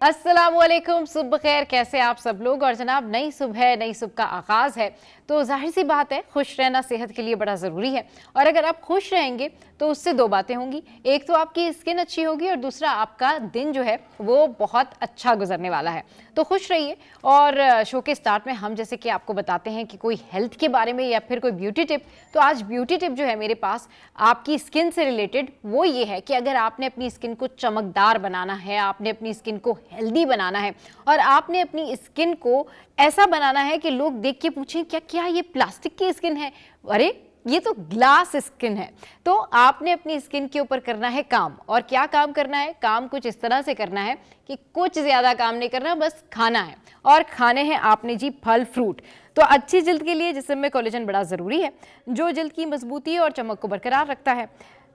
अस्सलामुअलैकुम, सुबह खैर। कैसे आप सब लोग। और जनाब, नई सुबह, नई सुबह का आगाज़ है, तो जाहिर सी बात है खुश रहना सेहत के लिए बड़ा ज़रूरी है। और अगर आप खुश रहेंगे तो उससे दो बातें होंगी, एक तो आपकी स्किन अच्छी होगी और दूसरा आपका दिन जो है वो बहुत अच्छा गुजरने वाला है। तो खुश रहिए। और शो के स्टार्ट में हम जैसे कि आपको बताते हैं कि कोई हेल्थ के बारे में या फिर कोई ब्यूटी टिप, तो आज ब्यूटी टिप जो है मेरे पास आपकी स्किन से रिलेटेड वो ये है कि अगर आपने अपनी स्किन को चमकदार बनाना है, आपने अपनी स्किन को हेल्दी बनाना है और आपने अपनी स्किन को ऐसा बनाना है कि लोग देख के पूछें क्या क्या ये प्लास्टिक की स्किन है, अरे ये तो ग्लास स्किन है। तो आपने अपनी स्किन के ऊपर करना है काम। और क्या काम करना है? काम कुछ इस तरह से करना है कि कुछ ज्यादा काम नहीं करना, बस खाना है। और खाने हैं आपने जी फल फ्रूट। तो अच्छी जल्द के लिए जिस्म में कोलेजन बड़ा जरूरी है, जो जल्द की मजबूती और चमक को बरकरार रखता है।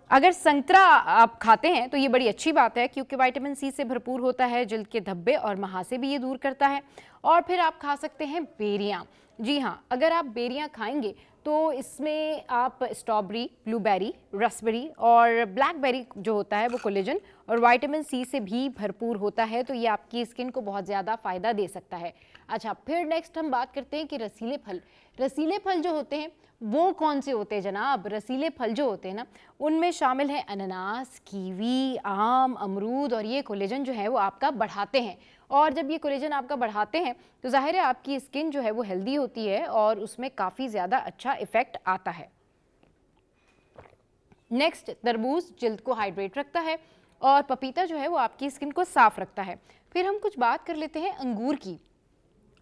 अगर संतरा आप खाते हैं तो ये बड़ी अच्छी बात है, क्योंकि विटामिन सी से भरपूर होता है, जल्द के धब्बे और महासे भी ये दूर करता है। और फिर आप खा सकते हैं बेरियां। जी हाँ, अगर आप बेरियां खाएंगे तो इसमें आप स्ट्रॉबेरी, ब्लूबेरी, रसबेरी और ब्लैकबेरी जो होता है वो कोलेजन और विटामिन सी से भी भरपूर होता है, तो ये आपकी स्किन को बहुत ज़्यादा फ़ायदा दे सकता है। अच्छा, फिर नेक्स्ट हम बात करते हैं कि रसीले फल। रसीले फल जो होते हैं वो कौन से होते हैं जनाब? रसीले फल जो होते हैं ना, उनमें शामिल है अनानास, कीवी, आम, अमरूद। और ये कोलेजन जो है वो आपका बढ़ाते हैं। और जब ये कोलेजन आपका बढ़ाते हैं तो जाहिर है आपकी स्किन जो है वो हेल्दी होती है और उसमें काफ़ी ज़्यादा अच्छा इफेक्ट आता है। नेक्स्ट, तरबूज जिल्द को हाइड्रेट रखता है और पपीता जो है वो आपकी स्किन को साफ रखता है। फिर हम कुछ बात कर लेते हैं अंगूर की।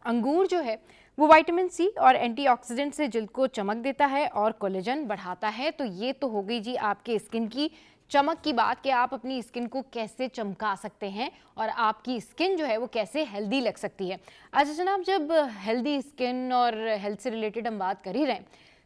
अंगूर जो है वो विटामिन सी और एंटीऑक्सीडेंट से जल्द को चमक देता है और कोलेजन बढ़ाता है। तो ये तो हो गई जी आपके स्किन की चमक की बात कि आप अपनी स्किन को कैसे चमका सकते हैं और आपकी स्किन जो है वो कैसे हेल्दी लग सकती है। अच्छा जनाब, जब हेल्दी स्किन और हेल्थ से रिलेटेड हम बात कर ही रहे हैं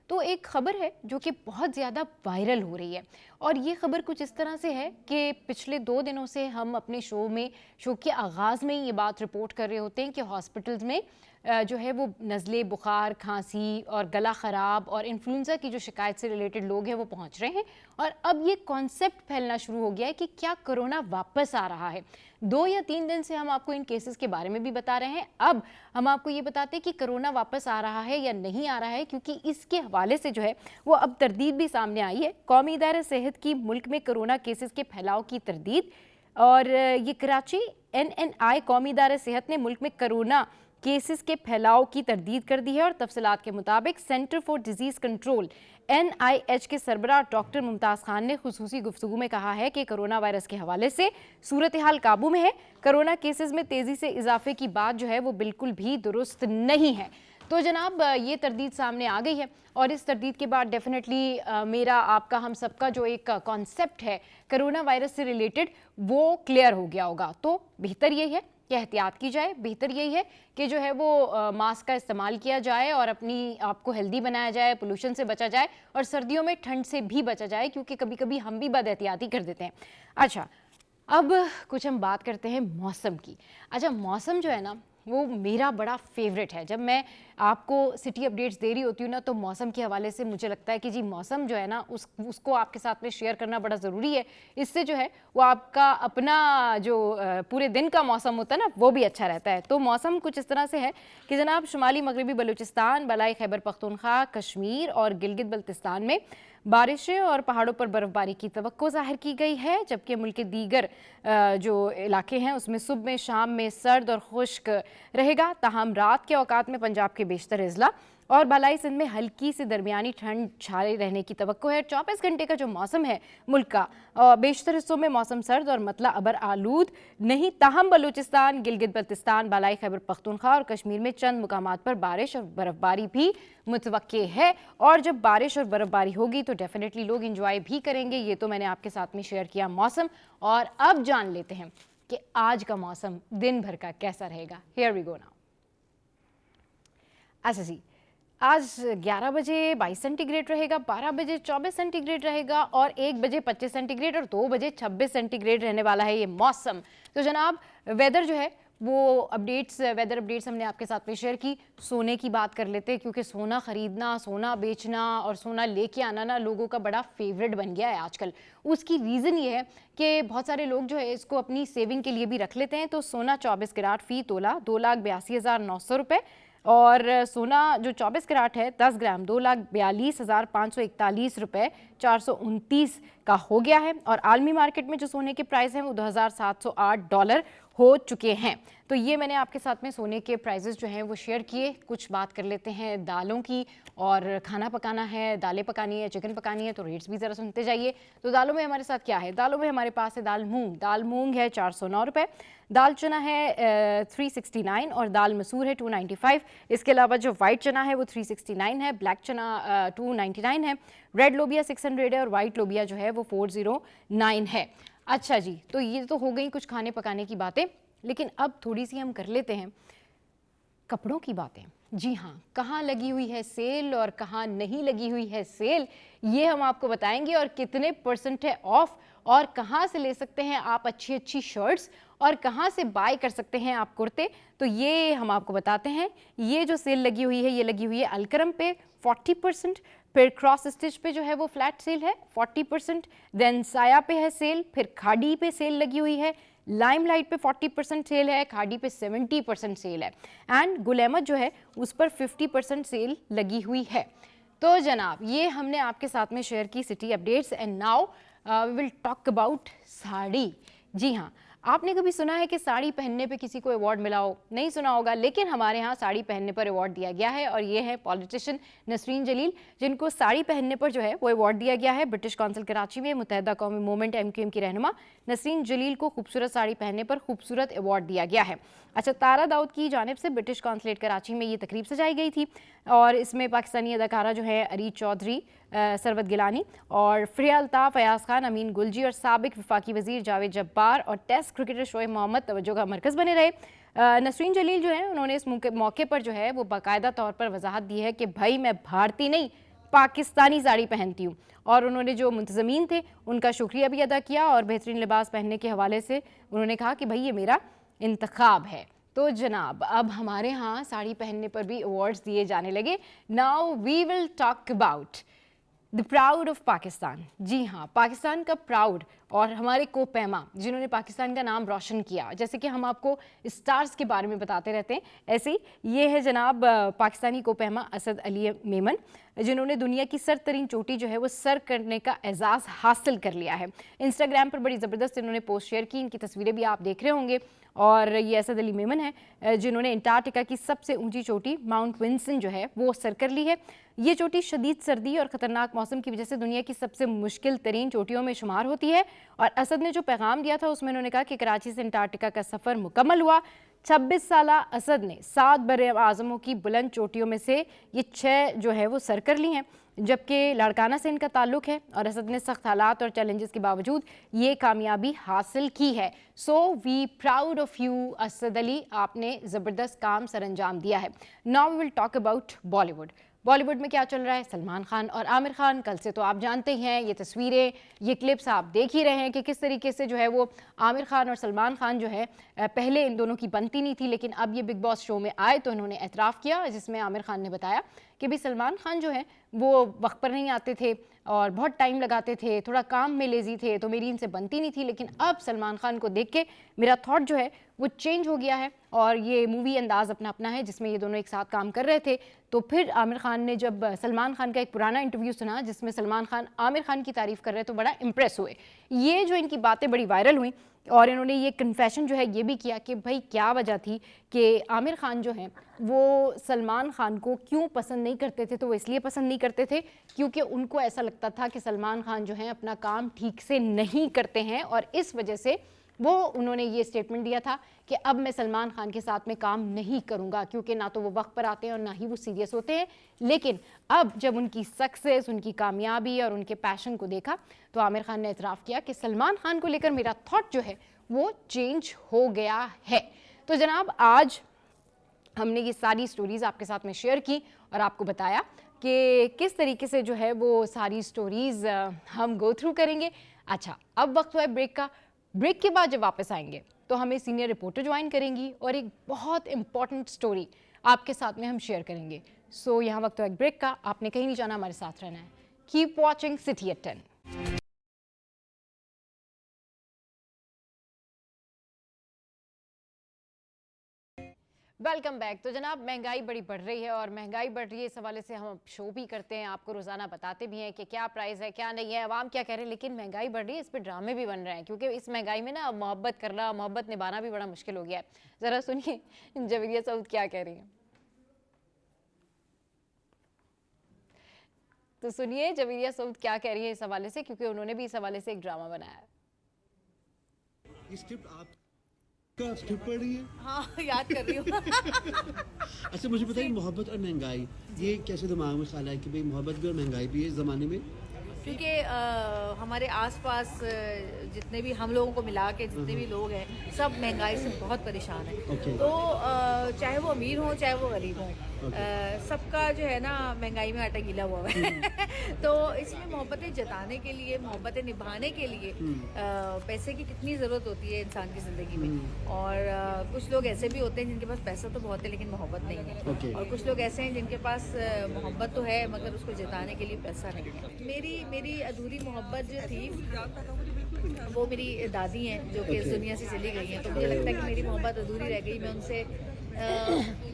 तो एक खबर है जो कि बहुत ज़्यादा वायरल हो रही है। और ये खबर कुछ इस तरह से है कि पिछले 2 दिनों से हम अपने शो के आगाज़ में ये बात रिपोर्ट कर रहे होते हैं कि हॉस्पिटल्स में जो है वो नज़ले, बुखार, खांसी और गला ख़राब और इन्फ्लुएंज़ा की जो शिकायत से रिलेटेड लोग हैं वो पहुंच रहे हैं। और अब ये कॉन्सेप्ट फैलना शुरू हो गया है कि क्या कोरोना वापस आ रहा है। 2 या 3 दिन से हम आपको इन केसेस के बारे में भी बता रहे हैं। अब हम आपको ये बताते हैं कि कोरोना वापस आ रहा है या नहीं आ रहा है, क्योंकि इसके हवाले से जो है वो अब तरदीद भी सामने आई है। कौमी इदारे सेहत की मुल्क में कोरोना केसेस के फैलाव की तरदीद। और ये कराची NNI कौमी इदारे सेहत ने मुल्क में कोरोना केसेस के फैलाव की तरदीद कर दी है। और तफसीलात के मुताबिक centre for disease control NIH के सरबराह डॉक्टर मुमताज़ खान ने खुसूसी गुफ्तगू में कहा है कि कोरोना वायरस के हवाले से सूरत हाल काबू में है। कोरोना केसेस में तेज़ी से इजाफे की बात जो है वो बिल्कुल भी दुरुस्त नहीं है। तो जनाब, ये तरदीद सामने आ गई है और इस तरदीद के बाद डेफिनेटली मेरा, आपका, हम सबका जो एक कॉन्सेप्ट है कोरोना वायरस से रिलेटेड वो क्लियर हो गया होगा। तो बेहतर यही है कि एहतियात की जाए, बेहतर यही है कि जो है वो मास्क का इस्तेमाल किया जाए और अपनी आपको हेल्दी बनाया जाए, पोल्यूशन से बचा जाए और सर्दियों में ठंड से भी बचा जाए, क्योंकि कभी कभी हम भी बदएहतियाती कर देते हैं। अच्छा, अब कुछ हम बात करते हैं मौसम की। अच्छा, मौसम जो है ना वो मेरा बड़ा फेवरेट है। जब मैं आपको सिटी अपडेट्स दे रही होती हूँ ना, तो मौसम के हवाले से मुझे लगता है कि जी मौसम जो है ना उसको आपके साथ में शेयर करना बड़ा ज़रूरी है। इससे जो है वो आपका अपना जो पूरे दिन का मौसम होता है ना वो भी अच्छा रहता है। तो मौसम कुछ इस तरह से है कि जनाब, शुमाली मगरबी बलूचिस्तान, बलाई खैबर पख्तूनख्वा, कश्मीर और गिलगित बल्तिस्तान में बारिशें और पहाड़ों पर बर्फबारी की तवक्को जाहिर की गई है, जबकि मुल्क के दीगर जो इलाके हैं उसमें सुबह में, शाम में सर्द और खुश्क रहेगा। ताहम रात के औकात में पंजाब के बेशतर अजला और बालाई सिंध में हल्की से दरमियानी ठंड छाए रहने की तवक्को है। 24 घंटे का जो मौसम है मुल्क का बेशतर हिस्सों में मौसम सर्द और मतला अबर आलूद नहीं। ताहम बलूचिस्तान, गिलगित बल्तिस्तान, बालाई खैबर पख्तूनख्वा और कश्मीर में चंद मुकामात पर बारिश और बर्फबारी भी मुतवक्के है। और जब बारिश और बर्फबारी होगी तो डेफिनेटली लोग इंजॉय भी करेंगे। ये तो मैंने आपके साथ में शेयर किया मौसम। और अब जान लेते हैं कि आज का मौसम दिन भर का कैसा रहेगा। Here we go now. अच्छा जी, आज 11 बजे 22 सेंटीग्रेड रहेगा, 12 बजे 24 सेंटीग्रेड रहेगा और 1 बजे 25 सेंटीग्रेड और 2 बजे 26 सेंटीग्रेड रहने वाला है ये मौसम। तो जनाब, वेदर जो है वो अपडेट्स, वेदर अपडेट्स हमने आपके साथ में शेयर की। सोने की बात कर लेते हैं, क्योंकि सोना ख़रीदना, सोना बेचना और सोना लेके आना ना लोगों का बड़ा फेवरेट बन गया है आजकल। उसकी रीज़न ये है कि बहुत सारे लोग जो है इसको अपनी सेविंग के लिए भी रख लेते हैं। तो सोना 24 कैराट फ़ी तोला 2,82,900 रुपये, और सोना जो 24 कैराट है 10 ग्राम 2,42,541 रुपये 429 का हो गया है। और आलमी मार्केट में जो सोने के प्राइस हैं वो $2,708 हो चुके हैं। तो ये मैंने आपके साथ में सोने के प्राइजेस जो हैं वो शेयर किए। कुछ बात कर लेते हैं दालों की, और खाना पकाना है, दालें पकानी है, चिकन पकानी है, तो रेट्स भी ज़रा सुनते जाइए। तो दालों में हमारे साथ क्या है? दालों में हमारे पास है दाल मूंग है 409 रुपये, दाल चना है 369 और दाल मसूर है 295। इसके अलावा जो वाइट चना है वो 369 है, ब्लैक चना 299 है, रेड लोबिया 600 है और वाइट लोबिया जो है वो 409 है। अच्छा जी, तो ये तो हो गई कुछ खाने पकाने की बातें, लेकिन अब थोड़ी सी हम कर लेते हैं कपड़ों की बातें। जी हाँ, कहाँ लगी हुई है सेल और कहाँ नहीं लगी हुई है सेल, ये हम आपको बताएंगे, और कितने % है ऑफ, और कहाँ से ले सकते हैं आप अच्छी अच्छी शर्ट्स, और कहाँ से बाय कर सकते हैं आप कुर्ते, तो ये हम आपको बताते हैं। ये जो सेल लगी हुई है ये लगी हुई है अलकरम पे 40%, फिर क्रॉस स्टिच पे जो है वो फ्लैट सेल है 40%, देन साया पे है सेल, फिर खाड़ी पे सेल लगी हुई है, लाइमलाइट पे 40% सेल है, खाड़ी पे 70% सेल है, एंड गुल अहमद जो है उस पर 50% सेल लगी हुई है। तो जनाब ये हमने आपके साथ में शेयर की city updates, and now we will talk about sari. जी हाँ, आपने कभी सुना है कि साड़ी पहनने पे किसी को अवार्ड मिला हो? नहीं सुना होगा, लेकिन हमारे यहाँ साड़ी पहनने पर अवार्ड दिया गया है, और ये है पॉलिटिशियन नसरीन जलील, जिनको साड़ी पहनने पर जो है वो अवार्ड दिया गया है। ब्रिटिश काउंसिल कराची में मुत्तहिदा कौमी मूवमेंट MQM की रहनुमा नसरीन जलील को खूबसूरत साड़ी पहनने पर खूबसूरत अवार्ड दिया गया है। अच्छा, तारा दाऊद की जानिब से ब्रिटिश कौंसलेट कराची में ये तकरीब सजाई गई थी, और इसमें पाकिस्तानी अदाकारा जो है अरीज चौधरी, सरवत गिलानी और फ्रिया अल्ताफ, फयाज खान, अमीन गुलजी और साबिक वफाकी वजीर जावेद जब्बार और टेस्ट क्रिकेटर शोएब मोहम्मद तवज्जो का मरकज़ बने रहे। नसरीन जलील जो है उन्होंने इस मौके पर जो है वो बाकायदा तौर पर वजाहत दी है कि भाई मैं भारतीय नहीं पाकिस्तानी साड़ी पहनती हूँ, और उन्होंने जो मुंतज़मीन थे उनका शुक्रिया भी अदा किया, और बेहतरीन लिबास पहनने के हवाले से उन्होंने कहा कि भाई ये मेरा इंतखाब है। तो जनाब अब हमारे यहाँ साड़ी पहनने पर भी अवार्ड्स दिए जाने लगे। Now we will talk about the proud of Pakistan. जी हाँ, पाकिस्तान का प्राउड, और हमारे कोपैमा जिन्होंने पाकिस्तान का नाम रोशन किया। जैसे कि हम आपको स्टार्स के बारे में बताते रहते हैं, ऐसे ही ये है जनाब पाकिस्तानी कोपैमा असद अली मेमन, जिन्होंने दुनिया की सर तरीन चोटी जो है वो सर करने का एजाज़ हासिल कर लिया है। इंस्टाग्राम पर बड़ी ज़बरदस्त इन्होंने पोस्ट शेयर की, इनकी तस्वीरें भी आप देख रहे होंगे। और ये असद अली मेमन है जिन्होंने अंटार्कटिका की सबसे ऊंची चोटी माउंट विंसन जो है वो सर कर ली है। ये चोटी शदीद सर्दी और ख़तरनाक मौसम की वजह से दुनिया की सबसे मुश्किल तरीन चोटियों में शुमार होती है। और असद ने जो पैगाम दिया था उसमें उन्होंने कहा कि कराची से अंटार्कटिका का सफ़र मुकम्मल हुआ। 26 साला असद ने 7 बर-ए-आज़मों की बुलंद चोटियों में से ये 6 जो है वो सर कर ली हैं, जबकि लाड़काना से इनका ताल्लुक है, और असद ने सख्त हालात और चैलेंजेस के बावजूद ये कामयाबी हासिल की है। So we proud of you Asad Ali, आपने ज़बरदस्त काम सर अंजाम दिया है। Now we will talk about Bollywood. Bollywood में क्या चल रहा है? सलमान खान और आमिर खान, कल से तो आप जानते ही हैं, ये तस्वीरें, ये क्लिप्स आप देख ही रहे हैं कि किस तरीके से जो है वो आमिर खान और सलमान खान जो है पहले इन दोनों की बनती नहीं थी, लेकिन अब ये बिग बॉस शो में आए तो इन्होंने एतराफ़ किया, जिसमें आमिर खान ने बताया कि भी सलमान खान जो है वो वक्त पर नहीं आते थे और बहुत टाइम लगाते थे, थोड़ा काम में लेजी थे, तो मेरी इनसे बनती नहीं थी, लेकिन अब सलमान खान को देख के मेरा थॉट जो है वो चेंज हो गया है। और ये मूवी अंदाज़ अपना अपना है जिसमें ये दोनों एक साथ काम कर रहे थे। तो फिर आमिर खान ने जब सलमान खान का एक पुराना इंटरव्यू सुना जिसमें सलमान खान आमिर खान की तारीफ़ कर रहे तो बड़ा इम्प्रेस हुए। ये जो इनकी बातें बड़ी वायरल हुई, और इन्होंने ये कन्फेशन जो है ये भी किया कि भाई क्या वजह थी कि आमिर खान जो हैं वो सलमान खान को क्यों पसंद नहीं करते थे। तो वो इसलिए पसंद नहीं करते थे क्योंकि उनको ऐसा लगता था कि सलमान खान जो हैं अपना काम ठीक से नहीं करते हैं, और इस वजह से वो उन्होंने ये स्टेटमेंट दिया था कि अब मैं सलमान खान के साथ में काम नहीं करूंगा, क्योंकि ना तो वो वक्त पर आते हैं और ना ही वो सीरियस होते हैं। लेकिन अब जब उनकी सक्सेस, उनकी कामयाबी और उनके पैशन को देखा तो आमिर खान ने एतराफ़ किया कि सलमान खान को लेकर मेरा थॉट जो है वो चेंज हो गया है। तो जनाब आज हमने ये सारी स्टोरीज़ आपके साथ में शेयर की और आपको बताया कि किस तरीके से जो है वो सारी स्टोरीज़ हम गो थ्रू करेंगे। अच्छा, अब वक्त हुआ है ब्रेक का। ब्रेक के बाद जब वापस आएंगे तो हमें सीनियर रिपोर्टर ज्वाइन करेंगी और एक बहुत इंपॉर्टेंट स्टोरी आपके साथ में हम शेयर करेंगे। सो यहाँ वक्त तो एक ब्रेक का, आपने कहीं नहीं जाना, हमारे साथ रहना है। Keep watching city at 10। Welcome back. तो जनाब, महंगाई बड़ी बढ़ रही है और महंगाई बढ़ रही है, इस हवाले से हम शो भी करते हैं, आपको रोज़ाना बताते भी हैं कि क्या प्राइस है क्या नहीं है, अवाम क्या कह रहे हैं। लेकिन महंगाई बढ़ रही है, इस पर ड्रामे भी बन रहे हैं, क्योंकि इस महंगाई में ना मोहब्बत करना, मोहब्बत निभाना भी बड़ा मुश्किल हो गया है। ज़रा सुनिए जवेरिया सऊद क्या कह रही हैं। तो सुनिए जवेरिया सऊद क्या कह रही है इस हवाले से, क्योंकि उन्होंने भी इस हवाले से एक ड्रामा बनाया है। स्क्रिप्ट पढ़ रही है? हाँ, याद कर रही हूँ। अच्छा, मुझे बताइए, मोहब्बत और महंगाई ये कैसे दिमाग में ख्याल है कि भाई मोहब्बत भी और महंगाई भी है इस ज़माने में? क्योंकि हमारे आसपास जितने भी हम लोगों को मिला के जितने भी लोग हैं, सब महंगाई से बहुत परेशान हैं। तो चाहे वो अमीर हों चाहे वो गरीब हों, सबका जो है ना महंगाई में आटा गीला हुआ है। तो इसमें मोहब्बतें जताने के लिए, मोहब्बतें निभाने के लिए पैसे की कितनी ज़रूरत होती है इंसान की ज़िंदगी में। और कुछ लोग ऐसे भी होते हैं जिनके पास पैसा तो बहुत है लेकिन मोहब्बत नहीं है। और कुछ लोग ऐसे हैं जिनके पास मोहब्बत तो है मगर उसको जताने के लिए पैसा नहीं है। मेरी अधूरी मोहब्बत जो थी वो मेरी दादी हैं, जो कि इस दुनिया से चली गई हैं। तो मुझे लगता है कि मेरी मोहब्बत अधूरी रह गई। मैं उनसे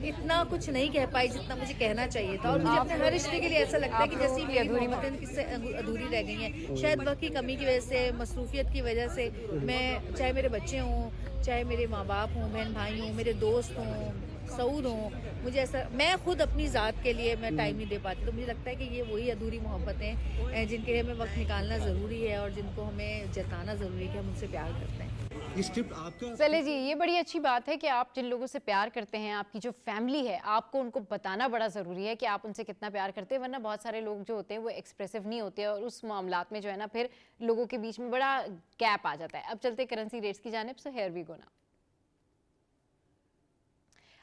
इतना कुछ नहीं कह पाई जितना मुझे कहना चाहिए था। और मुझे अपने हर रिश्ते के लिए ऐसा लगता है कि जैसी मेरी मोहब्बतें किससे अधूरी रह गई हैं। शायद वक्त की कमी की वजह से, मसरूफियत की वजह से, मैं चाहे मेरे बच्चे हों, चाहे मेरे माँ बाप हों, बहन भाई हों, मेरे दोस्त हों, सऊद हों, मुझे ऐसा, मैं खुद अपनी ज़ात के लिए मैं टाइम नहीं दे पाती। तो मुझे लगता है कि ये वही अधूरी मोहब्बतें हैं जिनके लिए हमें वक्त निकालना ज़रूरी है और जिनको हमें जताना ज़रूरी है कि हम उनसे प्यार करते हैं। ये स्क्रिप्ट आपका? चले जी, ये बड़ी अच्छी बात है कि आप जिन लोगों से प्यार करते हैं, आपकी जो फैमिली है, आपको उनको बताना बड़ा ज़रूरी है कि आप उनसे कितना प्यार करते हैं। वरना बहुत सारे लोग जो होते हैं वो एक्सप्रेसिव नहीं होते और उस मामलात में जो है ना फिर लोगों के बीच में बड़ा गैप आ जाता है। अब चलते करेंसी रेट्स की जानिब। So here we go now.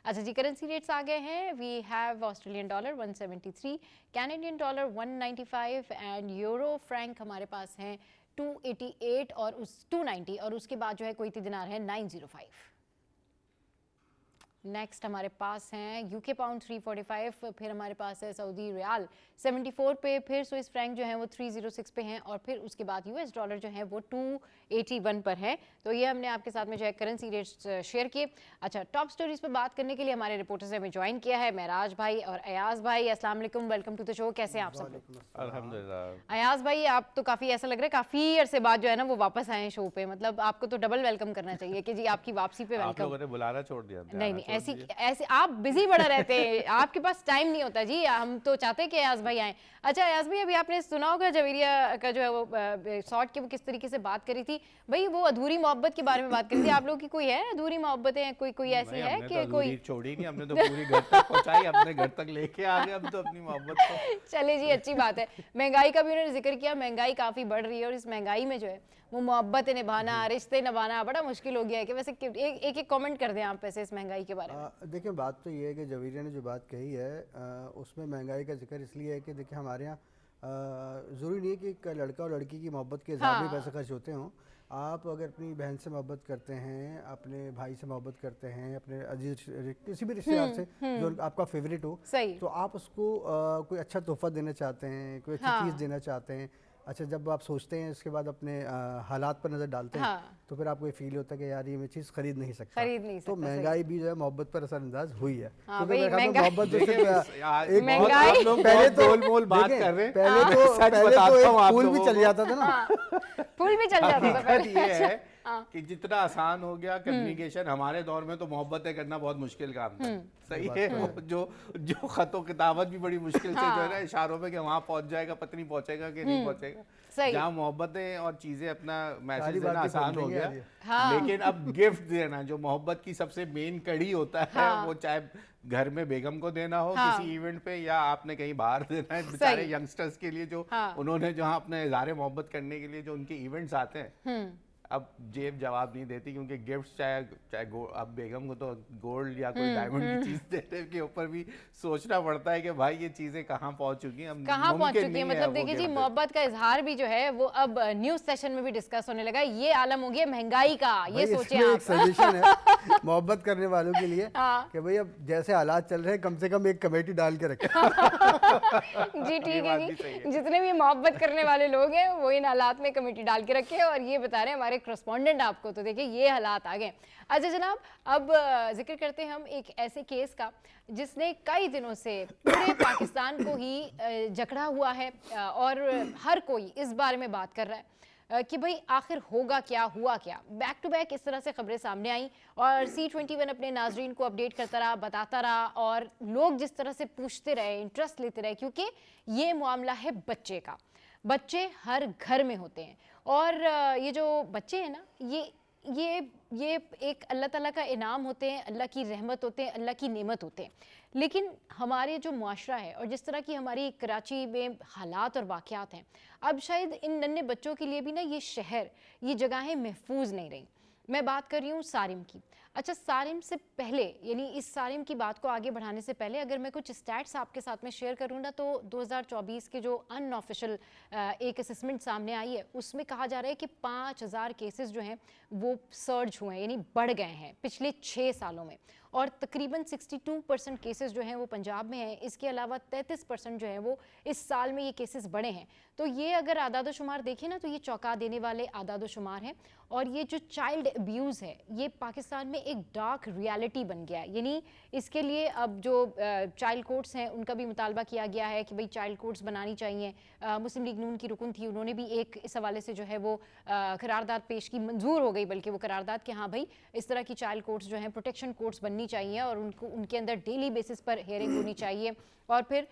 अच्छा जी, करेंसी रेट्स आ गए हैं। We have Australian dollar 173, Canadian dollar 195 and euro franc हमारे पास हैं 288 और उस 290 और उसके बाद जो है कुवैती दिनार है 905। नेक्स्ट हमारे पास हैं यूके पाउंड 345, फिर हमारे पास है सऊदी रियाल 74 पे, फिर स्विस फ्रैंक जो है वो 306 पे हैं और फिर उसके बाद यूएस डॉलर जो है वो 281 पर है। तो ये हमने आपके साथ में जो है करेंसी रेट्स शेयर किए। अच्छा, टॉप स्टोरीज पे बात करने के लिए हमारे रिपोर्टर्स ने हमें ज्वाइन किया है, महराज भाई और अयाज भाई। अस्सलाम वालेकुम, वेलकम टू द शो। कैसे हैं आप सब लोग? अल्हम्दुलिल्लाह। अयाज भाई, आप तो काफ़ी ऐसा लग रहा है काफ़ी अरसे बाद जो है ना वो वापस आए हैं शो पे, मतलब आपको तो डबल वेलकम करना चाहिए कि जी आपकी वापसी पे आप वेलकम। लोगों ने बुलाना छोड़ दिया। नहीं, ऐसी आप बिजी बड़ा रहते हैं, आपके पास टाइम नहीं होता जी। हम तो चाहते हैं कि अयाज भाई आए। अच्छा अयाज भाई, अभी आपने सुना होगा जवेरिया का जो है वो शॉर्ट के वो किस तरीके से बात करी थी भाई, वो अधूरी मोहब्बत के बारे में बात करी थी। आप लोग की कोई है अधूरी मोहब्बतें, कोई ऐसी है कि कोई छोड़ी नहीं, हमने तो पूरी घर तक पहुंचाई, अपने घर तक लेके आ गए हम तो अपनी मोहब्बत को। चले जी, अच्छी बात है। महंगाई का भी उन्होंने जिक्र किया, महंगाई काफ़ी बढ़ रही है और इस महंगाई में जो है वो मोहब्बत निभाना, रिश्ते निभाना बड़ा मुश्किल हो गया है। कि वैसे एक कमेंट कर दें आप वैसे इस महंगाई के बारे में। देखिए, बात तो ये है कि जवेरिया ने जो बात कही है उसमें महंगाई का जिक्र इसलिए है कि देखिए हमारे यहाँ ज़रूरी नहीं है कि एक लड़का और लड़की की मोहब्बत के हिसाब में पैसे खर्च होते हों। आप अगर अपनी बहन से मोहब्बत करते हैं, अपने भाई से मोहब्बत करते हैं, अपने अजीज किसी भी रिश्तेदार से जो आपका फेवरेट हो, तो आप उसको कोई अच्छा तोहफा देना चाहते हैं, कोई अच्छी चीज़ देना चाहते हैं। अच्छा, जब आप सोचते हैं इसके बाद अपने हालात पर नज़र डालते हैं तो फिर आपको ये फील होता है कि यार ये मैं चीज़ खरीद नहीं सकता। तो महंगाई भी जो है मोहब्बत पर असरअंदाज हुई है। मोहब्बत जो फूल भी चल जाता था ना, फूल भी चल जाता था। ये है कि जितना आसान हो गया कम्युनिकेशन, हमारे दौर में तो मोहब्बतें करना बहुत मुश्किल काम था। सही है, जो खतों किताबत भी बड़ी मुश्किल से जो है ना इशारों में कि वहाँ पहुंच जाएगा, पत्नी पहुंचेगा कि नहीं पहुंचेगा। जहाँ मोहब्बतें और चीजें अपना मैसेज देना आसान हो गया, लेकिन अब गिफ्ट देना जो मोहब्बत की सबसे मेन कड़ी होता है, वो चाहे घर में बेगम को देना हो किसी इवेंट पे या आपने कहीं बाहर देना है बेचारे यंगस्टर्स के लिए जो उन्होंने जहाँ अपने इज़हार मोहब्बत करने के लिए जो उनके इवेंट्स आते हैं, अब जेब जवाब नहीं देती, क्योंकि गिफ्ट चाहे चाहे अब बेगम को तो गोल्ड या कोई डायमंड की चीज देने के ऊपर भी सोचना पड़ता है कि भाई ये चीजें कहाँ पहुंच चुकी हैं, अब कहाँ पहुंच मुमकिन चुकी है। नहीं मतलब वो देखिए जी, gift मोहब्बत का इजहार भी जो है वो अब न्यूज सेशन में भी डिस्कस होने लगा है। ये आलम हो गया महंगाई का, ये भाई सोचिए इसमें एक आप। सजेशन है मोहब्बत करने वालों के लिए हाँ। कि भाई अब जैसे हालात चल रहे हैं कम से कम एक कमेटी डाल के रखें। जी ठीक है बात भी जी, सही है। जितने भी मोहब्बत करने वाले लोग हैं वो इन हालात में कमेटी डाल के रखे, और ये बता रहे हैं हमारे करस्पॉन्डेंट आपको। तो देखिए ये हालात आ गए। अच्छा जनाब, अब जिक्र करते हैं हम एक ऐसे केस का जिसने कई दिनों से पूरे पाकिस्तान को ही जकड़ा हुआ है, और हर कोई इस बारे में बात कर रहा है कि भाई आखिर होगा क्या, हुआ क्या। बैक टू बैक इस तरह से खबरें सामने आई, और C21 अपने नाजरीन को अपडेट करता रहा, बताता रहा, और लोग जिस तरह से पूछते रहे, इंटरेस्ट लेते रहे, क्योंकि ये मामला है बच्चे का। बच्चे हर घर में होते हैं, और ये जो बच्चे हैं ना, ये एक अल्लाह ताला का इनाम होते हैं, अल्लाह की रहमत होते हैं, अल्लाह की नेमत होते हैं। लेकिन हमारे जो मुआशरा है और जिस तरह की हमारी कराची में हालात और वाक़यात हैं, अब शायद इन नन्हे बच्चों के लिए भी ना ये शहर, ये जगहें महफूज नहीं रही। मैं बात कर रही हूँ सारिम की। अच्छा, सारिम से पहले, यानी इस सारिम की बात को आगे बढ़ाने से पहले अगर मैं कुछ स्टैट्स आपके साथ में शेयर करूँ ना, तो 2024 के जो अनऑफिशियल एक असेसमेंट सामने आई है, उसमें कहा जा रहा है कि 5000 केसेस जो हैं वो सर्ज हुए हैं, यानी बढ़ गए हैं पिछले 6 सालों में, और तकरीबन 62% केसेस जो हैं वो पंजाब में हैं। इसके अलावा 33% जो है वो इस साल में ये केसेस बढ़े हैं। तो ये अगर आदाद-ओ-शुमार देखें ना, तो ये चौंका देने वाले आदाद-ओ-शुमार हैं। और ये जो चाइल्ड अब्यूज़ है, ये पाकिस्तान में एक डार्क रियलिटी बन गया है। यानी इसके लिए अब जो चाइल्ड कोर्ट्स हैं उनका भी मुतालबा किया गया है कि भाई चाइल्ड कोर्ट्स बनानी चाहिए। मुस्लिम लीग नून की रुकन थी, उन्होंने भी एक इस हवाले से जो है वो करारदाद पेश की, मंजूर हो गई बल्कि वो करारदाद कि हाँ भाई इस तरह की चाइल्ड कोर्ट्स जो हैं प्रोटेक्शन कोर्ट्स बननी चाहिए, और उनको उनके अंदर डेली बेसिस पर हेयरिंग होनी चाहिए। और फिर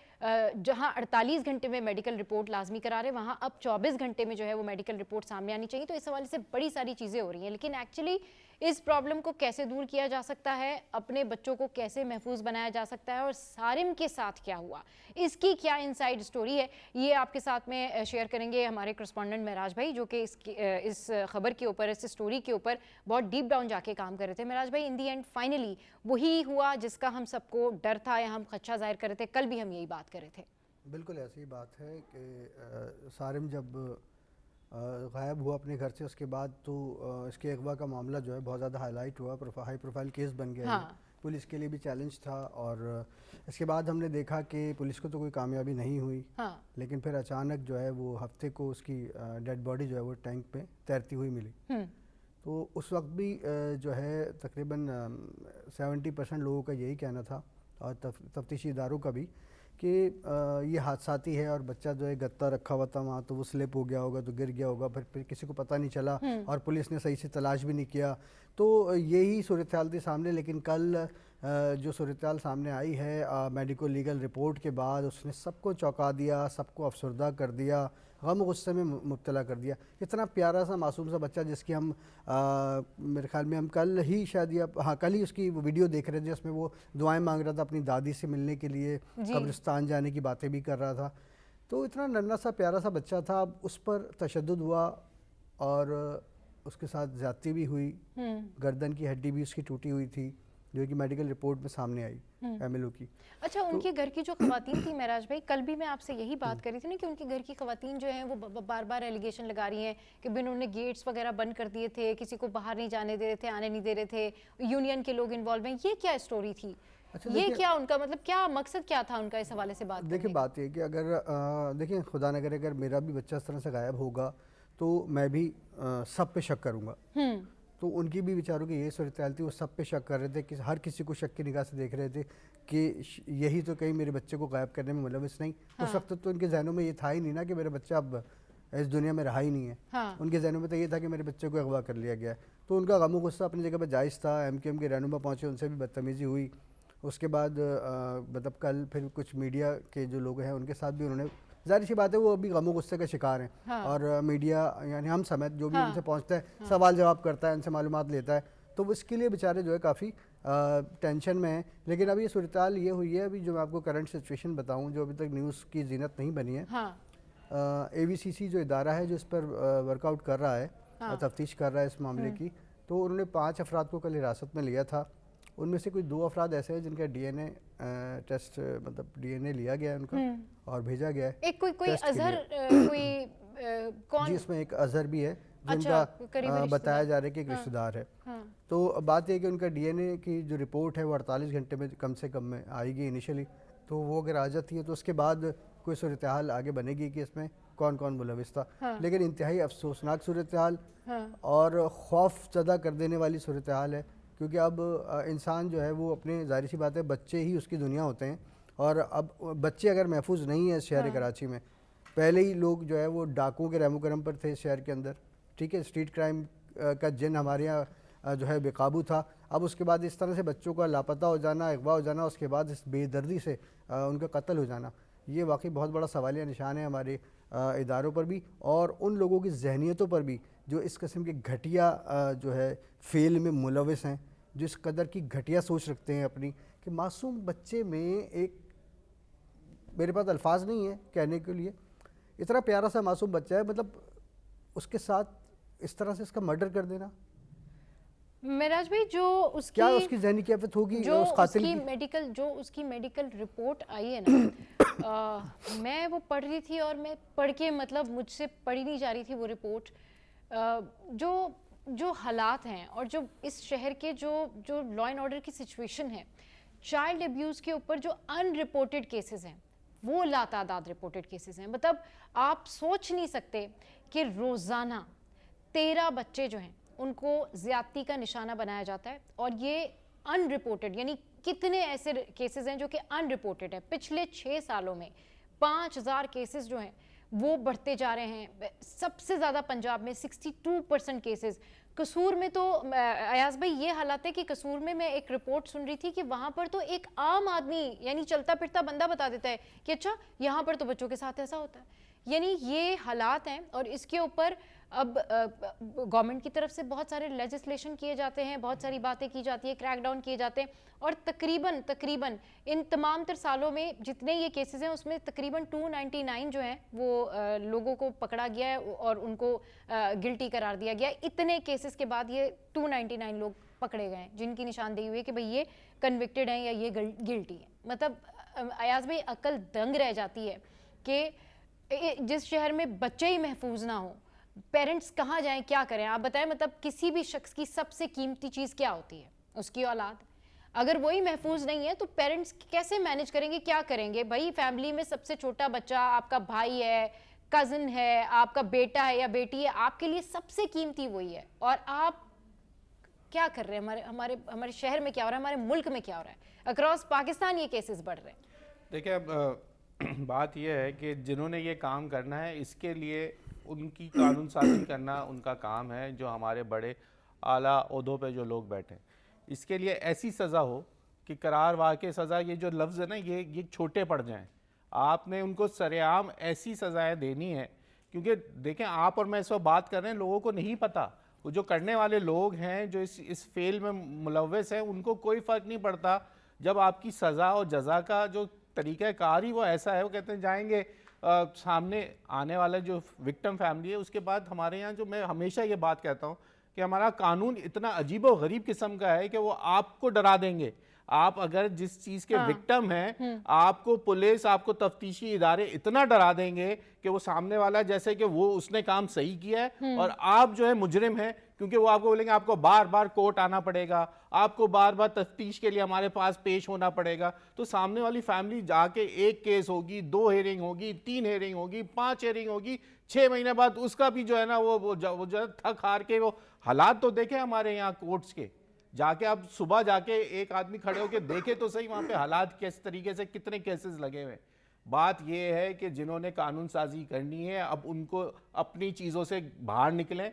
जहां 48 घंटे में मेडिकल रिपोर्ट लाजमी करा रहे, वहां अब 24 घंटे में जो है वो मेडिकल रिपोर्ट सामने आनी चाहिए। तो इस हवाले से बड़ी सारी चीज़ें हो रही हैं, लेकिन एक्चुअली इस प्रॉब्लम को कैसे दूर किया जा सकता है, अपने बच्चों को कैसे महफूज बनाया जा सकता है, और सारिम के साथ क्या हुआ, इसकी क्या इनसाइड स्टोरी है, ये आपके साथ में शेयर करेंगे हमारे करस्पॉन्डेंट महराज भाई, जो कि इस खबर के ऊपर, इस स्टोरी के ऊपर बहुत डीप डाउन जाके काम कर रहे थे। महराज भाई, इन दी एंड फाइनली वही हुआ जिसका हम सबको डर था या हम खदशा जाहिर कर रहे थे, कल भी हम यही बात कर रहे थे। बिल्कुल ऐसी बात है कि सारिम जब गायब हुआ अपने घर से, उसके बाद तो इसके अगवा का मामला जो है बहुत ज़्यादा हाईलाइट हुआ, हाई प्रोफाइल केस बन गया। हाँ। पुलिस के लिए भी चैलेंज था, और इसके बाद हमने देखा कि पुलिस को तो कोई कामयाबी नहीं हुई। हाँ। लेकिन फिर अचानक जो है वो हफ्ते को उसकी डेड बॉडी जो है वो टैंक पे तैरती हुई मिली। तो उस वक्त भी जो है तकरीबन 70% लोगों का यही कहना था, और तफ्तीशी इदारों का भी, कि ये हादसाती है, और बच्चा जो है गत्ता रखा हुआ था वहाँ, तो वो स्लिप हो गया होगा, तो गिर गया होगा, फिर किसी को पता नहीं चला, और पुलिस ने सही से तलाश भी नहीं किया। तो यही सूरत हाल थी सामने। लेकिन कल जो सूरत हाल सामने आई है मेडिको लीगल रिपोर्ट के बाद, उसने सबको चौंका दिया, सबको अफसरदा कर दिया, गम गुस्से में मुब्तला कर दिया। इतना प्यारा सा मासूम सा बच्चा, जिसकी हम मेरे ख्याल में हम कल ही शायद, या हाँ कल ही उसकी वो वीडियो देख रहे थे, जिसमें वो दुआएं मांग रहा था अपनी दादी से मिलने के लिए, कब्रिस्तान जाने की बातें भी कर रहा था। तो इतना नन्हा सा प्यारा सा बच्चा था, अब उस पर तशद्दुद हुआ, और उसके साथ ज़्यादती भी हुई। गर्दन की हड्डी भी उसकी टूटी हुई थी, जो कि मेडिकल रिपोर्ट में सामने आई एमएलओ की। अच्छा, उनके घर की जो खवातीन थी महराज भाई, कल भी मैं आपसे यही बात करी थी ना कि उनके घर की खवातीन जो हैं वो बार बार एलिगेशन लगा रही हैं कि बिन उन्होंने गेट्स वगैरह बंद कर दिए थे, किसी को बाहर नहीं जाने दे रहे थे, आने नहीं दे रहे थे, यूनियन के लोग इन्वॉल्व हैं। ये क्या स्टोरी थी? अच्छा, ये क्या उनका मतलब, क्या मकसद क्या था उनका इस हवाले से बात? देखिए बात ये कि अगर देखिए खुदा न करे अगर मेरा भी बच्चा इस तरह से गायब होगा, तो मैं भी सब पे शक करूँगा। तो उनकी भी बेचारों की यही सूरत हाल थी, वो सब पे शक कर रहे थे, कि हर किसी को शक की निगाह से देख रहे थे कि यही तो कहीं मेरे बच्चे को गायब करने में मुलविस नहीं। उस वक्त तो उनके जहनों में ये था ही नहीं ना कि मेरा बच्चा अब इस दुनिया में रहा ही नहीं है। उनके जहनों में तो ये था कि मेरे बच्चे को अगवा कर लिया गया है। तो उनका गम गुस्सा अपनी जगह पर जायज़ था। MQM के रहनुमा पहुँचे, उनसे भी बदतमीज़ी हुई। उसके बाद मतलब कल फिर कुछ मीडिया के जो लोग हैं उनके साथ भी उन्होंने, जाहिर सी बात है वो अभी गमो गुस्से का शिकार हैं। हाँ। और मीडिया यानी हम समेत जो भी हाँ। उनसे पहुंचता है, हाँ। सवाल जवाब करता है, उनसे मालूमात लेता है, तो उसके लिए बेचारे जो है काफ़ी टेंशन में हैं। लेकिन अभी ये सूरत हाल ये हुई है, अभी जो मैं आपको करंट सिचुएशन बताऊं, जो अभी तक न्यूज़ की जीनत नहीं बनी है। हाँ। AVCC जो इदारा है जो इस पर वर्कआउट कर रहा है, तफ्तीश कर रहा है इस मामले की। तो उन्होंने 5 अफराद को कल हिरासत में लिया था। उनमें से कोई 2 अफराद ऐसे हैं जिनका डीएनए टेस्ट, मतलब डीएनए लिया गया है उनका और भेजा गया है एक कोई टेस्ट के अजहर लिए। कोई कौन? जी, इसमें एक अजहर भी है अच्छा, जिनका करीबी बताया जा रहा है कि एक रिश्तेदार है। तो बात यह है कि उनका डीएनए की जो रिपोर्ट है वो 48 घंटे में कम से कम में आएगी इनिशियली। तो वो अगर आ जाती है तो उसके बाद कोई सूरत हाल आगे बनेगी कि इसमें कौन कौन मुलविस था। लेकिन इंतहाई अफसोसनाक सूरत हाल और खौफ ज़दा कर देने वाली सूरत हाल है, क्योंकि अब इंसान जो है वो अपने, जाहिर सी बात है, बच्चे ही उसकी दुनिया होते हैं। और अब बच्चे अगर महफूज नहीं है शहर कराची में, पहले ही लोग जो है वो डाकुओं के रहमो करम पर थे शहर के अंदर, ठीक है, स्ट्रीट क्राइम का जिन हमारे यहाँ जो है बेकाबू था। अब उसके बाद इस तरह से बच्चों का लापता हो जाना, अगवा हो जाना, उसके बाद इस बेदर्दी से उनका कत्ल हो जाना, ये वाकई बहुत बड़ा सवालिया निशान है हमारे इदारों पर भी और उन लोगों की जहनीतों पर भी जो इस किस्म के घटिया जो है फेल में मुलविस हैं, जो इस कदर की घटिया सोच रखते हैं अपनी, कि मासूम बच्चे में एक, मेरे पास अल्फाज नहीं है कहने के लिए, इतना प्यारा सा मासूम बच्चा है, मतलब उसके साथ इस तरह से इसका मर्डर कर देना। मेराज भाई, जो उसकी क्या उसकी जहनी कैफियत होगी जो उस कातिल उसकी की? उसकी मेडिकल रिपोर्ट आई है ना, मैं वो पढ़ रही थी और मैं पढ़ के, मतलब मुझसे पढ़ी नहीं जा रही थी वो रिपोर्ट। जो हालात हैं और जो इस शहर के जो लॉ एंड ऑर्डर की सिचुएशन है, चाइल्ड अब्यूज़ के ऊपर जो अनरिपोर्टेड केसेस हैं वो लातादाद रिपोर्टेड केसेस हैं। मतलब आप सोच नहीं सकते कि रोज़ाना 13 बच्चे जो हैं उनको ज़्यादती का निशाना बनाया जाता है, और ये अनरिपोर्टेड, यानी कितने ऐसे केसेस हैं जो कि अनरिपोर्टेड है। पिछले 6 सालों में 5000 केसेस जो हैं वो बढ़ते जा रहे हैं। सबसे ज़्यादा पंजाब में 62% केसेस। कसूर में तो अयाज भाई ये हालात है कि कसूर में मैं एक रिपोर्ट सुन रही थी कि वहाँ पर तो एक आम आदमी, यानी चलता फिरता बंदा बता देता है कि अच्छा यहाँ पर तो बच्चों के साथ ऐसा होता है। यानी ये हालात हैं और इसके ऊपर अब गवर्नमेंट की तरफ से बहुत सारे लेजिस्लेशन किए जाते हैं, बहुत सारी बातें की जाती है, क्रैकडाउन किए जाते हैं, और तकरीबन इन तमाम तर सालों में जितने ये केसेस हैं उसमें तकरीबन 299 जो हैं वो लोगों को पकड़ा गया है और उनको गिल्टी करार दिया गया। इतने केसेस के बाद ये 299 लोग पकड़े गए हैं जिनकी निशानदेही हुई है कि भाई ये कन्विक्टेड हैं या ये गिल्टी है। मतलब अयाज भाई अकल दंग रह जाती है कि जिस शहर में बच्चे ही महफूज ना हो, पेरेंट्स कहाँ जाएं, क्या करें? आप बताएं। मतलब किसी भी शख्स की सबसे कीमती चीज़ क्या होती है? उसकी औलाद। अगर वही महफूज नहीं है तो पेरेंट्स कैसे मैनेज करेंगे, क्या करेंगे? भाई फैमिली में सबसे छोटा बच्चा आपका भाई है, कज़न है, आपका बेटा है या बेटी है, आपके लिए सबसे कीमती वही है, और आप क्या कर रहे हैं? हमारे शहर में क्या हो रहा है, हमारे मुल्क में क्या हो रहा है? अक्रॉस पाकिस्तान ये केसेस बढ़ रहे हैं। देखिए, अब बात यह है कि जिन्होंने ये काम करना है इसके लिए उनकी कानून साज़ी करना उनका काम है, जो हमारे बड़े आला ओहदों पे जो लोग बैठे हैं। इसके लिए ऐसी सज़ा हो कि करार वाक़ई सज़ा, ये जो लफ्ज़ है ना, ये छोटे पड़ जाएं। आपने उनको सरेआम ऐसी सज़ाएं देनी है, क्योंकि देखें, आप और मैं इस वक्त बात कर रहे हैं, लोगों को नहीं पता, वो जो करने वाले लोग हैं जो इस फेल में मुलव्वस हैं, उनको कोई फ़र्क नहीं पड़ता। जब आपकी सज़ा और जज़ा का जो तरीक़ाकार ही वो ऐसा है, वो कहते हैं जाएंगे सामने आने वाला जो विक्टिम फैमिली है, उसके बाद हमारे यहाँ जो, मैं हमेशा ये बात कहता हूँ कि हमारा कानून इतना अजीब और गरीब किस्म का है कि वो आपको डरा देंगे। आप अगर जिस चीज़ के विक्टिम हैं, आपको पुलिस, आपको तफ्तीशी इदारे इतना डरा देंगे कि वो सामने वाला जैसे कि वो उसने काम सही किया है और आप जो है मुजरिम हैं, क्योंकि वो आपको बोलेंगे आपको बार बार कोर्ट आना पड़ेगा, आपको बार बार तफ्तीश के लिए हमारे पास पेश होना पड़ेगा। तो सामने वाली फैमिली जाके एक केस होगी, 2 हेयरिंग होगी, 3 हेयरिंग होगी, 5 हेयरिंग होगी, 6 महीने बाद उसका भी जो है ना वो जो है थक हार के, वो हालात तो देखे हमारे यहाँ कोर्ट्स के, जाके आप सुबह जाके एक आदमी खड़े होकर देखे तो सही वहाँ पे हालात किस तरीके से, कितने केसेस लगे हुए। बात यह है कि जिन्होंने कानून साजी करनी है अब उनको अपनी चीज़ों से बाहर निकलें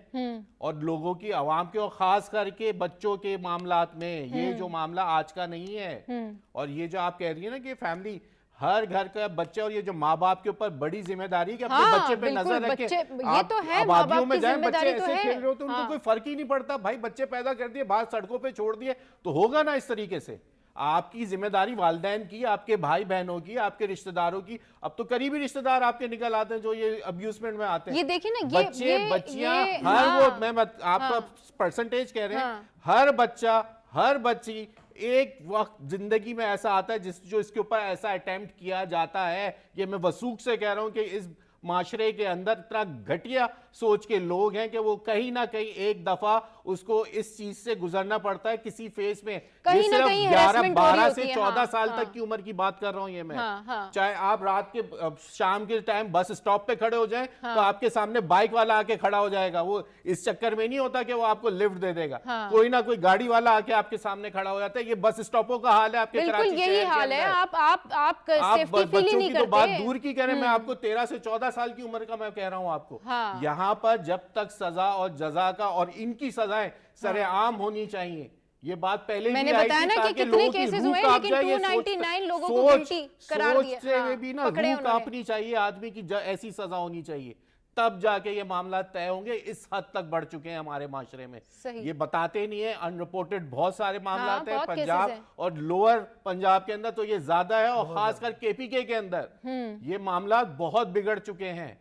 और लोगों की, आवाम के और ख़ास करके बच्चों के मामलात में, ये जो मामला आज का नहीं है। और ये जो आप कह रही है ना कि फैमिली, हर घर का बच्चे, और ये जो माँ बाप के ऊपर बड़ी जिम्मेदारी है कि अपने बच्चे पे नजर रखें। ये तो है, आबादियों में जाए बच्चे तो ऐसे है। खेल रहे हो तो उनको कोई फर्क ही नहीं पड़ता। भाई बच्चे पैदा कर दिए, बाहर सड़कों पे छोड़ दिए तो होगा ना इस तरीके से। आपकी जिम्मेदारी वालिदैन की, आपके भाई बहनों की, आपके रिश्तेदारों की। अब तो करीबी रिश्तेदार आपके निकल आते हैं जो ये अब्यूजमेंट में आते हैं। ये देखिए ना, बच्चे बच्चियां हर हाँ, वो मैं आपका परसेंटेज कह रहे हैं, हाँ। हर बच्चा हर बच्ची एक वक्त जिंदगी में ऐसा आता है जो इसके ऊपर ऐसा अटेम्प्ट किया जाता है। ये मैं वसूख से कह रहा हूं कि इस माशरे के अंदर इतना घटिया सोच के लोग हैं कि वो कहीं ना कहीं एक दफा उसको इस चीज से गुजरना पड़ता है किसी फेज में। कहीं ये ना सिर्फ कहीं 11 harassment हो रही 12 होती से है, 14 हाँ, साल हाँ। तक की उम्र की बात कर रहा हूं ये मैं। हाँ, हाँ। चाहे आप रात के शाम के टाइम बस स्टॉप पे खड़े हो जाएं तो आपके सामने बाइक वाला आके खड़ा हो जाएगा। वो इस चक्कर में नहीं होता कि वो आपको लिफ्ट दे देगा, हाँ। कोई ना कोई गाड़ी वाला आके आपके सामने खड़ा हो जाता है। ये बस स्टॉपों का हाल है आपके बिल्कुल कराची यही शहर के हाल है। अंदर। आप सेफ्टी फील ही बच्चों नहीं की तो बात करते। दूर की कह रहे हैं, मैं आपको 13 से 14 साल की उम्र का मैं कह रहा हूं आपको। हाँ। यहां पर जब तक सजा और जजा का और इनकी सजाएं सरेआम होनी चाहिए। ये बात पहले मैंने भी आई बताया थी ना कि ताकि कितने लोगों की केसेस रूह हुए, कांप लेकिन जाए। ये 299 लोगों को सोच guilty करार दिया। सोचते हुए हाँ, भी ना पकड़े रूह उन्होंने। कांपनी चाहिए आदमी की, ऐसी सजा होनी चाहिए, तब जाके ये मामला तय होंगे। इस हद तक बढ़ चुके हैं हमारे माशरे में। सही। ये बताते नहीं है, अनरिपोर्टेड बहुत सारे मामला हाँ, आते हैं बहुत cases पंजाब हैं। और लोअर पंजाब के अंदर तो ये ज्यादा है, और खासकर केपीके के अंदर ये मामला बहुत बिगड़ चुके हैं।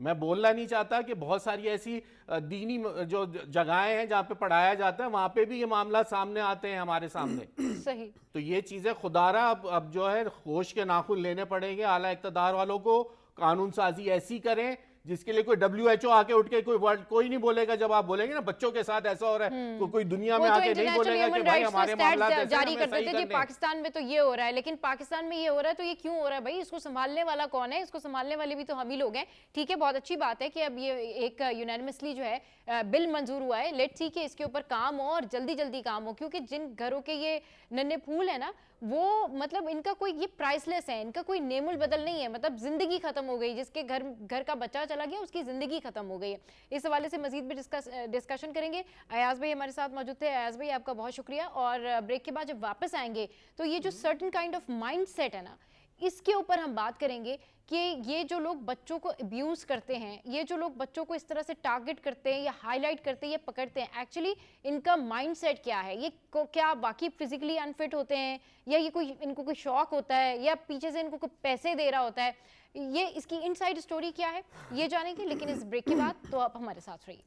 मैं बोलना नहीं चाहता कि बहुत सारी ऐसी दीनी जो जगहें हैं जहां पे पढ़ाया जाता है वहां पे भी ये मामला सामने आते हैं हमारे सामने। सही। तो ये चीजें खुदारा अब जो है होश के नाखून लेने पड़ेंगे आला इक़्तिदार वालों को। कानून साजी ऐसी करें जिसके लिए कोई WHO आके उठ के कोई नहीं बोलेगा। जब आप बोलेंगे ना बच्चों के साथ ऐसा हो रहा है, कोई दुनिया में वो तो आके नहीं बोलेगा कि भाई हमारे मामला जारी करते थे जी, पाकिस्तान में तो ये हो रहा है, लेकिन पाकिस्तान में ये हो रहा है तो ये क्यों हो रहा है भाई? इसको संभालने वाला कौन है? इसको संभालने वाले भी तो हम ही लोग हैं। ठीक है, बहुत अच्छी बात है कि अब ये एक यूनानिमसली जो है बिल मंजूर हुआ है। लेट्स सी कि इसके ऊपर काम हो और जल्दी जल्दी काम हो, क्योंकि जिन घरों के ये नन्हे फूल है ना, वो मतलब इनका कोई ये प्राइसलेस है, इनका कोई नेमुल बदल नहीं है। मतलब जिंदगी खत्म हो गई, जिसके घर का बच्चा चला गया उसकी जिंदगी खत्म हो गई है। इस हवाले से मजीद भी डिस्कशन करेंगे। अयाज भाई हमारे साथ मौजूद थे। अयाज भाई आपका बहुत शुक्रिया। और ब्रेक के बाद जब वापस आएंगे तो ये जो certain kind of mind set है ना, इसके ऊपर हम बात करेंगे कि ये जो लोग बच्चों को अब्यूज़ करते हैं, ये जो लोग बच्चों को इस तरह से टारगेट करते हैं या हाईलाइट करते हैं या पकड़ते हैं, एक्चुअली इनका माइंडसेट क्या है? ये क्या बाकी फिजिकली अनफिट होते हैं, या ये कोई इनको कोई शौक होता है, या पीछे से इनको कोई पैसे दे रहा होता है? ये इसकी इनसाइड स्टोरी क्या है ये जानेंगे, लेकिन इस ब्रेक के बाद। तो आप हमारे साथ रहिए।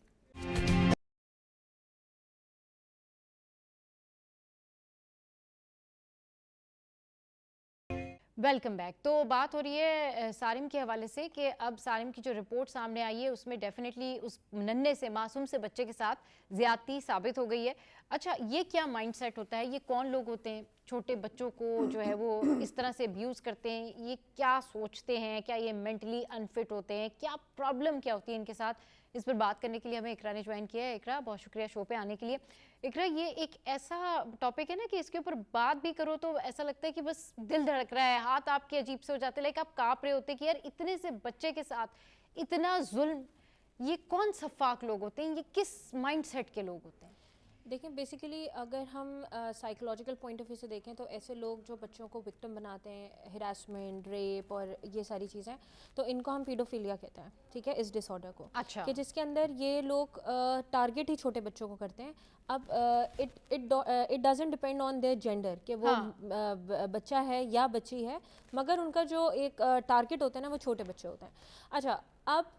Welcome back. तो बात हो रही है सारिम के हवाले से कि अब सारिम की जो रिपोर्ट सामने आई है उसमें डेफिनेटली उस नन्हे से मासूम से बच्चे के साथ ज़्यादती साबित हो गई है। अच्छा, ये क्या माइंडसेट होता है? ये कौन लोग होते हैं छोटे बच्चों को जो है वो इस तरह से अब्यूज़ करते हैं? ये क्या सोचते हैं? क्या ये मेंटली अनफिट होते हैं? क्या प्रॉब्लम क्या होती है इनके साथ? इस पर बात करने के लिए हमें इकरा ने ज्वाइन किया है। इकरा, बहुत शुक्रिया शो पे आने के लिए। इकरा, ये एक ऐसा टॉपिक है ना कि इसके ऊपर बात भी करो तो ऐसा लगता है कि बस दिल धड़क रहा है, हाथ आपके अजीब से हो जाते हैं, लाइक आप काँप रहे होते कि यार इतने से बच्चे के साथ इतना जुल्म, ये कौन सफाक लोग होते हैं? ये किस माइंडसेट के लोग होते हैं? देखिए, बेसिकली अगर हम साइकोलॉजिकल पॉइंट ऑफ व्यू से देखें तो ऐसे लोग जो बच्चों को विक्टिम बनाते हैं, हिरासमेंट, रेप और ये सारी चीज़ें, तो इनको हम पीडोफिलिया कहते हैं। ठीक है, इस डिसऑर्डर को। अच्छा। कि जिसके अंदर ये लोग टारगेट ही छोटे बच्चों को करते हैं। अब it doesn't depend on their gender कि वो बच्चा है या बच्ची है, मगर उनका जो एक टारगेट होता है ना वो छोटे बच्चे होते हैं। अच्छा, अब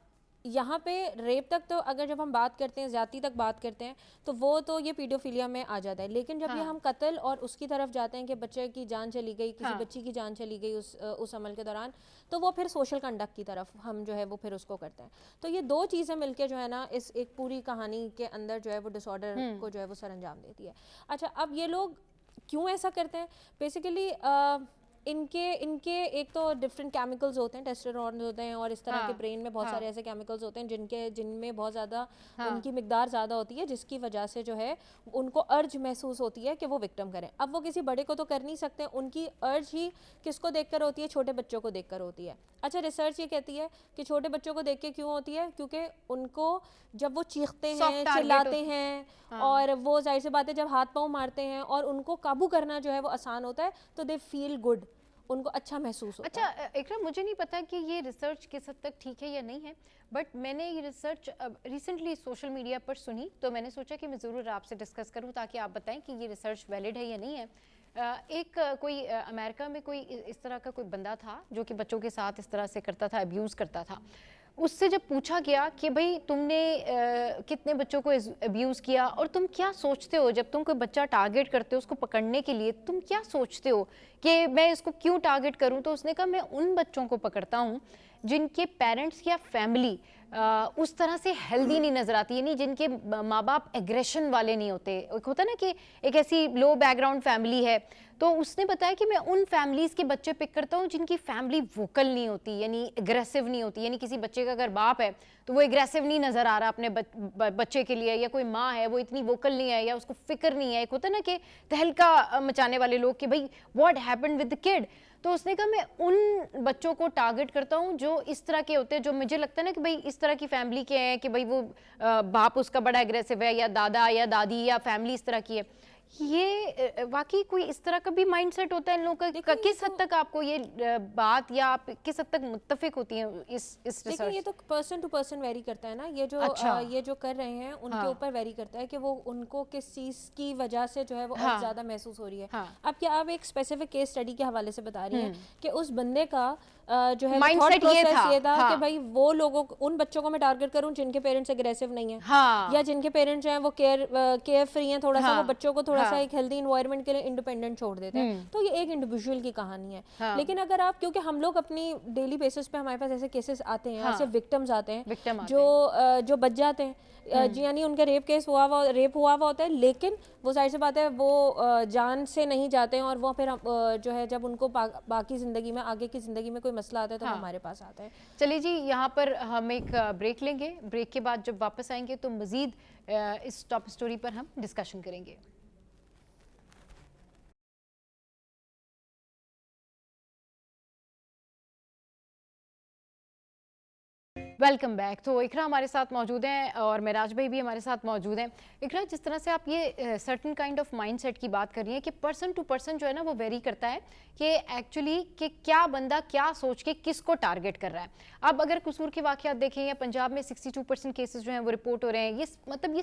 यहाँ पे रेप तक तो अगर जब हम बात करते हैं, ज़्यादती तक बात करते हैं, तो वो तो ये पीडोफिलिया में आ जाता है। लेकिन जब ये हम कत्ल और उसकी तरफ जाते हैं कि बच्चे की जान चली गई, किसी बच्ची की जान चली गई उस अमल के दौरान, तो वो फिर सोशल कंडक्ट की तरफ हम जो है वो फिर उसको करते हैं। तो ये दो चीज़ें मिलके जो है ना इस एक पूरी कहानी के अंदर जो है वो डिसऑर्डर को जो है वो सर अंजाम देती है। अच्छा, अब ये लोग क्यों ऐसा करते हैं? बेसिकली इनके एक तो डिफरेंट केमिकल्स होते हैं, टेस्टोस्टेरोन होते हैं, और इस तरह के ब्रेन में बहुत सारे ऐसे केमिकल्स होते हैं जिनमें बहुत ज़्यादा उनकी मिकदार ज़्यादा होती है, जिसकी वजह से जो है उनको अर्ज महसूस होती है कि वो विक्टिम करें। अब वो किसी बड़े को तो कर नहीं सकते, उनकी अर्ज ही किसको देखकर होती है? छोटे बच्चों को देखकर होती है। अच्छा, रिसर्च ये कहती है कि छोटे बच्चों को देख के क्यों होती है? क्योंकि उनको जब वो चीखते हैं, चिल्लाते हैं, और वो जाहिर सी बात है जब हाथ पाँव मारते हैं और उनको काबू करना जो है वो आसान होता है, तो दे फील गुड, उनको अच्छा महसूस होता है। अच्छा इकरा, मुझे नहीं पता कि ये रिसर्च किस हद तक ठीक है या नहीं है, बट मैंने ये रिसर्च रिसेंटली सोशल मीडिया पर सुनी, तो मैंने सोचा कि मैं ज़रूर आपसे डिस्कस करूं ताकि आप बताएं कि ये रिसर्च वैलिड है या नहीं है। एक कोई अमेरिका में कोई इस तरह का कोई बंदा था जो कि बच्चों के साथ इस तरह से करता था, अब्यूज़ करता था। उससे जब पूछा गया कि भाई तुमने कितने बच्चों को अब्यूज़ किया और तुम क्या सोचते हो जब तुम कोई बच्चा टारगेट करते हो उसको पकड़ने के लिए, तुम क्या सोचते हो कि मैं इसको क्यों टारगेट करूं? तो उसने कहा मैं उन बच्चों को पकड़ता हूं जिनके पेरेंट्स या फैमिली उस तरह से हेल्दी नहीं नज़र आती, यानी जिनके माँ बाप एग्रेशन वाले नहीं होते। एक होता है ना कि एक ऐसी लो बैकग्राउंड फैमिली है, तो उसने बताया कि मैं उन फैमिलीज़ के बच्चे पिक करता हूँ जिनकी फैमिली वोकल नहीं होती, यानी एग्रेसिव नहीं होती, यानी किसी बच्चे का अगर बाप है तो वो एग्रेसिव नहीं नज़र आ रहा अपने बच्चे के लिए, या कोई माँ है वो इतनी वोकल नहीं है या उसको फिक्र नहीं है। एक होता है ना कि तहलका मचाने वाले लोग कि भाई what happened with the kid. तो उसने कहा मैं उन बच्चों को टारगेट करता हूँ जो इस तरह के होते हैं, जो मुझे लगता है ना कि भाई इस तरह की फैमिली के हैं कि भाई वो बाप उसका बड़ा एग्रेसिव है या दादा या दादी या फैमिली इस तरह की है। ये वाकई कोई इस तरह का भी माइंडसेट होता है इन लोगों का? किस हद तक आपको ये बात या आप किस हद तक मुत्तफिक होती हैं इस रिसर्च? ये तो पर्सन टू पर्सन वेरी करता है ना, ये जो अच्छा। ये जो कर रहे हैं उनके हाँ। ऊपर वेरी करता है कि वो उनको किस चीज़ की वजह से जो है वो हाँ। और ज़्यादा महसूस हो रही है। हाँ। अब क्या आप एक स्पेसिफिक केस स्टडी के हवाले से बता रही हैं कि उस बंदे का जो है Mindset थॉट ये प्रोसेस था, ये था हाँ। कि भाई वो लोगों उन बच्चों को मैं टारगेट करूं जिनके पेरेंट्स एग्रेसिव नहीं है, हाँ। या जिनके पेरेंट्स जो हैं वो केयर फ्री हैं, थोड़ा सा हाँ। वो बच्चों को थोड़ा सा हाँ। एक हेल्दी इन्वायरमेंट के लिए इंडिपेंडेंट छोड़ देते हैं। तो ये एक इंडिविजुअल की कहानी है। हाँ। लेकिन अगर आप, क्योंकि हम लोग अपनी डेली बेसिस पे हमारे पास ऐसे केसेस आते हैं, हाँ। ऐसे विक्टिम्स आते हैं Victim आते जो बच जाते हैं, यानी उनका रेप हुआ हुआ होता है, लेकिन वो जाहिर सी बात है वो जान से नहीं जाते हैं, और वो फिर जो है जब उनको बाकी ज़िंदगी में, आगे की ज़िंदगी में कोई मसला आता है तो वो हाँ। हमारे पास आता है। चलिए जी, यहाँ पर हम एक ब्रेक लेंगे। ब्रेक के बाद जब वापस आएंगे तो मज़ीद इस टॉप स्टोरी पर हम डिस्कशन करेंगे। Welcome back. तो इकरा हमारे साथ मौजूद हैं और मेराज भाई भी हमारे साथ मौजूद हैं। इकरा, जिस तरह से आप ये सर्टन काइंड ऑफ माइंडसेट की बात कर रही हैं कि पर्सन टू पर्सन जो है ना वो वेरी करता है कि एक्चुअली कि क्या बंदा क्या सोच के किसको टारगेट कर रहा है। अब अगर कसूर के वाक़यात देखें या पंजाब में 62% केसेस जो हैं वो रिपोर्ट हो रहे हैं, ये मतलब ये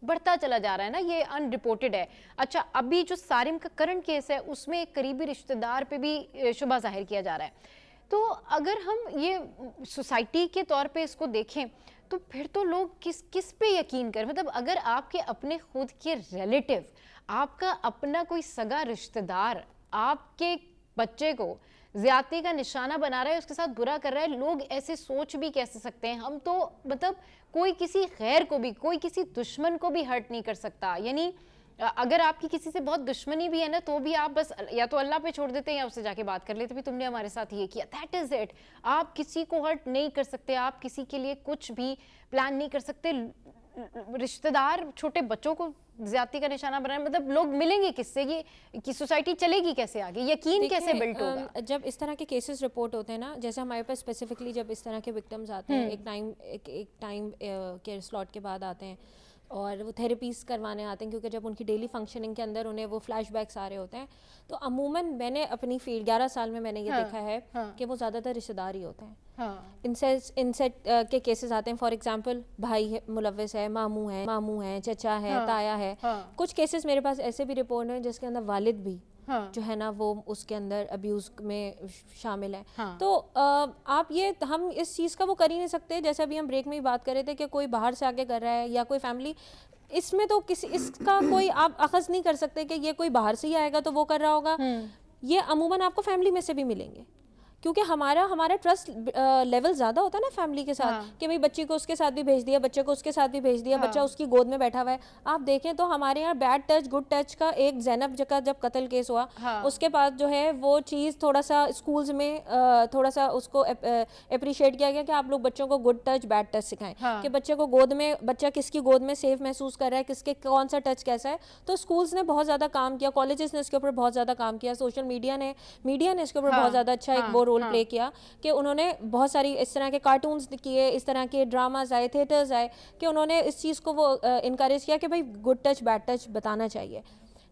बढ़ता चला जा रहा है ना, ये अनरिपोर्टेड है। अच्छा, अभी जो सारिम का करंट केस है उसमें एक करीबी रिश्तेदार पे भी शुबा जाहिर किया जा रहा है। तो अगर हम ये सोसाइटी के तौर पे इसको देखें तो फिर तो लोग किस पे यकीन करें? मतलब अगर आपके अपने खुद के रिलेटिव, आपका अपना कोई सगा रिश्तेदार आपके बच्चे को ज्यादती का निशाना बना रहा है, उसके साथ बुरा कर रहा है, लोग ऐसे सोच भी कैसे सकते हैं? हम तो मतलब कोई किसी गैर को भी, कोई किसी दुश्मन को भी हर्ट नहीं कर सकता। यानी अगर आपकी किसी से बहुत दुश्मनी भी है ना तो भी आप बस या तो अल्लाह पे छोड़ देते हैं या उससे जाके बात कर लेते, भी तुमने हमारे साथ ये किया, दैट इज इट। आप किसी को हर्ट नहीं कर सकते, आप किसी के लिए कुछ भी प्लान नहीं कर सकते। रिश्तेदार छोटे बच्चों को ज्यादती का निशाना बनाए, मतलब लोग मिलेंगे किससे? ये कि सोसाइटी चलेगी कैसे आगे? यकीन कैसे बिल्ड होगा? जब इस तरह के केसेस रिपोर्ट होते हैं ना, जैसे हमारे पास स्पेसिफिकली जब इस तरह के विक्टिम्स आते हैं, एक टाइम के स्लॉट के बाद आते हैं और वो थेरेपीज करवाने आते हैं, क्योंकि जब उनकी डेली फंक्शनिंग के अंदर उन्हें वो फ्लैशबैक्स आ रहे होते हैं, तो अमूमन मैंने अपनी फील्ड 11 साल में मैंने ये देखा है कि वो ज़्यादातर रिश्तेदार ही होते हैं। इनसे के केसेस आते हैं, फॉर एग्जांपल भाई मुलव्विस है, मामू है, चचा है, ताया है। कुछ केसेस मेरे पास ऐसे भी रिपोर्ट हैं जिसके अंदर वालिद भी जो है ना वो उसके अंदर अब्यूज़ में शामिल है। तो आप ये, हम इस चीज़ का वो कर ही नहीं सकते, जैसे अभी हम ब्रेक में ही बात कर रहे थे कि कोई बाहर से आके कर रहा है या कोई फैमिली, इसमें तो किसी इसका कोई आप अखज़ नहीं कर सकते कि ये कोई बाहर से ही आएगा तो वो कर रहा होगा। ये अमूमन आपको फैमिली में से भी मिलेंगे, क्योंकि हमारा ट्रस्ट लेवल ज़्यादा होता है ना फैमिली के साथ, कि भाई बच्ची को उसके साथ भी भेज दिया, बच्चे को उसके साथ भी भेज दिया, बच्चा उसकी गोद में बैठा हुआ है। आप देखें तो हमारे यहाँ बैड टच गुड टच का एक ज़ैनब का जब कत्ल केस हुआ, उसके बाद जो है वो चीज़ थोड़ा सा स्कूल्स में थोड़ा सा उसको अप्रिशिएट किया गया कि आप लोग बच्चों को गुड टच बैड टच सिखाएं, कि बच्चे को गोद में, बच्चा किसकी गोद में सेफ महसूस कर रहा है, किसके कौन सा टच कैसा है। तो स्कूल्स ने बहुत ज़्यादा काम किया, कॉलेजेस ने इसके ऊपर बहुत ज़्यादा काम किया, सोशल मीडिया ने इसके ऊपर बहुत ज़्यादा अच्छा एक वो रोल प्ले किया कि उन्होंने बहुत सारी इस तरह के कार्टून्स किए, इस तरह के ड्रामाज आए, थिएटर्स आए, कि उन्होंने इस चीज़ को वो इनकरेज किया कि भाई गुड टच बैड टच बताना चाहिए।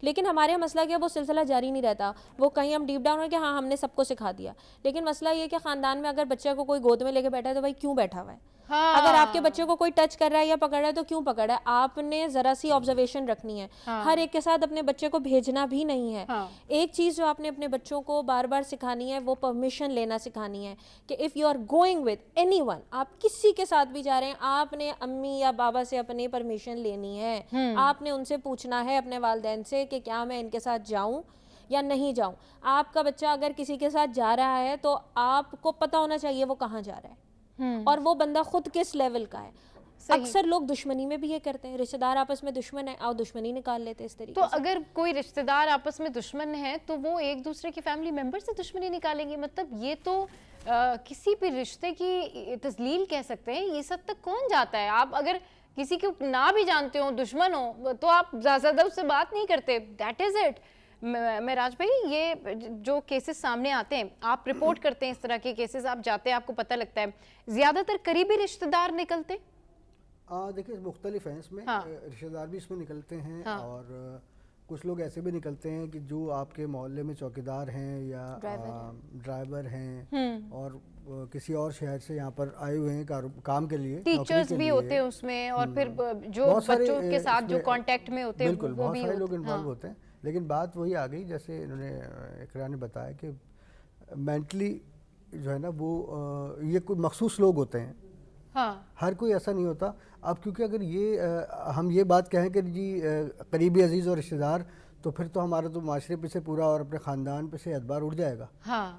लेकिन हमारे यहाँ मसला क्या, वो सिलसिला जारी नहीं रहता, वो कहीं हम डीप डाउन है कि हाँ हमने सबको सिखा दिया, लेकिन मसला ये कि ख़ानदान में अगर बच्चे को कोई गोद में लेके बैठा है तो भाई क्यों बैठा हुआ है, हाँ। अगर आपके बच्चे को कोई टच कर रहा है या पकड़ रहा है तो क्यों पकड़ रहा है, आपने जरा सी ऑब्जर्वेशन रखनी है। हर एक के साथ अपने बच्चे को भेजना भी नहीं है। एक चीज जो आपने अपने बच्चों को बार बार सिखानी है वो परमिशन लेना सिखानी है कि if you are going with anyone, आप किसी के साथ भी जा रहे हैं, आपने अम्मी या बाबा से अपनी परमिशन लेनी है। आपने उनसे पूछना है अपने वालिदैन से कि क्या मैं इनके साथ जाऊं या नहीं जाऊं। आपका बच्चा अगर किसी के साथ जा रहा है तो आपको पता होना चाहिए वो कहाँ जा रहा है और वो बंदा खुद किस लेवल का है। अक्सर लोग दुश्मनी में भी ये करते हैं, रिश्तेदार आपस में दुश्मन है और दुश्मनी निकाल लेते हैं इस तरीके तो से। अगर कोई रिश्तेदार आपस में दुश्मन है तो वो एक दूसरे के फैमिली मेंबर से दुश्मनी निकालेंगे, मतलब ये तो किसी भी रिश्ते की तस्लील कह सकते हैं। ये सब तक कौन जाता है? आप अगर किसी को ना भी जानते हो, दुश्मन हो, तो आप ज़्यादा उससे बात नहीं करते, दैट इज़ इट। महराज भाई, ये जो केसेस सामने आते हैं, आप रिपोर्ट करते हैं इस तरह के केसेस, आप जाते हैं, आपको पता लगता है, ज़्यादातर करीबी रिश्तेदार निकलते? देखिए मुख्तलिफ हैं इसमें, रिश्तेदार भी इसमें निकलते हैं और कुछ लोग ऐसे भी निकलते हैं कि जो आपके मोहल्ले में चौकीदार हैं या ड्राइवर हैं और किसी और शहर से यहाँ पर आए हुए हैं काम के लिए, टीचर्स भी होते हैं उसमें, और फिर जो बच्चों के साथ जो कांटेक्ट में होते हैं बिल्कुल वो बहुत भी सारे लोग इन्वॉल्व होते हैं। लेकिन बात वही आ गई जैसे इन्होंने इकरा ने बताया कि मेंटली जो है ना वो ये कोई मखसूस लोग होते हैं। हर कोई ऐसा नहीं होता। अब क्योंकि अगर ये हम ये बात कहें कि जी करीबी अजीज़ और रिश्तेदार, तो फिर तो हमारा तो माशरे पे से पूरा और अपने ख़ानदान पे से एतबार उड़ जाएगा।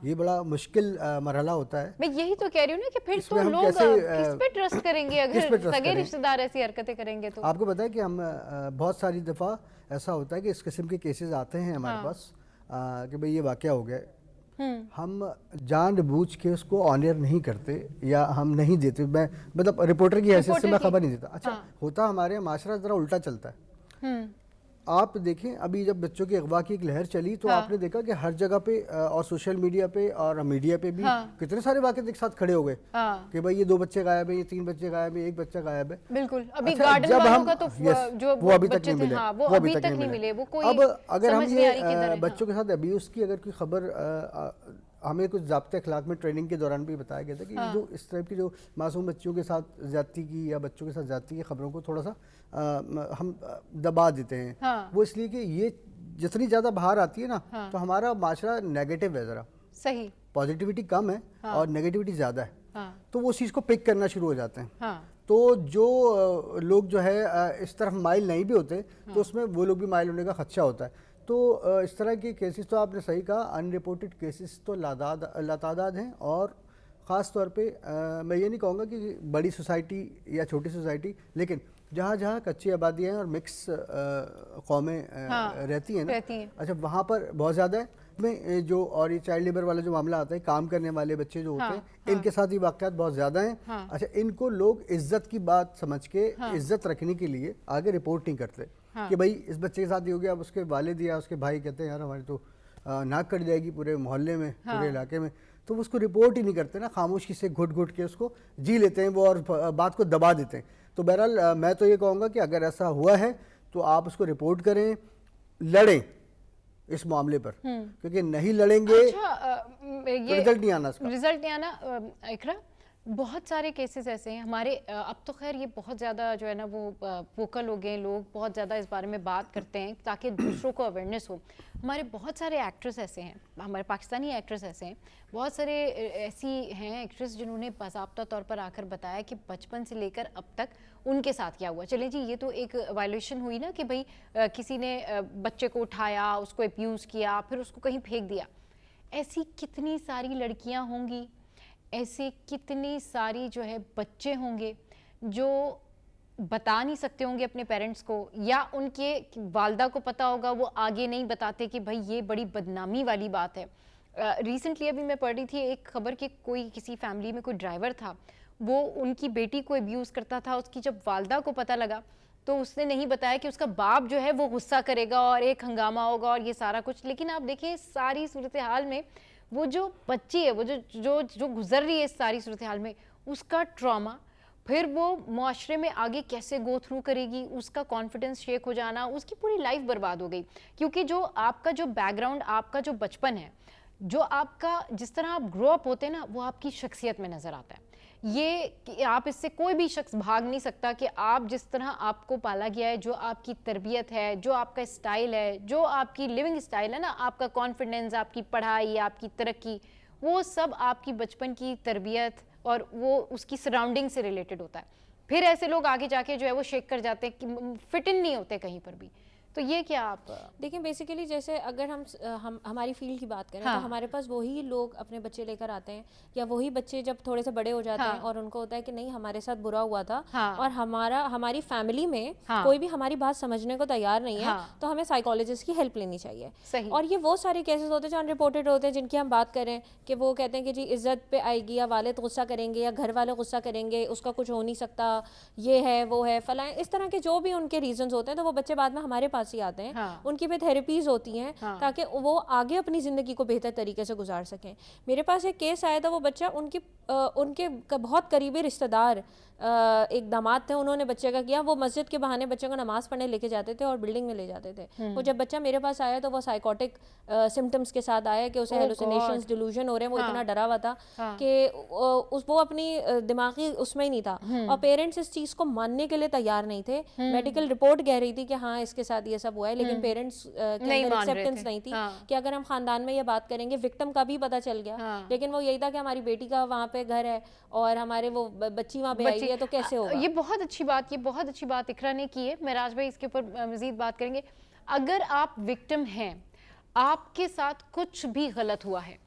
ये बड़ा मुश्किल मरहला होता है। मैं यही तो कह रही हूँ ना कि फिर तो लोग किस पे ट्रस्ट करेंगे अगर सगे रिश्तेदार ऐसी हरकतें करेंगे तो। आपको पता है कि हम बहुत सारी दफ़ा ऐसा होता है कि इस किस्म के केसेस आते हैं हमारे पास कि भाई ये वाक़या हो गया, हम जानबूझ के उसको ऑनर नहीं करते या हम नहीं देते। मैं मतलब रिपोर्टर की हैसियत से मैं खबर नहीं देता। अच्छा होता हमारे माशरा ज़रा उल्टा चलता है। आप देखें अभी जब बच्चों की अगवा की एक लहर चली तो आपने देखा कि हर जगह पे और सोशल मीडिया पे और मीडिया पे भी कितने सारे वाक़े एक साथ खड़े हो गए कि भाई ये 2 बच्चे गायब है, ये 3 बच्चे गायब है, 1 बच्चा गायब है। बिल्कुल। अभी गार्डन वालों का तो जो वो अभी तक नहीं मिले, वो अभी तक नहीं मिले। वो कोई अब अगर हम ये बच्चों के साथ अब्यूज़ की अगर कोई खबर, हमें कुछ ज़ाब्ते अखलाक में ट्रेनिंग के दौरान भी बताया गया था कि जो इस तरह की जो मासूम बच्चियों के साथ ज़्यादती की या बच्चों के साथ ज़्यादती की खबरों को थोड़ा सा हम दबा देते हैं। वो इसलिए कि ये जितनी ज़्यादा बाहर आती है ना तो हमारा माशरा नेगेटिव है, ज़रा सही पॉजिटिविटी कम है और नेगेटिविटी ज़्यादा है, तो वो चीज़ को पिक करना शुरू हो जाते हैं। तो जो लोग जो है इस तरफ माइल नहीं भी होते तो उसमें वो लोग भी माइल होने का खदशा होता है। तो इस तरह के केसेस तो आपने सही कहा, अनरिपोर्टेड केसेस तो लातादाद हैं। और ख़ास तौर पे मैं ये नहीं कहूँगा कि बड़ी सोसाइटी या छोटी सोसाइटी, लेकिन जहाँ जहाँ कच्ची आबादियाँ हैं और मिक्स कौमें रहती हैं ना, अच्छा वहाँ पर बहुत ज़्यादा है। में जो और ये चाइल्ड लेबर वाला जो मामला आता है, काम करने वाले बच्चे जो होते हैं इनके साथ ये वाक़यात बहुत ज़्यादा हैं। अच्छा इनको लोग इज्जत की बात समझ के इज्जत रखने के लिए आगे रिपोर्ट नहीं करते कि भाई इस बच्चे के साथ ये हो गया। अब उसके वालिद या उसके भाई कहते हैं यार हमारी तो नाक कट जाएगी पूरे मोहल्ले में, पूरे इलाके में, तो उसको रिपोर्ट ही नहीं करते ना, खामोशी से घुट घुट के उसको जी लेते हैं वो और बात को दबा देते हैं। तो बहरहाल मैं तो ये कहूँगा कि अगर ऐसा हुआ है तो आप उसको रिपोर्ट करें, लड़ें इस मामले पर, क्योंकि नहीं लड़ेंगे तो रिजल्ट नहीं आना, रिजल्ट नहीं आना। इकरा, बहुत सारे केसेस ऐसे हैं हमारे, अब तो खैर ये बहुत ज़्यादा जो है ना वो वोकल हो गए, लोग बहुत ज़्यादा इस बारे में बात करते हैं ताकि दूसरों को अवेयरनेस हो। हमारे बहुत सारे एक्ट्रेस ऐसे हैं, हमारे पाकिस्तानी एक्ट्रेस ऐसे हैं, बहुत सारे ऐसी हैं एक्ट्रेस जिन्होंने बाज़ाब्ता तौर पर आकर बताया कि बचपन से लेकर अब तक उनके साथ क्या हुआ। चलें जी, ये तो एक वायलेशन हुई ना कि भाई किसी ने बच्चे को उठाया, उसको अब्यूज़ किया, फिर उसको कहीं फेंक दिया। ऐसी कितनी सारी लड़कियाँ होंगी, ऐसे कितनी सारी जो है बच्चे होंगे जो बता नहीं सकते होंगे अपने पेरेंट्स को, या उनके वालदा को पता होगा वो आगे नहीं बताते कि भाई ये बड़ी बदनामी वाली बात है। रिसेंटली अभी मैं पढ़ रही थी एक खबर कि कोई किसी फैमिली में कोई ड्राइवर था, वो उनकी बेटी को अब्यूज़ करता था। उसकी जब वालदा को पता लगा तो उसने नहीं बताया कि उसका बाप जो है वो गुस्सा करेगा और एक हंगामा होगा और ये सारा कुछ। लेकिन आप देखें सारी सूरत हाल में वो जो बच्ची है, वो जो गुजर रही है इस सारी सूरत हाल में, उसका ट्रॉमा, फिर वो माशरे में आगे कैसे गो थ्रू करेगी, उसका कॉन्फिडेंस शेक हो जाना, उसकी पूरी लाइफ बर्बाद हो गई। क्योंकि जो आपका जो बैकग्राउंड, आपका जो बचपन है, जो आपका जिस तरह आप ग्रो अप होते हैं ना, वो आपकी शख्सियत में नज़र आता है। ये कि आप इससे कोई भी शख्स भाग नहीं सकता कि आप जिस तरह आपको पाला गया है, जो आपकी तरबियत है, जो आपका स्टाइल है, जो आपकी लिविंग स्टाइल है ना, आपका कॉन्फिडेंस, आपकी पढ़ाई, आपकी तरक्की, वो सब आपकी बचपन की तरबियत और वो उसकी सराउंडिंग से रिलेटेड होता है। फिर ऐसे लोग आगे जाके जो है वो शेक कर जाते हैं कि फिट इन नहीं होते कहीं पर भी। तो ये क्या आप देखिए बेसिकली जैसे अगर हम हमारी फील्ड की बात करें, हाँ। तो हमारे पास वही लोग अपने बच्चे लेकर आते हैं, या वही बच्चे जब थोड़े से बड़े हो जाते हाँ। हैं और उनको होता है कि नहीं हमारे साथ बुरा हुआ था, हाँ। और हमारी फैमिली में हाँ। कोई भी हमारी बात समझने को तैयार नहीं है, हाँ। तो हमें साइकोलॉजिस्ट की हेल्प लेनी चाहिए। सही। और ये वो सारे केसेस होते हैं जो अनरिपोर्टेड होते हैं, जिनकी हम बात करें कि वो कहते हैं कि जी इज्जत पे आएगी, या वालिद गुस्सा करेंगे, या घर वाले गुस्सा करेंगे, उसका कुछ हो नहीं सकता, ये है वो है फलाएं, इस तरह के जो भी उनके रीजंस होते हैं, तो वो बच्चे बाद में हमारे पास ही आते हैं। हाँ। उनकी भी थेरेपीज होती हैं, हाँ। ताकि वो आगे अपनी ज़िंदगी को बेहतर तरीके से गुजार सकें। मेरे पास एक केस आया था, वो बच्चा उनके बहुत करीबी रिश्तेदार एक दामाद थे, उन्होंने बच्चे का किया। वो मस्जिद के बहाने बच्चे को नमाज़ पढ़ने लेके जाते थे और बिल्डिंग में ले जाते थे। वो जब बच्चा मेरे पास आया तो वो साइकोटिक सिम्टम्स के साथ आया कि उसे हेलुसिनेशंस, डिलूजन हो रहे हैं। वो इतना डरा हुआ था कि वो अपनी दिमागी उसमें ही नहीं था, और पेरेंट्स इस चीज़ को मानने के लिए तैयार नहीं थे। मेडिकल रिपोर्ट कह रही थी कि हाँ इसके साथ ये सब हुआ है, लेकिन पेरेंट्स के अंदर एक्सेप्टेंस नहीं थी कि अगर हम खानदान में ये बात करेंगे, विक्टिम का भी पता चल गया, लेकिन वो यही था कि हमारी बेटी का वहाँ पे घर है और हमारे वो बच्ची वहाँ पे आई है, तो कैसे होगा। ये बहुत अच्छी बात इकरा ने की है। मेराज भाई इसके ऊपर मजीद बात करेंगे। अगर आप विक्टिम हैं, आपके साथ कुछ भी गलत हुआ है,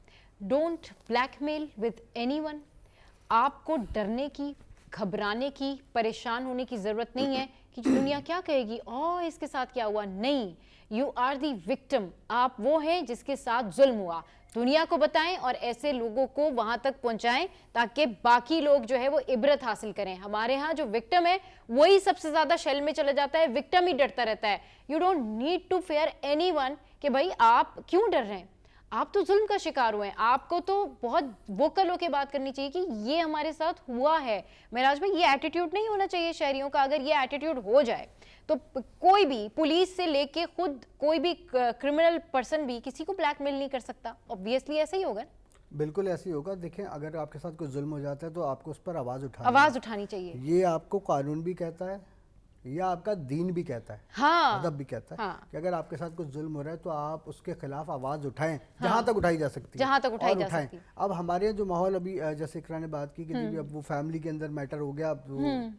डोंट ब्लैकमेल विद एनीवन। आपको डरने की, घबराने की, परेशान होने की ज़रूरत नहीं है कि दुनिया क्या कहेगी, ओह इसके साथ क्या हुआ। नहीं, यू आर दी विक्टिम। आप वो हैं जिसके साथ जुल्म हुआ। दुनिया को बताएं और ऐसे लोगों को वहां तक पहुंचाएं ताकि बाकी लोग जो है वो इबरत हासिल करें। हमारे यहाँ जो विक्टिम है वही सबसे ज्यादा शेल में चला जाता है, विक्टिम ही डरता रहता है। You don't need to fear anyone कि भाई आप क्यों डर रहे हैं, आप तो जुल्म का शिकार हुए हैं। आपको तो बहुत वोकल होकर बात करनी चाहिए कि ये हमारे साथ हुआ है। मेराज भाई ये एटीट्यूड नहीं होना चाहिए शहरियों का। अगर ये एटीट्यूड हो जाए तो कोई भी, पुलिस से लेके खुद कोई भी क्रिमिनल पर्सन भी किसी को ब्लैकमेल नहीं कर सकता। ऑब्वियसली ऐसा ही होगा। बिल्कुल ऐसे ही होगा। देखें, अगर आपके साथ कोई जुल्म हो जाता है तो आपको उस पर आवाज़ उठानी चाहिए। ये आपको कानून भी कहता है, या आपका दीन भी कहता है, हाँ। अदब भी कहता है, हाँ। कि अगर आपके साथ कुछ जुल्म हो रहा है तो आप उसके खिलाफ आवाज़ उठाएं, जहाँ तक उठाई जा सकती है, जहाँ तक उठाई जा उठाएं। सकती है। अब हमारे यहाँ जो माहौल अभी जैसे इकरा ने बात की कि जी अब वो फैमिली के अंदर मैटर हो गया, अब वो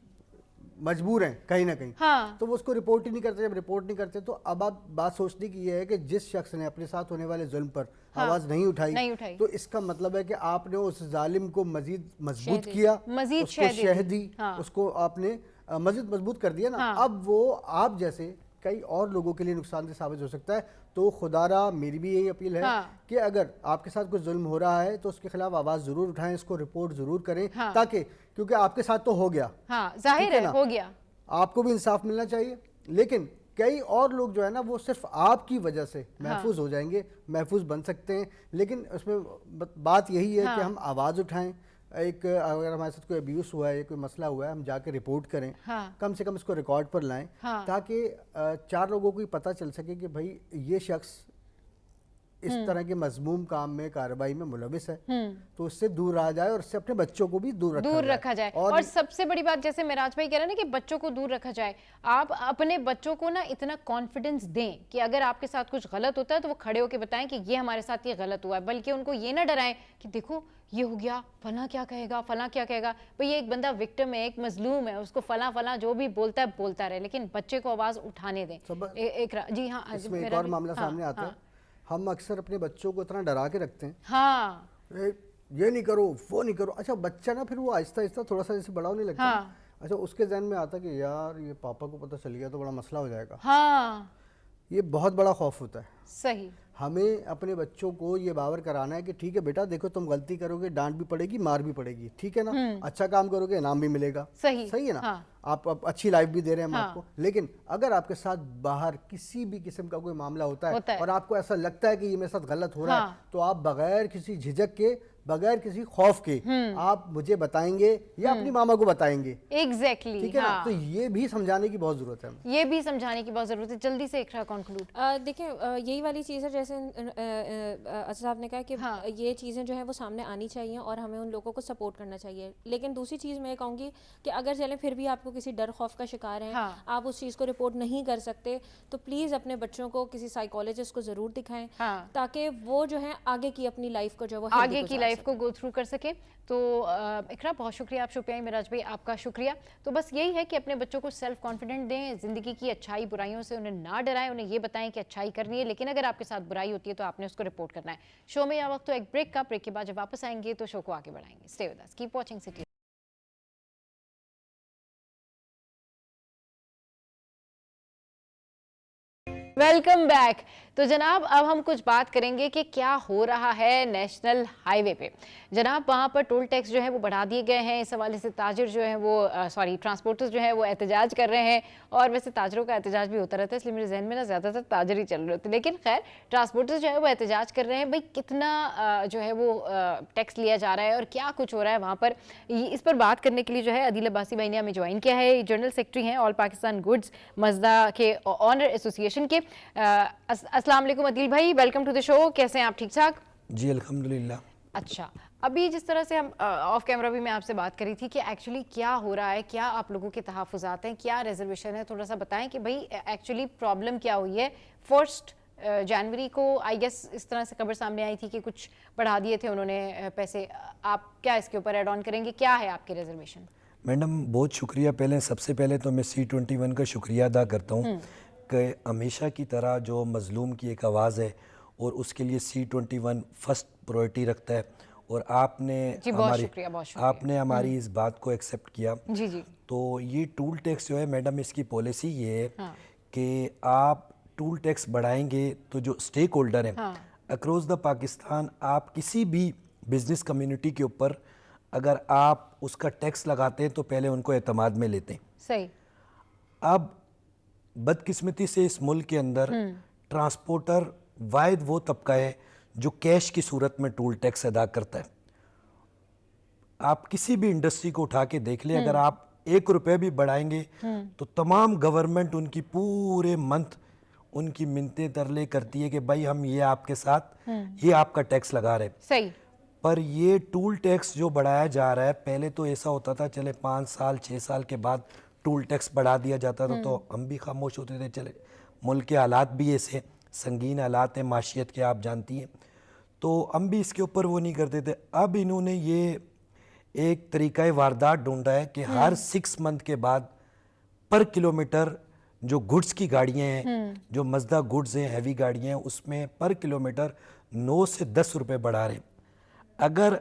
मजबूर हैं कहीं ना कहीं, हाँ। तो वो उसको रिपोर्ट ही नहीं करते। जब रिपोर्ट नहीं करते तो अब आप बात सोचने की ये है कि जिस शख्स ने अपने साथ होने वाले जुल्म पर आवाज नहीं उठाई, तो इसका मतलब है कि आपने उस जालिम को मजीद मजबूत किया, मजीद उसको शह दी, हाँ। उसको आपने मजीद मजबूत कर दिया ना। हाँ। अब वो आप जैसे कई और लोगों के लिए नुकसानदेह साबित हो सकता है। तो खुदारा मेरी भी यही अपील है कि अगर आपके साथ कुछ जुल्म हो रहा है तो उसके खिलाफ आवाज़ ज़रूर उठाएं, इसको रिपोर्ट ज़रूर करें, ताकि, क्योंकि आपके साथ तो हो गया, जाहिर है हो गया, आपको भी इंसाफ मिलना चाहिए। लेकिन कई और लोग जो है ना वो सिर्फ आपकी वजह से महफूज हो जाएंगे, महफूज बन सकते हैं। लेकिन उसमें बात यही है कि हम आवाज़ उठाएं। एक अगर हमारे साथ कोई अब्यूज़ हुआ है, कोई मसला हुआ है, हम जाके रिपोर्ट करें, कम से कम इसको रिकॉर्ड पर लाएं, ताकि 4 लोगों को पता चल सके कि भाई ये शख्स इस तरह के मजमूम काम में, कार्रवाई में मुलविस है, तो उससे दूर रहा जाए और उससे अपने बच्चों को भी दूर रखा जाए। और सबसे बड़ी बात, जैसे मेराज भाई कह रहे हैं ना कि बच्चों को दूर रखा जाए, आप अपने बच्चों को ना इतना कॉन्फिडेंस दें कि अगर आपके साथ कुछ गलत होता है तो वो खड़े होकर बताएं कि ये हमारे साथ ये गलत हुआ है। बल्कि उनको ये ना डराएं कि देखो ये हो गया, फला क्या कहेगा, फला क्या कहेगा। भाई एक बंदा विक्टिम है, एक मजलूम है, उसको फला फला जो भी बोलता है बोलता रहे, लेकिन बच्चे को आवाज उठाने दें। जी हाँ, इसमें एक और मामला सामने आता है। हम अक्सर अपने बच्चों को इतना डरा के रखते हैं, हाँ ये नहीं करो, वो नहीं करो। अच्छा, बच्चा ना फिर वो आहिस्ता आहिस्ता थोड़ा सा जैसे बड़ा होने लगता है, अच्छा उसके जहन में आता है कि यार ये पापा को पता चल गया तो बड़ा मसला हो जाएगा। हाँ, ये बहुत बड़ा खौफ होता है। सही। हमें अपने बच्चों को ये बावर कराना है कि ठीक है बेटा, देखो तुम गलती करोगे डांट भी पड़ेगी, मार भी पड़ेगी, ठीक है ना, अच्छा काम करोगे इनाम भी मिलेगा, सही है ना, आप अच्छी लाइफ भी दे रहे हैं हम आपको। लेकिन अगर आपके साथ बाहर किसी भी किस्म का कोई मामला होता है और आपको ऐसा लगता है कि ये मेरे साथ गलत हो रहा है, तो आप बगैर किसी झिझक के बगैर किसी खौफ के आप मुझे बताएंगे या अपनी मामा को बताएंगे, एग्जैक्टली ठीक है ना। तो ये भी समझाने की बहुत जरूरत है हमें। ये भी समझाने की बहुत जरूरत है। जल्दी से इकरा कंक्लूड। देखिए यही वाली चीज़ है जैसे असद साहब ने कहा कि हाँ। ये चीज़ें जो है वो सामने आनी चाहिए और हमें उन लोगों को सपोर्ट करना चाहिए। लेकिन दूसरी चीज़ मैं ये कहूँगी कि अगर चलें फिर भी आपको किसी डर खौफ का शिकार हैं, हाँ। आप उस चीज़ को रिपोर्ट नहीं कर सकते, तो प्लीज़ अपने बच्चों को किसी साइकोलॉजिस्ट को ज़रूर दिखाएं, हाँ। ताकि वो जो है आगे की अपनी लाइफ को जो वो आगे healthy की गुजार लाइफ सकें। को गो थ्रू कर सके। तो इकरा बहुत शुक्रिया, आप शुक्रिया मिराज भाई, आपका शुक्रिया। तो बस यही है कि अपने बच्चों को सेल्फ कॉन्फिडेंट दें, ज़िंदगी की अच्छाई बुराइयों से उन्हें ना डराएं, उन्हें ये बताएं कि अच्छाई करनी है, लेकिन अगर आपके साथ बुराई होती है तो आपने उसको रिपोर्ट करना है। शो में यह वक्त तो एक ब्रेक का, ब्रेक के बाद जब वापस आएंगे तो शो को आगे बढ़ाएंगे। Stay with us, keep watching city. Welcome back. तो जनाब अब हम कुछ बात करेंगे कि क्या हो रहा है नेशनल हाईवे पे। जनाब वहाँ पर टोल टैक्स जो है वो बढ़ा दिए गए हैं। इस हवाले से ताजिर जो है वो ट्रांसपोर्टर्स जो है वो एहतजाज कर रहे हैं। और वैसे ताजरों का एहतजाज भी होता रहता है, इसलिए मेरे जहन में ना ज़्यादातर ताजर ही चल रहे होते हैं, लेकिन खैर ट्रांसपोर्टर्स जो है वो एहतजाज कर रहे हैं। भाई कितना जो है वो टैक्स लिया जा रहा है और क्या कुछ हो रहा है वहाँ पर, इस पर बात करने के लिए जो है अदील अब्बासी भाई ने हमें ज्वाइन किया है। जनरल सेक्रेटरी हैं ऑल पाकिस्तान गुड्स मजदा के ऑनर एसोसिएशन के। अस्सलाम वालेकुम अदील भाई, वेलकम टू द शो। कैसे हैं आप? ठीक ठाक जी अल्हम्दुलिल्लाह। अच्छा, अभी जिस तरह से हम ऑफ कैमरा भी मैं आपसे बात करी थी कि एक्चुअली क्या हो रहा है, क्या आप लोगों के तहफ़्फ़ुज़ात हैं, क्या रिजर्वेशन है, थोड़ा सा बताएं कि भाई एक्चुअली प्रॉब्लम क्या हुई है। 1 जनवरी को आई गेस इस तरह से खबर सामने आई थी कि कुछ बढ़ा दिए थे उन्होंने पैसे। आप क्या इसके ऊपर ऐड ऑन करेंगे, क्या है आपके रिजर्वेशन? मैडम बहुत शुक्रिया। पहले सबसे पहले तो मैं C21 का शुक्रिया अदा करता हूँ कि हमेशा की तरह जो मज़लूम की एक आवाज़ है और उसके लिए C21 फर्स्ट प्रायोरिटी रखता है, और आपने आपने हमारी इस बात को एक्सेप्ट किया। जी जी। तो ये टूल टैक्स जो है मैडम, इसकी पॉलिसी ये है कि आप टूल टैक्स बढ़ाएंगे तो जो स्टेक होल्डर हैं अक्रॉस द पाकिस्तान, आप किसी भी बिजनेस कम्युनिटी के ऊपर अगर आप उसका टैक्स लगाते हैं तो पहले उनको एतमाद में लेते हैं। सही। अब बदकिस्मती से इस मुल्क के अंदर ट्रांसपोर्टर वाहिद वो तबका है जो कैश की सूरत में टूल टैक्स अदा करता है। आप किसी भी इंडस्ट्री को उठा के देख लें, अगर आप 1 रुपये भी बढ़ाएंगे तो तमाम गवर्नमेंट उनकी पूरे मंथ उनकी मिन्नतें तरले करती है कि भाई हम ये आपके साथ ये आपका टैक्स लगा रहे हैं। सही। पर ये टूल टैक्स जो बढ़ाया जा रहा है, पहले तो ऐसा होता था चले 5 साल 6 साल के बाद टूल टैक्स बढ़ा दिया जाता था तो हम भी खामोश होते थे, चले मुल्क के हालात भी ऐसे संगीन हालात हैं माशियत के, आप जानती हैं, तो हम भी इसके ऊपर वो नहीं करते थे। अब इन्होंने ये एक तरीक़ा वारदात ढूंढा है कि हर 6 मंथ के बाद पर किलोमीटर जो गुड्स की गाड़ियाँ हैं, जो मजदा गुड्स हैं, हैवी गाड़ियाँ हैं, उसमें पर किलोमीटर 9 से 10 रुपये बढ़ा रहे हैं। अगर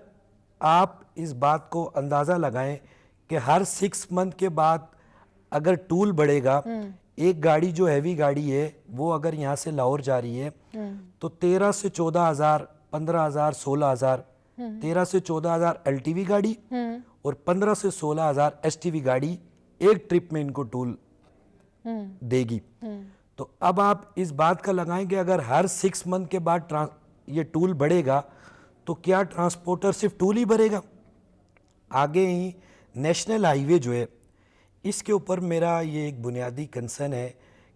आप इस बात को अंदाज़ा लगाएं कि हर 6 मंथ के बाद अगर टूल बढ़ेगा, एक गाड़ी जो हैवी गाड़ी है वो अगर यहाँ से लाहौर जा रही है तो 13 से 14 हज़ार, 15 हज़ार, 16 हज़ार, 13 से 14 हज़ार LTV गाड़ी और 15 से 16 हज़ार STV गाड़ी एक ट्रिप में इनको टूल देगी। तो अब आप इस बात का लगाएं कि अगर हर 6 मंथ के बाद ये टूल बढ़ेगा तो क्या ट्रांसपोर्टर सिर्फ टूल ही भरेगा? आगे ही नेशनल हाईवे जो है इसके ऊपर मेरा ये एक बुनियादी कंसर्न है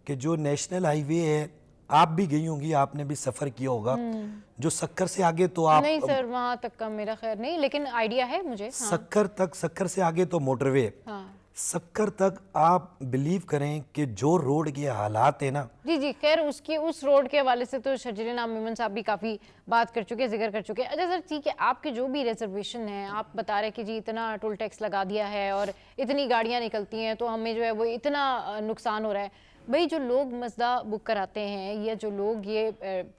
कि जो नेशनल हाईवे है, आप भी गई होंगी, आपने भी सफ़र किया होगा, जो सक्कर से आगे तो आप नहीं सर, वहाँ तक का मेरा खैर नहीं, लेकिन आइडिया है मुझे। सक्कर से आगे तो मोटरवे है। हाँ। सक्कर तक आप बिलीव करें कि जो रोड के हालात है ना, जी जी, खैर उस रोड के हवाले से तो शर्जील नाम मेमन साहब भी काफ़ी बात कर चुके हैं, जिक्र कर चुके हैं। अच्छा सर ठीक है, आपके जो भी रिजर्वेशन है, आप बता रहे कि जी इतना टोल टैक्स लगा दिया है और इतनी गाड़ियाँ निकलती हैं तो हमें जो है वो इतना नुकसान हो रहा है। भाई जो लोग मजदा बुक कराते हैं या जो लोग ये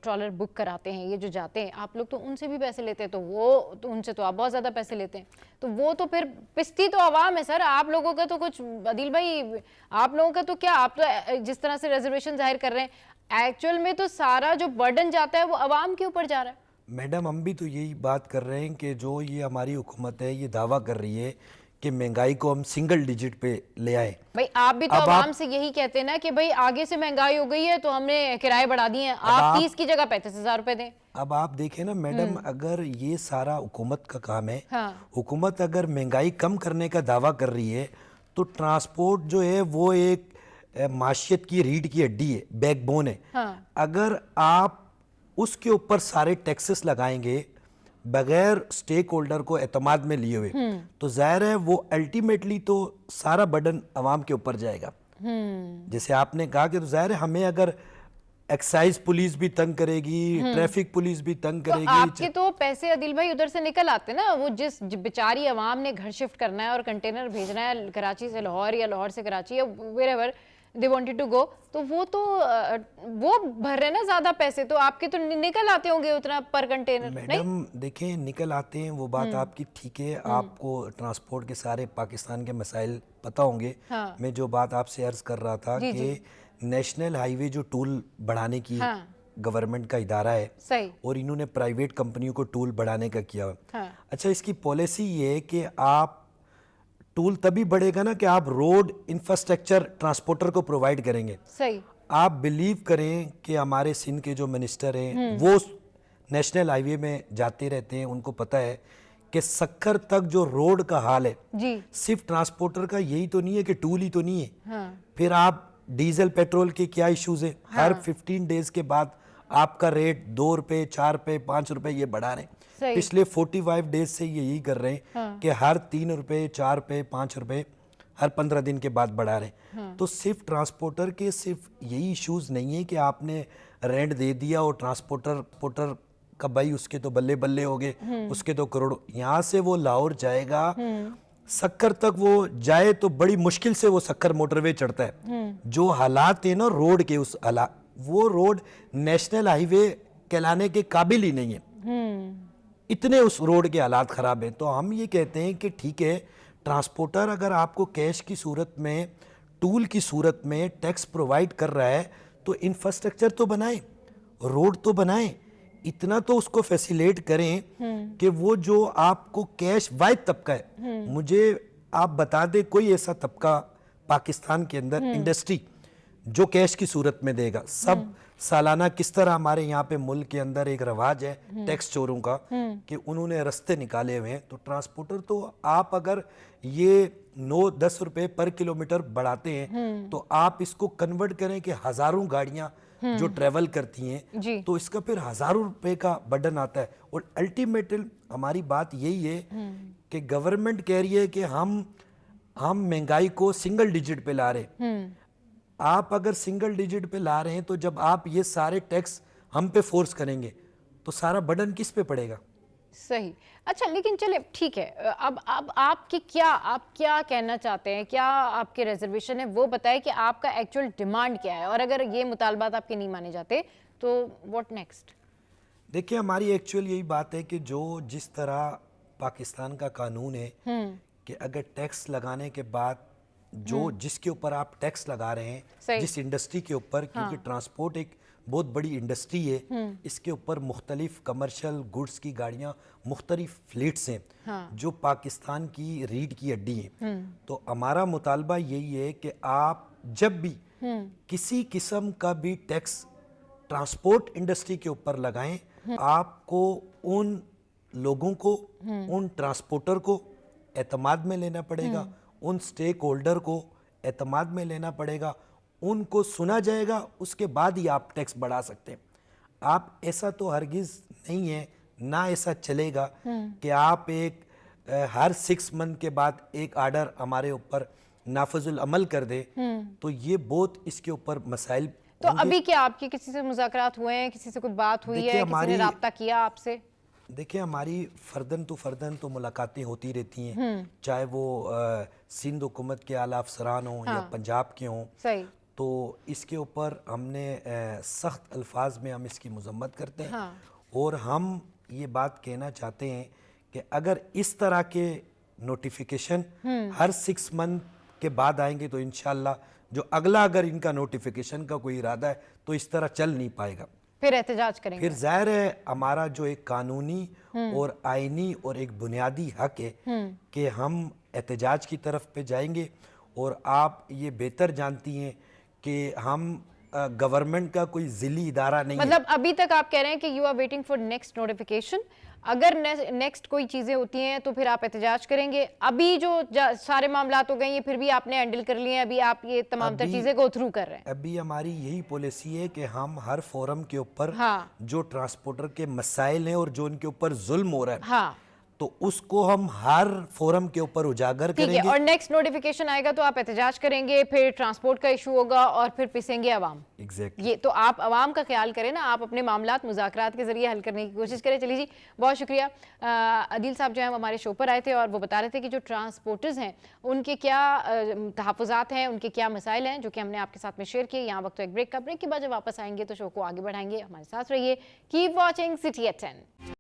ट्रॉलर बुक कराते हैं, ये जो जाते हैं, आप लोग तो उनसे भी पैसे लेते हैं, तो वो तो उनसे तो आप बहुत ज़्यादा पैसे लेते हैं, तो वो तो फिर पिस्ती तो आवाम है सर। आप लोगों का तो कुछ, अदील भाई आप लोगों का तो क्या, आप तो जिस तरह से रिजर्वेशन जाहिर कर रहे हैं, एक्चुअल में तो सारा जो बर्डन जाता है वो आवाम के ऊपर जा रहा है। मैडम हम भी तो यही बात कर रहे हैं कि जो ये हमारी हुकूमत है ये दावा कर रही है कि महंगाई को हम सिंगल डिजिट पे ले आए। भाई आप भी तो अब आवाम से यही कहते हैं ना कि भाई आगे से महंगाई हो गई है तो हमने किराए बढ़ा दिए हैं, आप 30 की जगह 35,000 रुपए दें। अब आप देखें ना मैडम, अगर ये सारा हुकूमत का काम है, हाँ। हुकूमत अगर महंगाई कम करने का दावा कर रही है तो ट्रांसपोर्ट जो है वो एक माशियत की रीढ़ की हड्डी है, बैकबोन है। हाँ। अगर आप उसके ऊपर सारे टैक्सेस लगाएंगे बगैर स्टेक होल्डर को एतमाद में लिए हुए, तो जाहिर है वो अल्टीमेटली तो सारा बर्डन अवाम के ऊपर जाएगा। जैसे आपने कहा कि तो जाहिर है हमें अगर एक्साइज पुलिस भी तंग करेगी, ट्रैफिक पुलिस भी तंग तो करेगी। आपके तो पैसे अदिल भाई उधर से निकल आते ना, वो जिस बेचारी अवाम ने घर शिफ्ट करना है और कंटेनर भेजना है कराची से लाहौर या लाहौर से कराची या wherever they wanted to go, तो वो भर रहे ना ज्यादा पैसे, तो आपके तो निकल आते होंगे उतना पर कंटेनर। नहीं मैडम देखें, निकल आते हैं, वो बात आपकी ठीक है। आपको ट्रांसपोर्ट के सारे पाकिस्तान के मसाइल पता होंगे। हाँ। मैं जो बात आपसे अर्ज कर रहा था कि नेशनल हाईवे जो टूल बढ़ाने की गवर्नमेंट का इदारा है, सही, और इन्होंने प्राइवेट कंपनियों को टूल बढ़ाने का किया हुआ। हाँ। अच्छा, इसकी पॉलिसी ये है कि आप टूल तभी बढ़ेगा ना कि आप रोड इंफ्रास्ट्रक्चर ट्रांसपोर्टर को प्रोवाइड करेंगे। सही। आप बिलीव करें कि हमारे सिंध के जो मिनिस्टर हैं वो नेशनल हाईवे में जाते रहते हैं, उनको पता है कि सक्कर तक जो रोड का हाल है जी। सिर्फ ट्रांसपोर्टर का यही तो नहीं है कि टूल ही तो नहीं है। हाँ। फिर आप डीजल पेट्रोल के क्या इश्यूज है, हर 15 डेज के बाद आपका रेट 2 रुपए 4 रुपए 5 रुपए ये बढ़ा रहे हैं। सही। पिछले 45 डेज से ये यही कर रहे हैं कि हर 3 रुपए 4 रुपए 5 रुपए हर 15 दिन के बाद बढ़ा रहे हैं। तो सिर्फ ट्रांसपोर्टर के सिर्फ यही इश्यूज नहीं है कि आपने रेंट दे दिया और ट्रांसपोर्टर का भाई उसके तो बल्ले बल्ले हो गए, उसके तो करोड़ों, यहाँ से वो लाहौर जाएगा, सक्कर तक वो जाए तो बड़ी मुश्किल से वो सक्कर मोटरवे चढ़ता है। जो हालात है ना रोड के, उस हालात, वो रोड नेशनल हाईवे कहलाने के काबिल ही नहीं है, इतने उस रोड के हालात खराब हैं। तो हम ये कहते हैं कि ठीक है, ट्रांसपोर्टर अगर आपको कैश की सूरत में, टूल की सूरत में टैक्स प्रोवाइड कर रहा है तो इंफ्रास्ट्रक्चर तो बनाए, रोड तो बनाए, इतना तो उसको फैसिलेट करें कि वो जो आपको कैश वाइड तबका है, मुझे आप बता दें कोई ऐसा तबका पाकिस्तान के अंदर इंडस्ट्री जो कैश की सूरत में देगा। सब सालाना किस तरह हमारे यहाँ पे मुल्क के अंदर एक रवाज है टैक्स चोरों का कि उन्होंने रास्ते निकाले हुए हैं, तो ट्रांसपोर्टर तो आप अगर ये 9-10 रुपए पर किलोमीटर बढ़ाते हैं तो आप इसको कन्वर्ट करें कि हजारों गाड़ियां जो ट्रेवल करती हैं, तो इसका फिर हजारों रुपए का बर्डन आता है। और अल्टीमेटली हमारी बात यही है कि गवर्नमेंट कह रही है कि हम महंगाई को सिंगल डिजिट पे ला रहे हैं। आप अगर सिंगल डिजिट पे ला रहे हैं तो जब आप ये सारे टैक्स हम पे फोर्स करेंगे तो सारा बर्डन किस पे पड़ेगा? सही। अच्छा, लेकिन चले ठीक है, अब आप क्या कहना चाहते हैं, क्या आपके रिजर्वेशन है, वो बताएं कि आपका एक्चुअल डिमांड क्या है, और अगर ये मुतालबात आपके नहीं माने जाते तो व्हाट नेक्स्ट? देखिए, हमारी एक्चुअल यही बात है कि जिस तरह पाकिस्तान का कानून है कि अगर टैक्स लगाने के बाद जिसके ऊपर आप टैक्स लगा रहे हैं, जिस इंडस्ट्री के ऊपर, क्योंकि ट्रांसपोर्ट एक बहुत बड़ी इंडस्ट्री है, इसके ऊपर मुख्तलिफ कमर्शियल गुड्स की गाड़ियां, मुख्तलिफ फ्लीट्स हैं जो पाकिस्तान की रीढ़ की हड्डी हैं। तो हमारा मुतालबा यही है कि आप जब भी किसी किस्म का भी टैक्स ट्रांसपोर्ट इंडस्ट्री के ऊपर लगाएं, आपको उन लोगों को, उन ट्रांसपोर्टर को एतमाद में लेना पड़ेगा, उन स्टेक होल्डर को एतमाद में लेना पड़ेगा, उनको सुना जाएगा, उसके बाद ही आप टैक्स बढ़ा सकते हैं। आप ऐसा तो हरगिज़ नहीं है, ना ऐसा चलेगा कि आप एक हर 6 मंथ के बाद एक आर्डर हमारे ऊपर नाफजुल अमल कर दे, तो ये बहुत इसके ऊपर मसाइल। तो अभी क्या आपके किसी से मुज़ाकरात हुए हैं, किसी से कुछ बात हुई है, किसी ने राब्ता किया आपसे? देखिए, हमारी फर्दन तो मुलाकातें होती रहती हैं, चाहे वो सिंध हुकूमत के आला अफसरान हों या पंजाब के हों। सही। तो इसके ऊपर हमने सख्त अल्फाज में हम इसकी मजम्मत करते हैं। और हम ये बात कहना चाहते हैं कि अगर इस तरह के नोटिफिकेशन हर 6 मंथ के बाद आएंगे तो इंशाल्लाह जो अगला अगर इनका नोटिफिकेशन का कोई इरादा है तो इस तरह चल नहीं पाएगा, फिर एहतजाज करेंगे। फिर जाहिर है हमारा जो एक कानूनी और आईनी और एक बुनियादी हक है कि हम एहतजाज की तरफ पे जाएंगे। और आप ये बेहतर जानती हैं कि हम गवर्नमेंट का कोई ज़िली इदारा नहीं है। मतलब अभी तक आप कह रहे हैं कि you are waiting for next notification, अगर नेक्स्ट कोई चीजें होती हैं तो फिर आप एहतजाज करेंगे। अभी जो सारे मामलात हो गए ये फिर भी आपने हैंडल कर लिए हैं, अभी आप ये तमाम तर चीजें गो थ्रू कर रहे हैं। अभी हमारी यही पॉलिसी है कि हम हर फोरम के ऊपर हाँ। जो ट्रांसपोर्टर के मसाइल हैं और जो उनके ऊपर जुल्म हो रहा है, हाँ, तो उसको हम हर फोरम के ऊपर उजागर ठीक है। करेंगे। और नेक्स्ट नोटिफिकेशन आएगा तो आप एहतजाज करेंगे, फिर ट्रांसपोर्ट का इशू होगा और फिर पिसेंगे अवाम। एग्जैक्टली। ये तो आप अवाम का ख्याल करें ना, आप अपने मामलात मुज़ाकरात के जरिए हल करने की कोशिश करें। चलिए जी, बहुत शुक्रिया। अदील साहब जो है हमारे शो पर आए थे और वो बता रहे थे कि जो ट्रांसपोर्टर्स हैं उनके क्या तहफ़्फ़ुज़ात हैं, उनके क्या मसाइल हैं, जो कि हमने आपके साथ में शेयर किए। यहाँ वक्त तो एक ब्रेक का, ब्रेक के बाद जब वापस आएंगे तो शो को आगे बढ़ाएंगे। हमारे साथ रहिए, keep watching city at 10।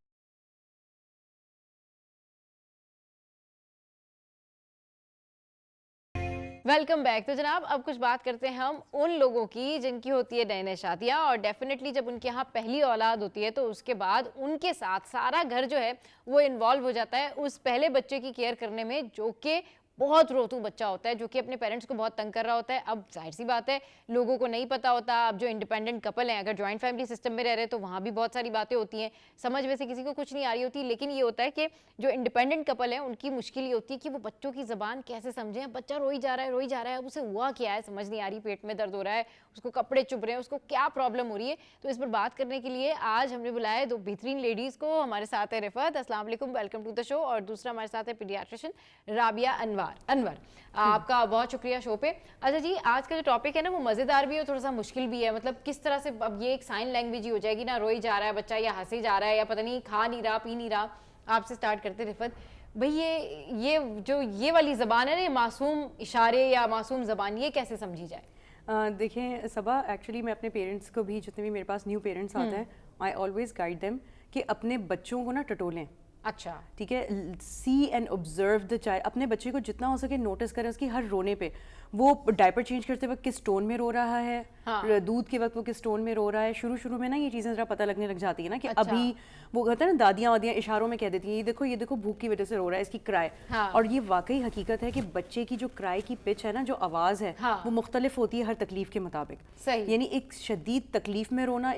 Welcome back. तो जनाब अब कुछ बात करते हैं हम उन लोगों की जिनकी होती है नए नए शादियाँ, और डेफिनेटली जब उनके यहाँ पहली औलाद होती है तो उसके बाद उनके साथ सारा घर जो है वो इन्वॉल्व हो जाता है उस पहले बच्चे की केयर करने में, जो कि बहुत रोतू बच्चा होता है, जो कि अपने पेरेंट्स को बहुत तंग कर रहा होता है। अब जाहिर सी बात है लोगों को नहीं पता होता। अब जो इंडिपेंडेंट कपल हैं, अगर जॉइंट फैमिली सिस्टम में रह रहे हैं तो वहाँ भी बहुत सारी बातें होती हैं, समझ में से किसी को कुछ नहीं आ रही होती। लेकिन ये होता है कि जो इंडिपेंडेंट कपल है उनकी मुश्किल ये होती है कि वो बच्चों की ज़बान कैसे समझें। बच्चा रोई जा रहा है, रोई जा रहा है, अब उसे हुआ क्या है समझ नहीं आ रही, पेट में दर्द हो रहा है, उसको कपड़े चुभ रहे हैं, उसको क्या प्रॉब्लम हो रही है। तो इस पर बात करने के लिए आज हमने बुलाया है दो बेहतरीन लेडीज़ को। हमारे साथ है रिफत, अस्सलाम वालेकुम, वेलकम टू द शो। और दूसरा हमारे साथ है पीडियाट्रिशियन राबिया अनवर। आपका बहुत शुक्रिया शो पे। अच्छा जी, आज का जो टॉपिक है ना वो मज़ेदार भी है और थोड़ा सा मुश्किल भी है। मतलब किस तरह से, अब ये एक साइन लैंग्वेज ही हो जाएगी ना, रोई जा रहा है बच्चा या हंसे जा रहा है या पता नहीं खा नहीं रहा पी नहीं रहा। आपसे स्टार्ट करते रिफत भाई, ये जो ये वाली ज़बान है ना, ये मासूम इशारे या मासूम ज़बान, ये कैसे समझी जाए? देखें सबा, एक्चुअली मैं अपने पेरेंट्स को भी, जितने भी मेरे पास न्यू पेरेंट्स आते हैं, आई ऑलवेज गाइड देम कि अपने बच्चों को ना टटोलें। अच्छा, ठीक है, सी एंड ऑब्जर्व द चाइल्ड। अपने बच्चे को जितना हो सके नोटिस करें उसकी हर रोने पे। वो डायपर चेंज करते वक्त किस टोन में रो रहा है, हाँ। दूध के वक्त वो किस टोन में रो रहा है। शुरू में ना ये चीज़ें ज़रा पता लगने लग जाती है ना कि अच्छा। अभी वो कहते हैं ना, दादियाँ वादियाँ इशारों में कह देती हैं ये देखो भूख की वजह से रो रहा है, इसकी क्राई। हाँ। और ये वाकई हकीकत है कि बच्चे की जो क्राई की पिच है ना, जो आवाज़ है, हाँ। वो मुख्तलिफ होती है हर तकलीफ के मुताबिक। यानी एक शदीद तकलीफ में रोना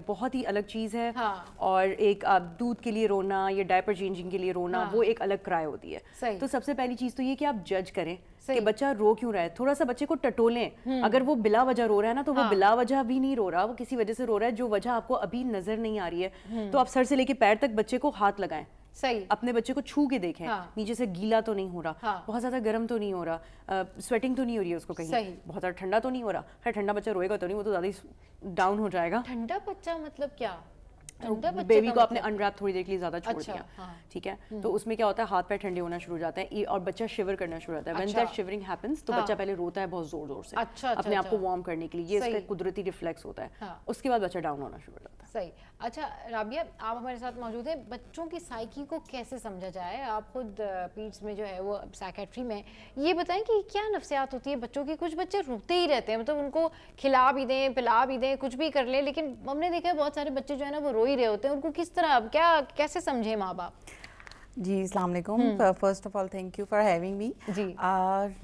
बहुत ही अलग चीज़ है, हाँ। और एक आप दूध के लिए रोना या डायपर चेंजिंग के लिए रोना, हाँ। वो एक अलग क्राई होती है। तो सबसे पहली चीज़ तो ये कि आप जज करें कि बच्चा रो क्यों रहा है। थोड़ा सा बच्चे को टटोलें। अगर वो बिला वजह रो रहा है ना, तो वो बिला वजह भी नहीं रो रहा, वो किसी वजह से रो रहा है जो वजह आपको अभी नजर नहीं आ रही है। तो आप सर से लेके पैर तक बच्चे को हाथ लगाएं। सही, अपने बच्चे को छू के देखें, हाँ। नीचे से गीला तो नहीं हो रहा, हाँ। बहुत ज्यादा गर्म तो नहीं हो रहा, स्वेटिंग तो नहीं हो रही है उसको कहीं, बहुत ज्यादा ठंडा तो नहीं हो रहा है। ठंडा बच्चा रोएगा तो नहीं, वो तो ज्यादा ही डाउन हो जाएगा। ठंडा बच्चा मतलब क्या? बेबी को आपने अनरैप थोड़ी देर के लिए ज्यादा छोड़ दिया, ठीक है, तो उसमें क्या होता है, हाथ पैर ठंडे होना शुरू हो जाते हैं और बच्चा शिवर करना शुरू होता है। व्हेन दैट शिवरिंग हैपेंस, तो बच्चा पहले रोता है बहुत जोर से, अपने आप को वार्म करने के लिए। ये इसका कुदरती रिफ्लेक्स होता है। उसके बाद बच्चा डाउन होना शुरू हो जाता है। सही। अच्छा राबिया, आप हमारे साथ मौजूद हैं। बच्चों की साइकी को कैसे समझा जाए? आप खुद पीड्स में जो है वो साइकेट्री में, ये बताएं कि क्या नफ्सियात होती है बच्चों की। कुछ बच्चे रुकते ही रहते हैं, मतलब उनको खिला भी दें पिला भी दें कुछ भी कर लें, लेकिन हमने देखा है बहुत सारे बच्चे जो है ना वो रो ही रहे होते हैं। उनको किस तरह, क्या कैसे समझे माँ बाप? जी, अस्सलाम वालेकुम। First of all thank you for having me. जी,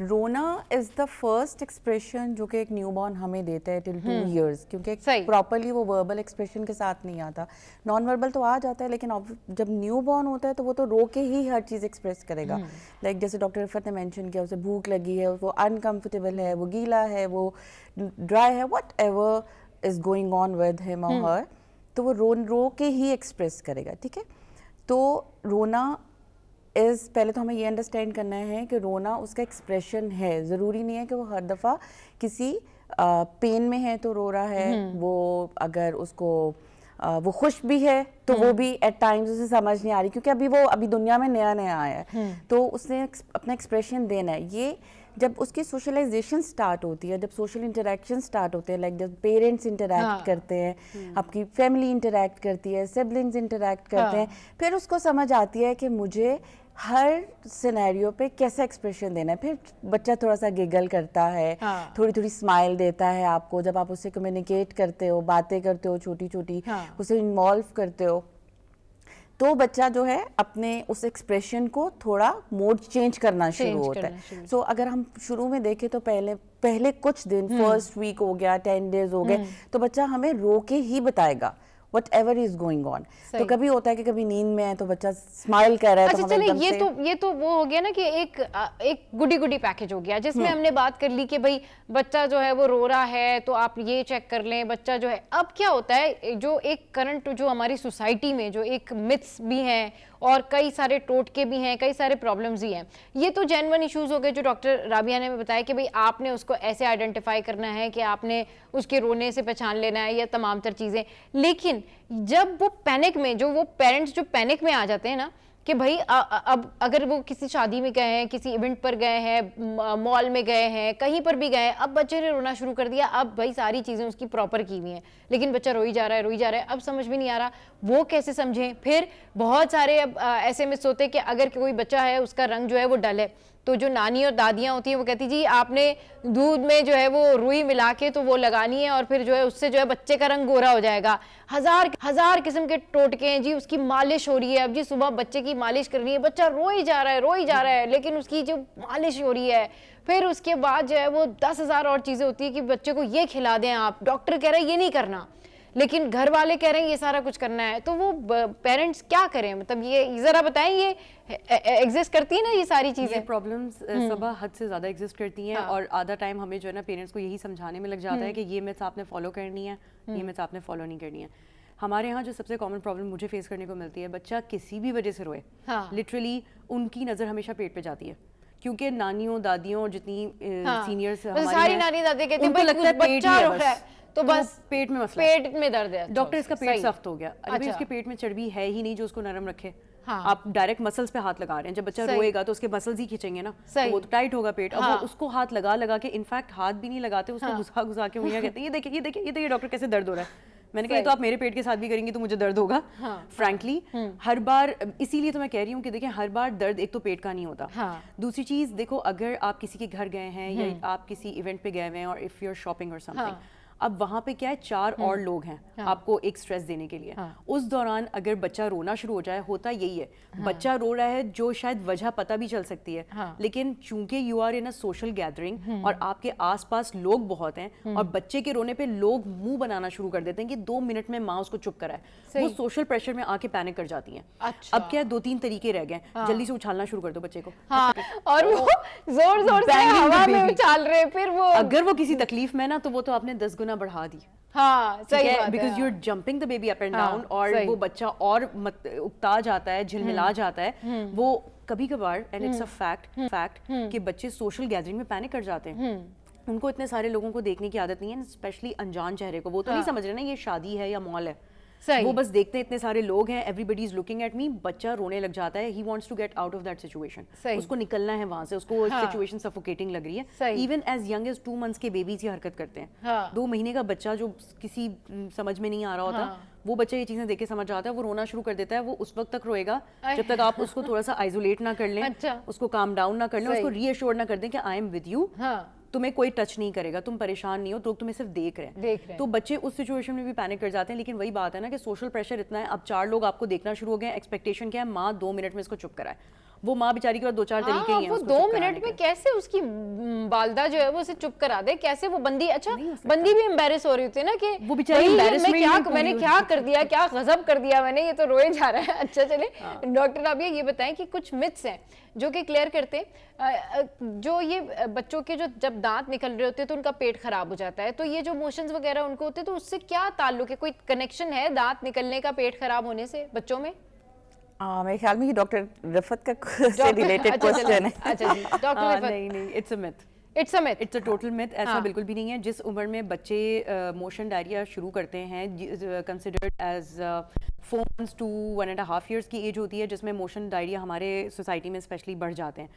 रोना इज़ द फर्स्ट एक्सप्रेशन जो कि एक न्यूबॉर्न हमें देता है टिल 2 years, क्योंकि प्रॉपरली वो वर्बल एक्सप्रेशन के साथ नहीं आता। नॉन वर्बल तो आ जाता है, लेकिन जब न्यूबॉर्न होता है तो वो तो रो के ही हर चीज़ एक्सप्रेस करेगा। लाइक जैसे डॉक्टर रिफत ने मेंशन किया, उसे भूख लगी है, वो अनकम्फर्टेबल है, वो गीला है, वो ड्राई है, what ever is going on with him और हर, तो वो रो के ही एक्सप्रेस करेगा। ठीक है, तो रोना पहले तो हमें ये अंडरस्टैंड करना है कि रोना उसका एक्सप्रेशन है। ज़रूरी नहीं है कि वो हर दफ़ा किसी पेन में है तो रो रहा है। वो अगर उसको वो खुश भी है तो वो भी एट टाइम्स उसे समझ नहीं आ रही, क्योंकि अभी दुनिया में नया आया है, तो उसने अपना एक्सप्रेशन देना है। ये जब उसकी सोशलाइजेशन स्टार्ट होती है, जब सोशल इंटरेक्शन स्टार्ट होते हैं, लाइक जब पेरेंट्स इंटरेक्ट करते हैं, आपकी फैमिली इंटरेक्ट करती है, सिबलिंग्स इंटरेक्ट करते हैं, फिर उसको समझ आती है कि मुझे हर सिनेरियो पे कैसा एक्सप्रेशन देना है। फिर बच्चा थोड़ा सा गिगल करता है, थोड़ी थोड़ी स्माइल देता है आपको, जब आप उससे कम्युनिकेट करते हो, बातें करते हो छोटी छोटी, उसे इन्वॉल्व करते हो, तो बच्चा जो है अपने उस एक्सप्रेशन को थोड़ा मोड चेंज करना शुरू होता है। सो अगर हम शुरू में देखें तो पहले कुछ दिन, फर्स्ट वीक हो गया, 10 डेज हो गए, तो बच्चा हमें रो के ही बताएगा whatever is going on। तो कभी होता है कि कभी नींद में है तो बच्चा स्माइल कर रहा है। अच्छा, तो चलिए ये तो वो हो गया ना कि एक गुडी पैकेज हो गया, जिसमें हमने बात कर ली कि भाई बच्चा जो है वो रो रहा है तो आप ये चेक कर लें, बच्चा जो है। अब क्या होता है, जो एक करंट जो हमारी सोसाइटी में जो एक मिथ्स भी हैं और कई सारे टोटके भी हैं, कई सारे प्रॉब्लम्स भी हैं। ये तो जेन्युइन इश्यूज हो गए जो डॉक्टर राबिया ने बताया कि भाई आपने उसको ऐसे आइडेंटिफाई करना है कि आपने उसके रोने से पहचान लेना है, या तमाम तर चीज़ें। लेकिन जब वो पैनिक में, जो वो पेरेंट्स जो पैनिक में आ जाते हैं ना कि भाई अब अगर वो किसी शादी में गए हैं, किसी इवेंट पर गए हैं, मॉल में गए हैं, कहीं पर भी गए हैं, अब बच्चे ने रोना शुरू कर दिया। अब भाई सारी चीज़ें उसकी प्रॉपर की हुई हैं, लेकिन बच्चा रोई जा रहा है। अब समझ में नहीं आ रहा वो कैसे समझें। फिर बहुत सारे अब ऐसे मिस होते हैं कि अगर कोई बच्चा है उसका रंग जो है वो डल है, तो जो नानी और दादियाँ होती हैं वो कहती जी आपने दूध में जो है वो रुई मिला के तो वो लगानी है, और फिर जो है उससे जो है बच्चे का रंग गोरा हो जाएगा। हजार किस्म के टोटके हैं जी। उसकी मालिश हो रही है, अब जी सुबह बच्चे की मालिश करनी है, बच्चा रोई जा रहा है, लेकिन उसकी जो मालिश हो रही है, फिर उसके बाद जो है वो 10,000 और चीज़ें होती है कि बच्चे को ये खिला दें आप, डॉक्टर कह रहे हैं ये नहीं करना, लेकिन घर वाले कह रहे हैं ये सारा कुछ करना है। तो वो पेरेंट्स क्या करें, मतलब ये ज़रा बताएं, ये एग्जिस्ट करती है ना ये सारी चीज़ें? ये प्रॉब्लम्स सबा हद से ज़्यादा एग्जिस्ट करती हैं। और आधा टाइम हमें जो है ना पेरेंट्स को यही समझाने में लग जाता है कि ये मिथ्स आपने फॉलो करनी है, ये मिथ्स आपने फॉलो नहीं करनी है। हमारे यहाँ जो सबसे कॉमन प्रॉब्लम मुझे फेस करने को मिलती है, बच्चा किसी भी वजह से रोए, लिटरली उनकी नज़र हमेशा पेट पे जाती है, क्योंकि नानियों दादियों और जितनी सीनियर्स सारी नानी दादी कहती हैं लगता है बच्चा रो रहा है तो बस पेट में मसला, पेट में दर्द है, डॉक्टर इसका पेट सख्त हो गया। अरे इसके पेट में चर्बी है ही नहीं जो उसको नरम रखे। आप डायरेक्ट मसल्स पे हाथ लगा रहे हैं, जब बच्चा रोएगा तो उसके मसल्स ही खींचेंगे ना, तो वो तो टाइट होगा पेट। अब वो उसको हाथ लगा के, इनफैक्ट हाथ भी नहीं लगाते, उसको घुसा के उंगलियां कहते हैं ये देखिए डॉक्टर कैसे दर्द हो रहा है। मैंने कहा ये तो आप मेरे पेट के साथ भी करेंगी तो मुझे दर्द होगा। फ्रैंकली हर बार, इसीलिए तो मैं कह रही हूँ कि देखिए हर बार दर्द एक तो पेट का नहीं होता। दूसरी चीज देखो, अगर आप किसी के घर गए हैं या आप किसी इवेंट पे गए हुए हैं और इफ यू आर शॉपिंग और समथिंग, अब वहां पे क्या है 4 और लोग हैं आपको एक स्ट्रेस देने के लिए। उस दौरान अगर बच्चा रोना शुरू हो जाए, होता यही है बच्चा रो रहा है जो शायद वजह पता भी चल सकती है, लेकिन चूंकि you are in a social gathering और आपके आसपास लोग बहुत हैं और बच्चे के रोने पे लोग मुंह बनाना शुरू कर देते हैं कि 2 मिनट में माँ उसको चुप कराए, वो सोशल प्रेशर में आके पैनिक कर जाती हैं। अब क्या 2-3 तरीके रह गए, जल्दी से उछालना शुरू कर दो बच्चे को, और वो जोर से हवा में उछाल रहे, फिर वो अगर वो किसी तकलीफ में ना तो वो तो आपने 10 गुना बढ़ा दी। सही है, because you are jumping the baby up and down, और वो बच्चा और उकता जाता है, झिलमिला जाता है। वो कभी कभार, एंड इट्स अ फैक्ट कि बच्चे सोशल गैदरिंग में पैनिक कर जाते हैं। उनको इतने सारे लोगों को देखने की आदत नहीं है, स्पेशली अनजान चेहरे को। वो तो नहीं समझ रहे ना ये शादी है या मॉल है, वो बस देखते हैं इतने सारे लोग हैं, everybody is looking at me, बच्चा रोने लग जाता है। He wants to get out of that situation, उसको निकलना है वहां से, उसको सिचुएशन सफोकेटिंग लग रही है। Even as young as 2 months के बेबीज ये हरकत करते हैं। 2 महीने का बच्चा जो किसी समझ में नहीं आ रहा होता, वो बच्चा ये चीजें देख के समझ आता है, वो रोना शुरू कर देता है। वो उस वक्त तक रोएगा जब तक आप उसको थोड़ा सा आइसोलेट ना कर लें, उसको काम डाउन ना कर लें, उसको रीअश्योर ना कर दें कि आई एम विद यू, तुम्हें कोई टच नहीं करेगा, तुम परेशान नहीं हो, तो तुम्हें सिर्फ देख रहे हैं। तो बच्चे उस सिचुएशन में भी पैनिक कर जाते हैं। लेकिन वही बात है ना कि सोशल प्रेशर इतना है, अब 4 लोग आपको देखना शुरू हो गए, एक्सपेक्टेशन क्या है, माँ 2 मिनट में इसको चुप कराए। वो माँ बेचारी के बाद 2-4 तरीके ही हैं वो 2 मिनट में कैसे उसकी वालदा जो है वो उसे चुप करा दे, कैसे वो बंदी, अच्छा बंदी भी एम्बैरेस हो रही होती है ना कि वो बेचारी मैंने क्या कर दिया, क्या गजब कर दिया मैंने, ये तो रोए जा रहा है। अच्छा चले डॉक्टर आप ये बताएं कि कुछ मिथ्स हैं जो कि क्लियर करते, जो ये बच्चों के जो जब दांत निकल रहे होते हैं तो उनका पेट खराब हो जाता है, तो ये जो मोशंस वगैरह उनको होते हैं तो उससे क्या ताल्लुक है, कोई कनेक्शन है दांत निकलने का पेट खराब होने से बच्चों में? मेरे ख्याल में ये डॉक्टर रफत का से रिलेटेड क्वेश्चन है। अच्छा जी डॉक्टर रफत। नहीं, it's a myth, it's a total myth. ऐसा बिल्कुल भी नहीं है। जिस उम्र में बच्चे मोशन डायरिया शुरू करते हैं, considered as 4 months to 1.5 years की एज होती है जिसमें मोशन डायरिया हमारे सोसाइटी में स्पेशली बढ़ जाते हैं।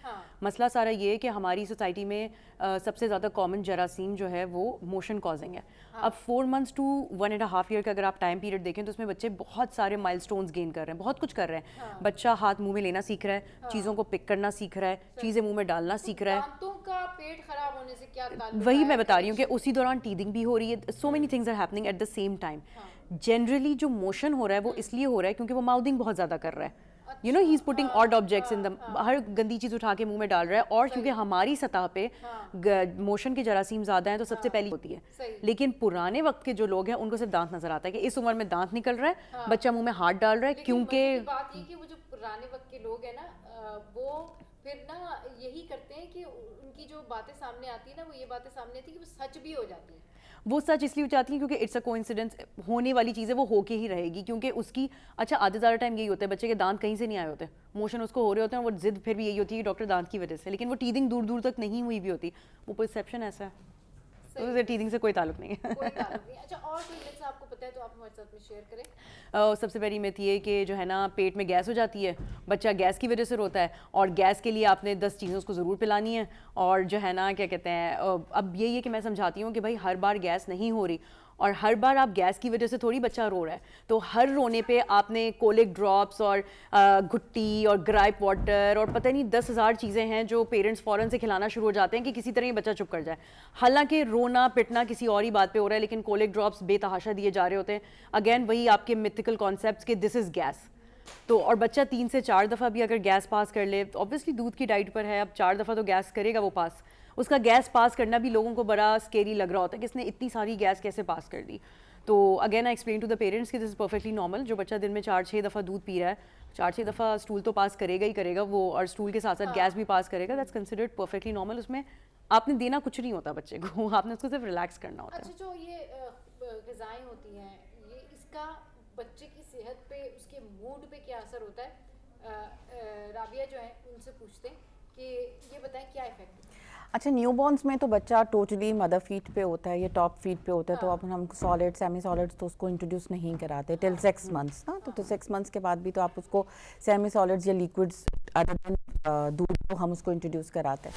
मसला सारा ये है कि हमारी सोसाइटी में सबसे ज़्यादा कॉमन जरासीम जो है वो मोशन कॉजिंग है। अब 4 months to 1.5 year का अगर आप टाइम पीरियड देखें तो उसमें बच्चे बहुत सारे माइलस्टोन्स गेन कर रहे हैं, बहुत कुछ कर रहे हैं। बच्चा हाथ मुंह में लेना सीख रहा है, चीज़ों को पिक करना सीख रहा है, चीज़ें मुंह में डालना सीख रहा है। दांतों का पेट खराब होने से क्या ताल्लुक वही है? मैं बता रही हूँ कि उसी दौरान टीदिंग भी हो रही है, so many things are happening at the same time. Generally जो मोशन हो रहा है वो इसलिए हो रहा है क्योंकि वो माउथिंग बहुत ज़्यादा कर रहा है, you know he is putting odd objects in the, हर गंदी चीज़ उठा के मुंह में डाल रहा है, और क्योंकि हमारी सतह पे मोशन के जरासीम ज़्यादा हैं तो सबसे पहली होती है। लेकिन पुराने वक्त के जो लोग हैं उनको सिर्फ दांत नज़र आता है कि इस उम्र में दांत निकल रहा है, बच्चा मुंह में हाथ डाल रहा है, क्योंकि बात ये कि वो जो पुराने वक्त के लोग हैं ना, वो फिर ना यही करते हैं कि उनकी जो बातें सामने आती है ना, वो ये बातें सामने आती है कि वो सच भी हो जाती है। वो सच इसलिए हो जाती है क्योंकि इट्स अ कोइंसिडेंस, होने वाली चीज़ है, वो होके ही रहेगी, क्योंकि उसकी अच्छा आधे ज़्यादा टाइम यही होता है, बच्चे के दांत कहीं से नहीं आए होते, मोशन उसको हो रहे होते हैं, वो जिद फिर भी यही होती है डॉक्टर दांत की वजह से, लेकिन वो टीदिंग दूर दूर तक नहीं हुई भी होती, वो परसेप्शन ऐसा है, तो टीदिंग से कोई ताल्लुक नहीं है। कोई ताल्लुक नहीं। अच्छा, और कोई मिथ्स आपको पता है तो आप हमारे साथ में शेयर करें। सबसे पहली मिथ ये कि जो है ना पेट में गैस हो जाती है, बच्चा गैस की वजह से रोता है, और गैस के लिए आपने 10 चीज़ें उसको ज़रूर पिलानी है, और जो है ना क्या कहते हैं, अब यही है कि मैं समझाती हूँ कि भाई हर बार गैस नहीं हो रही, और हर बार आप गैस की वजह से थोड़ी बच्चा रो रहा है, तो हर रोने पे आपने कोलिक ड्रॉप्स और घुट्टी और ग्राइप वाटर और पता नहीं 10,000 चीज़ें हैं जो पेरेंट्स फ़ौरन से खिलाना शुरू हो जाते हैं कि किसी तरह ये बच्चा चुप कर जाए। हालांकि रोना पिटना किसी और ही बात पे हो रहा है, लेकिन कोलिक ड्रॉप्स बेतहाशा दिए जा रहे होते हैं। अगेन वही आपके मिथिकल कॉन्सेप्ट्स कि दिस इज़ गैस, तो और बच्चा 3 से 4 दफ़ा भी अगर गैस पास कर ले, तो ऑब्वियसली दूध की डाइट पर है, अब 4 दफ़ा तो गैस करेगा वो पास। उसका गैस पास करना भी लोगों को बड़ा स्केरी लग रहा होता है कि इसने इतनी सारी गैस कैसे पास कर दी। तो again I explain to the parents कि दिस इज़ परफेक्टली नॉर्मल। जो बच्चा दिन में 4-6 दफ़ा दूध पी रहा है, 4-6 दफ़ा स्टूल तो पास करेगा ही करेगा वो, और स्टूल के साथ साथ गैस भी पास करेगा, दैट्स कंसिडर्ड परफेक्टली नॉर्मल। उसमें आपने देना कुछ नहीं होता बच्चे को, आपने उसको सिर्फ रिलैक्स करना होता है। अच्छा, जो ये ग़िज़ाएं होती हैं, ये इसका बच्चे की सेहत पे, उसके मूड पे क्या असर होता है? राबिया जो है उनसे पूछते हैं कि ये बताएं क्या इफेक्ट है। अच्छा, न्यूबॉर्न्स में तो बच्चा टोटली मदर फीड पे होता है या टॉप फीड पे होता है, तो अब हम सॉलिड सेमी सॉलिड्स तो उसको इंट्रोड्यूस नहीं कराते टिल 6 मंथ्स ना, तो 6 मंथ्स के बाद भी तो आप उसको सेमी सॉलिड्स या लिक्विड्स अदर देन दूध तो हम उसको इंट्रोड्यूस कराते हैं।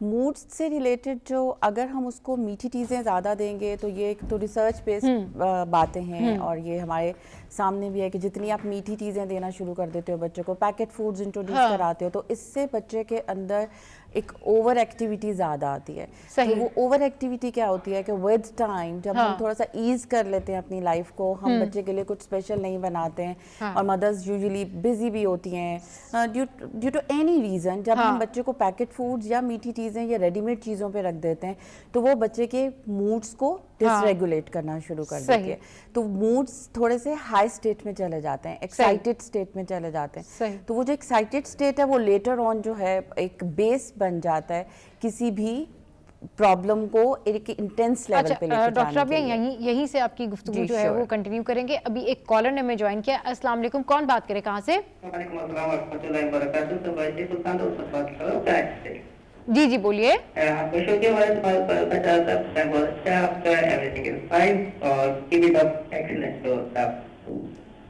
मूड्स से रिलेटेड जो अगर हम उसको मीठी चीज़ें ज़्यादा देंगे, तो ये एक तो रिसर्च बेस्ड बातें हैं, और ये हमारे सामने भी है कि जितनी आप मीठी चीज़ें देना शुरू कर देते हो बच्चों को, पैकेट फूड्स इंट्रोड्यूस कराते हो, तो इससे बच्चे के अंदर एक ओवर एक्टिविटी ज़्यादा आती है। तो वो ओवर एक्टिविटी क्या होती है कि विद टाइम जब हम थोड़ा सा ईज कर लेते हैं अपनी लाइफ को, हम बच्चे के लिए कुछ स्पेशल नहीं बनाते हैं, और मदर्स यूजुअली बिजी भी होती हैं ड्यू टू एनी रीज़न, जब हम बच्चे को पैकेट फूड्स या मीठी चीज़ें या रेडीमेड चीज़ों पे रख देते हैं, तो वो बच्चे के मूड्स को डिसरेगुलेट करना शुरू कर देती है। तो मूड्स थोड़े से हाई स्टेट में चले जाते हैं, एक्साइटेड स्टेट में चले जाते हैं। तो वो जो एक्साइटेड स्टेट है वो लेटर ऑन जो है एक बेस बन जाता है किसी भी प्रॉब्लम को एक इंटेंस लेवल पे लेके जाने डॉक्टर अभी के लिए। यहीं से आपकी गुफ्तगू जो है वो कंटिन्यू करेंगे। अभी एक कॉलर ने हमें ज्वाइन किया। अस्सलाम वालेकुम, कौन बात करे, कहाँ से? जी जी बोलिए।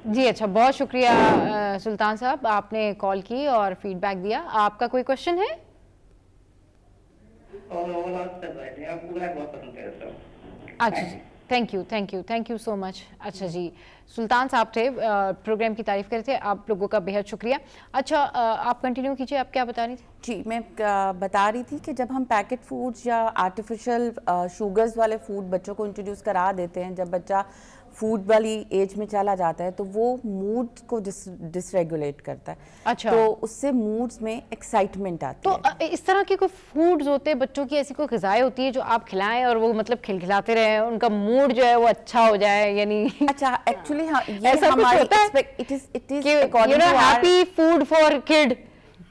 जी अच्छा, बहुत शुक्रिया सुल्तान साहब, आपने कॉल की और फीडबैक दिया। आपका कोई क्वेश्चन है? अच्छा जी, थैंक यू सो मच। अच्छा जी, सुल्तान साहब थे, प्रोग्राम की तारीफ कर रहे थे, आप लोगों का बेहद शुक्रिया। अच्छा, आप कंटिन्यू कीजिए, आप क्या बता रही थी? जी, मैं बता रही थी कि जब हम पैकेट फूड्स या आर्टिफिशियल शुगर्स वाले फूड बच्चों को इंट्रोड्यूस करा देते हैं, जब बच्चा फूड वाली एज में चला जाता है, तो वो मूड को डिसरेगुलेट करता है। अच्छा, तो उससे मूड्स में एक्साइटमेंट आती है। तो इस तरह के कोई फूड्स होते हैं, बच्चों की ऐसी कोई ग़िज़ाएं होती है जो आप खिलाएं और वो मतलब खिलखिलाते रहे, उनका मूड जो है वो अच्छा हो जाए, यानी अच्छा एक्चुअली हाँ, ये ऐसा कुछ होता है? It is according to happy food for kid,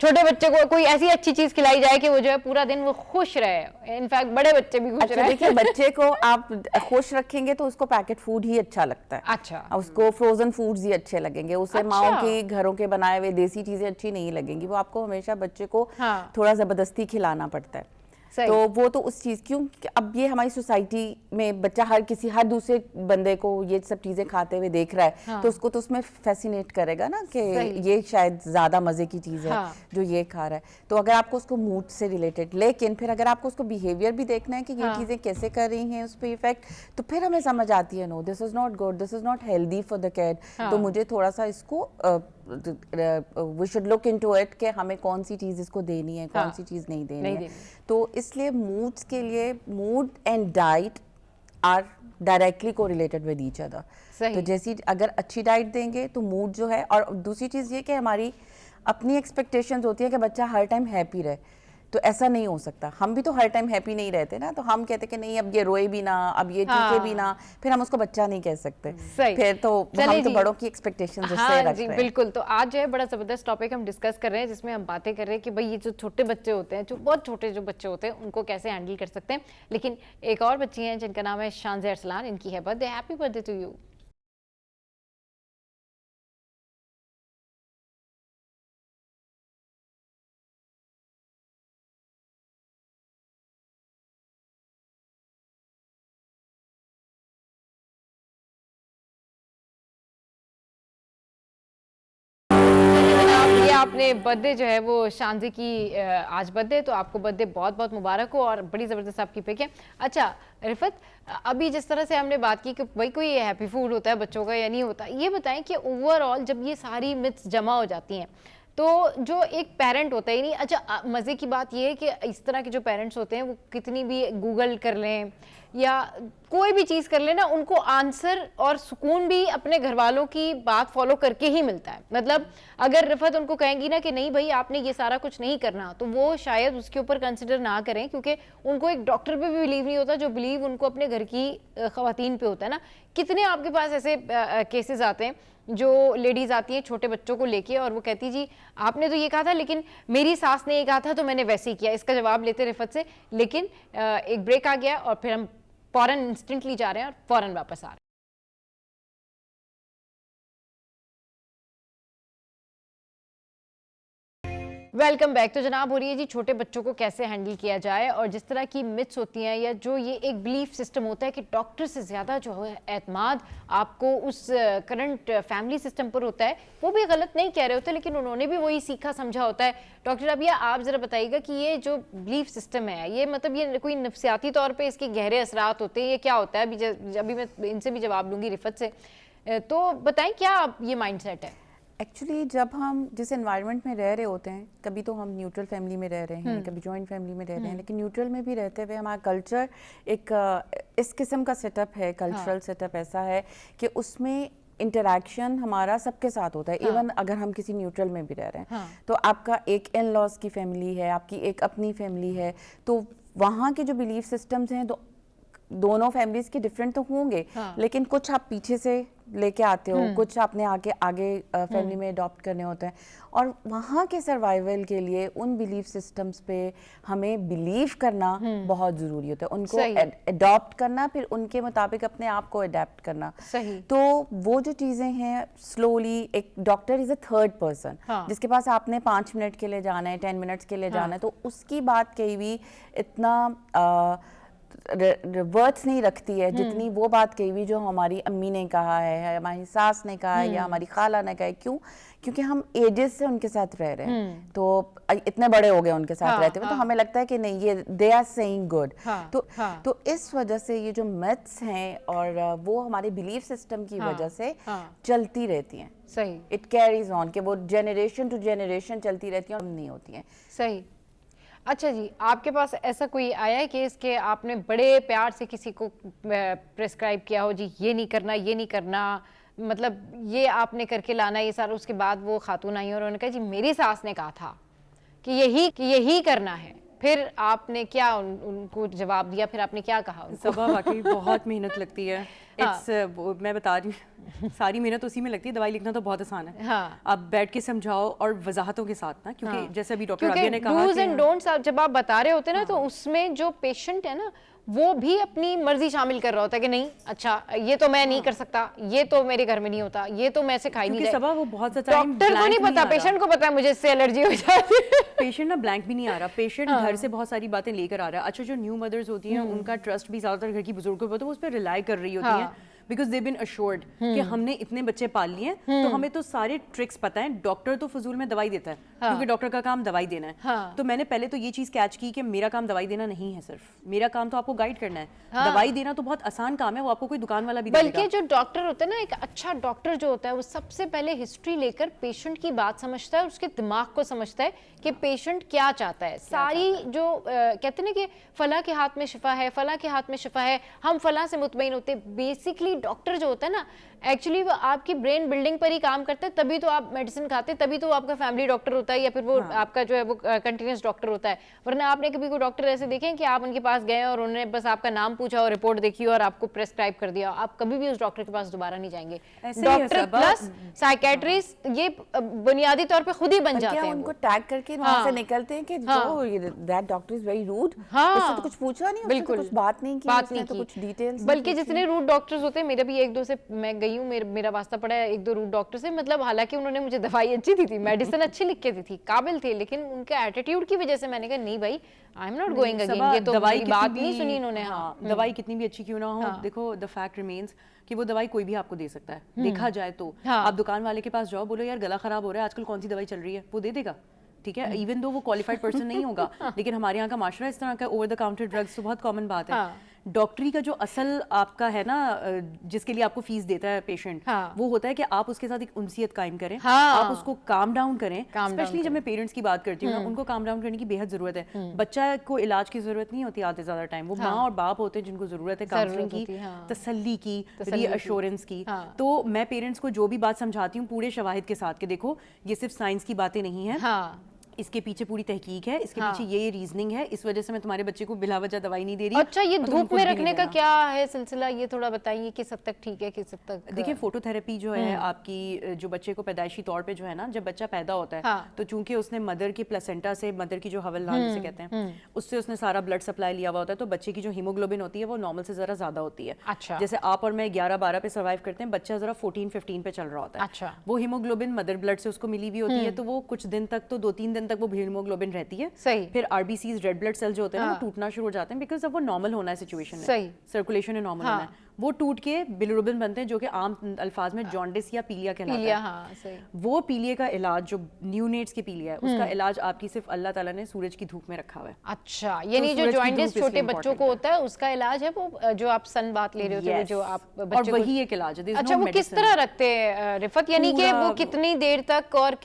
छोटे बच्चे को कोई ऐसी अच्छी चीज खिलाई जाए कि वो जो है पूरा दिन वो खुश रहे, इनफैक्ट बड़े बच्चे भी खुश रहे। देखिए, बच्चे को आप खुश रखेंगे तो उसको पैकेट फूड ही अच्छा लगता है। अच्छा, उसको फ्रोजन फूड्स ही अच्छे लगेंगे, उसे माओ के घरों के बनाए हुए देसी चीजें अच्छी नहीं लगेंगी, वो आपको हमेशा बच्चे को थोड़ा जबरदस्ती खिलाना पड़ता है। तो वो तो उस चीज़ क्यों, अब ये हमारी सोसाइटी में बच्चा हर दूसरे बंदे को ये सब चीज़ें खाते हुए देख रहा है, तो उसको तो उसमें फैसिनेट करेगा ना कि ये शायद ज़्यादा मज़े की चीज़ है जो ये खा रहा है। तो अगर आपको उसको मूड से रिलेटेड, लेकिन फिर अगर आपको उसको बिहेवियर भी देखना है कि ये चीज़ें कैसे कर रही हैं उस पर इफेक्ट, तो फिर हमें समझ आती है no this is not good, this is not healthy for the kid, तो मुझे थोड़ा सा इसको we should look into it कि हमें कौन सी चीज़ इसको देनी है, कौन सी चीज़ नहीं देनी है। तो इसलिए मूड्स के लिए mood and diet are directly correlated with each other. तो जैसी अगर अच्छी डाइट देंगे तो मूड जो है, और दूसरी चीज़ ये कि हमारी अपनी एक्सपेक्टेशंस होती है कि बच्चा हर टाइम हैप्पी रहे, तो ऐसा नहीं हो सकता। हम भी तो हर टाइम हैप्पी नहीं रहते ना, तो हम कहते कि नहीं अब ये रोए भी ना, अब ये चीखे भी ना, फिर हम उसको बच्चा नहीं कह सकते। फिर तो हम तो बड़ों की एक्सपेक्टेशंस उससे रख रहे हैं। बिल्कुल। तो आज जो है बड़ा जबरदस्त टॉपिक हम डिस्कस कर रहे हैं, जिसमें हम बातें कर रहे हैं कि भाई ये जो छोटे बच्चे होते हैं, जो बहुत छोटे जो बच्चे होते हैं, उनको कैसे हैंडल कर सकते हैं। लेकिन एक और बच्ची हैं जिनका नाम है शानज़े अरसलान, इनकी है birthday. Happy birthday to you. आपने बर्थडे जो है वो शानज़े की आज बर्थडे, तो आपको बर्थडे बहुत बहुत मुबारक हो और बड़ी ज़बरदस्त आपकी पिक है। अच्छा रिफत, अभी जिस तरह से हमने बात की कि भाई कोई हैप्पी फूड होता है बच्चों का या नहीं होता, ये बताएं कि ओवरऑल जब ये सारी मिथ्स जमा हो जाती हैं तो जो एक पेरेंट होता है, नहीं अच्छा मज़े की बात ये है कि इस तरह के जो पेरेंट्स होते हैं वो कितनी भी गूगल कर लें या कोई भी चीज़ कर लेना, उनको आंसर और सुकून भी अपने घर वालों की बात फॉलो करके ही मिलता है। मतलब अगर रिफत उनको कहेंगी ना कि नहीं भाई आपने ये सारा कुछ नहीं करना, तो वो शायद उसके ऊपर कंसिडर ना करें, क्योंकि उनको एक डॉक्टर पे भी बिलीव नहीं होता जो बिलीव उनको अपने घर की ख़वातीन पे होता है ना। कितने आपके पास ऐसे केसेस आते हैं जो लेडीज़ आती हैं छोटे बच्चों को लेके और वो कहती जी आपने तो ये कहा था लेकिन मेरी सास ने ये कहा था तो मैंने वैसे ही किया। इसका जवाब लेते रिफत से, लेकिन एक ब्रेक आ गया और फिर हम फौरन इंस्टेंटली जा रहे हैं और फौरन वापस आ रहे हैं। Welcome back. तो जनाब हो रही है जी छोटे बच्चों को कैसे हैंडल किया जाए, और जिस तरह की मिथ्स होती हैं या जो ये एक बिलीफ सिस्टम होता है कि डॉक्टर से ज़्यादा जो है एतमाद आपको उस करंट फैमिली सिस्टम पर होता है, वो भी गलत नहीं कह रहे होते, लेकिन उन्होंने भी वही सीखा समझा होता है। डॉक्टर अबिया आप ज़रा बताइएगा कि ये जो बिलीफ सिस्टम है ये मतलब ये कोई नफ्सियाती तौर पर इसके गहरे असरात होते हैं, ये क्या होता है? अभी मैं इनसे भी जवाब लूँगी रिफत से, तो बताएं क्या ये माइंड सेट है? एक्चुअली जब हम जिस एनवायरनमेंट में रह रहे होते हैं, कभी तो हम न्यूट्रल फैमिली में रह रहे हैं, कभी जॉइंट फैमिली में रह रहे हैं, लेकिन न्यूट्रल में भी रहते हुए हमारा कल्चर एक इस किस्म का सेटअप है, कल्चरल सेटअप ऐसा है कि उसमें इंटरैक्शन हमारा सबके साथ होता है। इवन अगर हम किसी न्यूट्रल में भी रह रहे हैं तो आपका एक इन लॉज की फैमिली है, आपकी एक अपनी फैमिली है, तो वहाँ के जो बिलीफ सिस्टम्स हैं तो दोनों फैमिलीज के डिफरेंट तो होंगे, लेकिन कुछ आप पीछे से लेके आते हो, कुछ आपने आगे फैमिली में अडॉप्ट करने होते हैं, और वहाँ के सर्वाइवल के लिए उन बिलीफ सिस्टम्स पे हमें बिलीव करना बहुत ज़रूरी होता है, उनको अडॉप्ट करना, फिर उनके मुताबिक अपने आप को अडेप्ट करना। तो वो जो चीज़ें हैं स्लोली, एक doctor is a third person जिसके पास आपने 5 मिनट के लिए जाना है, 10 मिनट्स के लिए जाना है, तो उसकी बात कही हुई इतना वर्ड्स नहीं रखती है जितनी वो बात कही हुई जो हमारी अम्मी ने कहा है, हमारी सास ने कहा है या हमारी खाला ने कहा है। क्यों? क्योंकि हम एजेस से उनके साथ रह रहे हैं, तो इतने बड़े हो गए उनके साथ रहते हुए, तो हमें लगता है कि नहीं ये दे आर सेइंग गुड। तो इस वजह से ये जो मिथ्स हैं और वो हमारे बिलीफ सिस्टम की वजह से चलती रहती हैं। सही, इट कैरीज ऑन, कि वो जनरेशन टू जनरेशन चलती रहती हैं और नहीं होती हैं। सही। अच्छा जी, आपके पास ऐसा कोई आया है कि इसके आपने बड़े प्यार से किसी को प्रेस्क्राइब किया हो जी ये नहीं करना, ये नहीं करना, मतलब ये आपने करके लाना ये सारा, उसके बाद वो खातून आई और उन्होंने कहा जी मेरी सास ने कहा था कि यही करना है, फिर आपने क्या उनको जवाब दिया, फिर आपने क्या कहा? सबा वाकई बहुत मेहनत लगती है। मैं बता रही हूँ सारी मेहनत उसी में लगती है, दवाई लिखना तो बहुत आसान है। आप बैठ के समझाओ और वजाहतों के साथ ना, क्योंकि जैसे अभी डॉक्टर आबिया ने कहा डूज एंड डोंट्स जब आप बता रहे होते हैं ना, तो उसमें जो पेशेंट है ना वो भी अपनी मर्जी शामिल कर रहा होता है कि नहीं अच्छा ये तो मैं नहीं कर सकता, ये तो मेरे घर में नहीं होता, ये तो मैं से खाई नहीं जाए। वो बहुत डॉक्टर को नहीं पता, पेशेंट को पता है मुझे इससे एलर्जी हो जाती है। पेशेंट ना ब्लैंक भी नहीं आ रहा, पेशेंट घर से बहुत सारी बातें लेकर आ रहा है। अच्छा जो न्यू मदर्स होती हैं उनका ट्रस्ट भी ज्यादातर घर की बुजुर्गों पर तो उस पर रिलाई कर रही होती हैं, बिकॉज दे बीन अश्योर्ड कि हमने इतने बच्चे पाल लिए हैं तो हमें तो सारे ट्रिक्स पता है। डॉक्टर तो फजूल में दवाई देता है क्योंकि डॉक्टर का काम दवाई देना है। तो मैंने पहले तो ये चीज कैच की कि मेरा काम दवाई देना नहीं है, सिर्फ मेरा काम तो आपको गाइड करना है। दवाई देना तो बहुत आसान काम है, वो आपको कोई दुकान वाला भी बल्कि जो डॉक्टर होता है ना, एक अच्छा डॉक्टर जो होता है वो सबसे पहले हिस्ट्री लेकर पेशेंट की बात समझता है, उसके दिमाग को समझता है कि पेशेंट क्या चाहता है। सारी जो कहते हैं ना कि फला के हाथ में शिफा है, फला के हाथ में शिफा है, हम फला से मुतमईन होते। बेसिकली डॉक्टर जो होता है ना, एक्चुअली वो आपकी ब्रेन बिल्डिंग पर ही काम करता है, तभी तो आप मेडिसिन खाते हैं, तभी तो आपका फैमिली डॉक्टर होता है या फिर वो आपका जो है वो कंटिन्यूस डॉक्टर होता है। वरना आपने कभी कोई डॉक्टर ऐसे देखे कि आप उनके पास गए और उन्होंने बस आपका नाम पूछा और रिपोर्ट देखी और आपको प्रेस्क्राइब कर दिया, आप कभी भी उस डॉक्टर के पास दोबारा नहीं जाएंगे। डॉक्टर प्लस साइकेट्रिस्ट ये बुनियादी तौर पे खुद ही बन जाते हैं। उनको टैग करके वहां से निकलते हैं कि जो that doctor is very rude, उससे तो कुछ पूछा नहीं, उससे तो कुछ बात नहीं की, उसने तो कुछ डिटेल्स। बल्कि जितने रूड डॉक्टर्स होते हैं, मेरा भी एक दो से मैं गई हूँ, मेरा वास्ता पड़ा है एक दो रूड डॉक्टर से। मतलब हालांकि उन्होंने मुझे दवाई अच्छी दी थी, मेडिसिन अच्छी लिख के दी थी, काबिल थे, लेकिन उनके एटीट्यूड की वजह से मैंने कहा नहीं भाई, I am not going again. ये तो दवाई की बात नहीं सुनी इन्होंने। दवाई कितनी भी अच्छी क्यों ना हो, देखो द फैक्ट रिमेन्स कि वो दवाई कोई भी आपको दे सकता है। देखा जाए तो आप दुकान वाले के पास जाओ, बोलो यार गला खराब हो रहा है, आजकल कौन सी दवाई चल रही है, वो दे देगा, ठीक है, इवन दो वो क्वालिफाइड पर्सन नहीं होगा। लेकिन हमारे यहाँ का माशरा इस तरह का, ओवर द काउंटर ड्रग्स तो बहुत कॉमन बात है। डॉक्टरी का जो असल आपका है ना, जिसके लिए आपको फीस देता है पेशेंट, वो होता है कि आप उसके साथ एक उनसियत कायम करें, आप उसको काम डाउन करें। स्पेशली जब मैं पेरेंट्स की बात करती हूँ ना, उनको काम डाउन करने की बेहद जरूरत है। बच्चा को इलाज की जरूरत नहीं होती आधे ज्यादा टाइम, वो माँ और बाप होते हैं जिनको जरूरत है काउंसलिंग की, तसल्ली की, रीअश्योरेंस की। तो मैं पेरेंट्स को जो भी बात समझाती हूँ पूरे शवाहिद के साथ कि देखो ये सिर्फ साइंस की बातें नहीं है, इसके पीछे पूरी तहकीक है, इसके पीछे ये रीजनिंग है, इस वजह से मैं तुम्हारे बच्चे को बिला वजह दवाई नहीं दे रही। अच्छा, ये धूप में रखने का क्या है सिलसिला, ये थोड़ा बताइए, किस हद तक ठीक है, किस हद तक? देखिए, फोटोथेरेपी जो है आपकी, जो बच्चे को पैदाइशी तौर पे जो है ना, जब बच्चा पैदा होता है तो चूंकि उसने मदर की प्लेसेंटा से, मदर की जो हवलदार जिसे कहते हैं, उससे उसने सारा ब्लड सप्लाई लिया हुआ होता है, तो बच्चे की जो हीमोग्लोबिन होती है वो नॉर्मल से जरा ज्यादा होती है। अच्छा। जैसे आप और मैं 11-12 पे सर्वाइव करते हैं, बच्चा जरा 14-15 पे चल रहा होता है। अच्छा। वो हीमोग्लोबिन मदर ब्लड से उसको मिली हुई होती है, तो वो कुछ दिन तक, तो 2-3 दिन तक वो हीमोग्लोबिन रहती है। सही। फिर आरबीसीज, रेड ब्लड सेल जो होते हैं ना, वो टूटना शुरू हो जाते हैं, बिकॉज अब वो नॉर्मल होना है सिचुएशन में, सर्कुलेशन में नॉर्मल होना है, वो टूट के बिलिरुबिन बनते हैं, जो कि आम अल्फाज में जॉन्डिस या पीलिया कहलाता है। सही। वो पीलिया का इलाज, जो न्यूनेट्स की पीलिया है, उसका इलाज आपकी सिर्फ अल्लाह ताला ने सूरज की धूप में रखा हुआ है। अच्छा, यानी जो जॉन्डिस छोटे बच्चों को होता है उसका इलाज है वो, जो आप सन बात ले रहे होते हैं, जो आप बच्चे को, वही एक इलाज है। अच्छा, वो किस तरह रखते हैं रिफत, यानी कि वो कितनी देर तक, और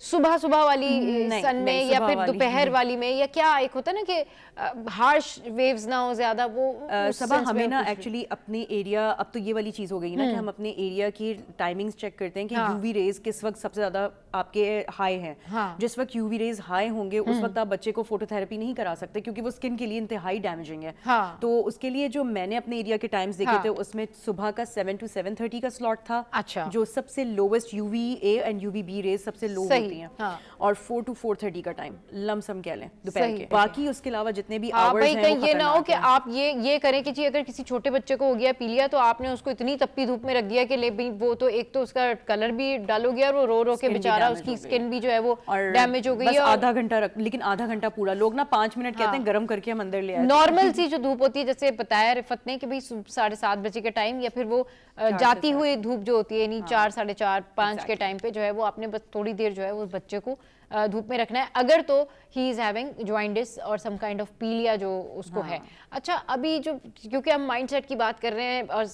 सुबह सुबह वाली सन में या फिर दोपहर वाली में, या क्या एक होता है ना कि हार्श वेव्स ना हो ज्यादा, वो सबा हमें ना एक्चुअली अपने एरिया, अब तो ये वाली चीज हो गई ना कि हम अपने एरिया की टाइमिंग्स चेक करते हैं कि यूवी रेज किस वक्त सबसे ज्यादा आपके हाई है। जिस वक्त यूवी रेज हाई होंगे उस वक्त आप बच्चे को फोटोथेरेपी नहीं करा सकते, क्योंकि वो स्किन के लिए इंतहाई डैमेजिंग है। तो उसके लिए जो मैंने अपने एरिया के टाइम्स देखे थे, उसमें सुबह का 7 to 7:30 का स्लॉट था। अच्छा। जो सबसे lowest UV A and UV B rays सबसे लो होती हैं, और 4 to 4:30 का टाइम लमसम कह लें दोपहर के। बाकी उसके अलावा जितने भी आवर्स हैं, कहीं ये ना हो कि आप ये करें कि जी अगर किसी छोटे बच्चे को हो गया पीलिया, तो आपने उसको इतनी तप्पी धूप में रख दिया कि ले भाई, वो तो एक तो उसका कलर भी डालो गया, और वो रो रो के बेचारा उसकी स्किन भी जो है वो डैमेज हो गई है। आधा घंटा लेकिन आधा घंटा पूरा, लोग ना 5 मिनट कहते हैं गर्म करके हम अंदर ले आए। नॉर्मल सी जो धूप होती है, जैसे बताया रिफत ने कि भाई 7:30 बजे के टाइम, या फिर वो जाती हुई धूप जो होती है, यानी 4, 4:30, 5 के टाइम पे जो है वो आपने बस थोड़ी देर जो है वो बच्चे को धूप में रखना है, अगर तो ही इज हैविंग जॉइंडिस और सम काइंड ऑफ पीलिया जो उसको है। अच्छा, अभी जो, क्योंकि हम माइंडसेट की बात कर रहे हैं और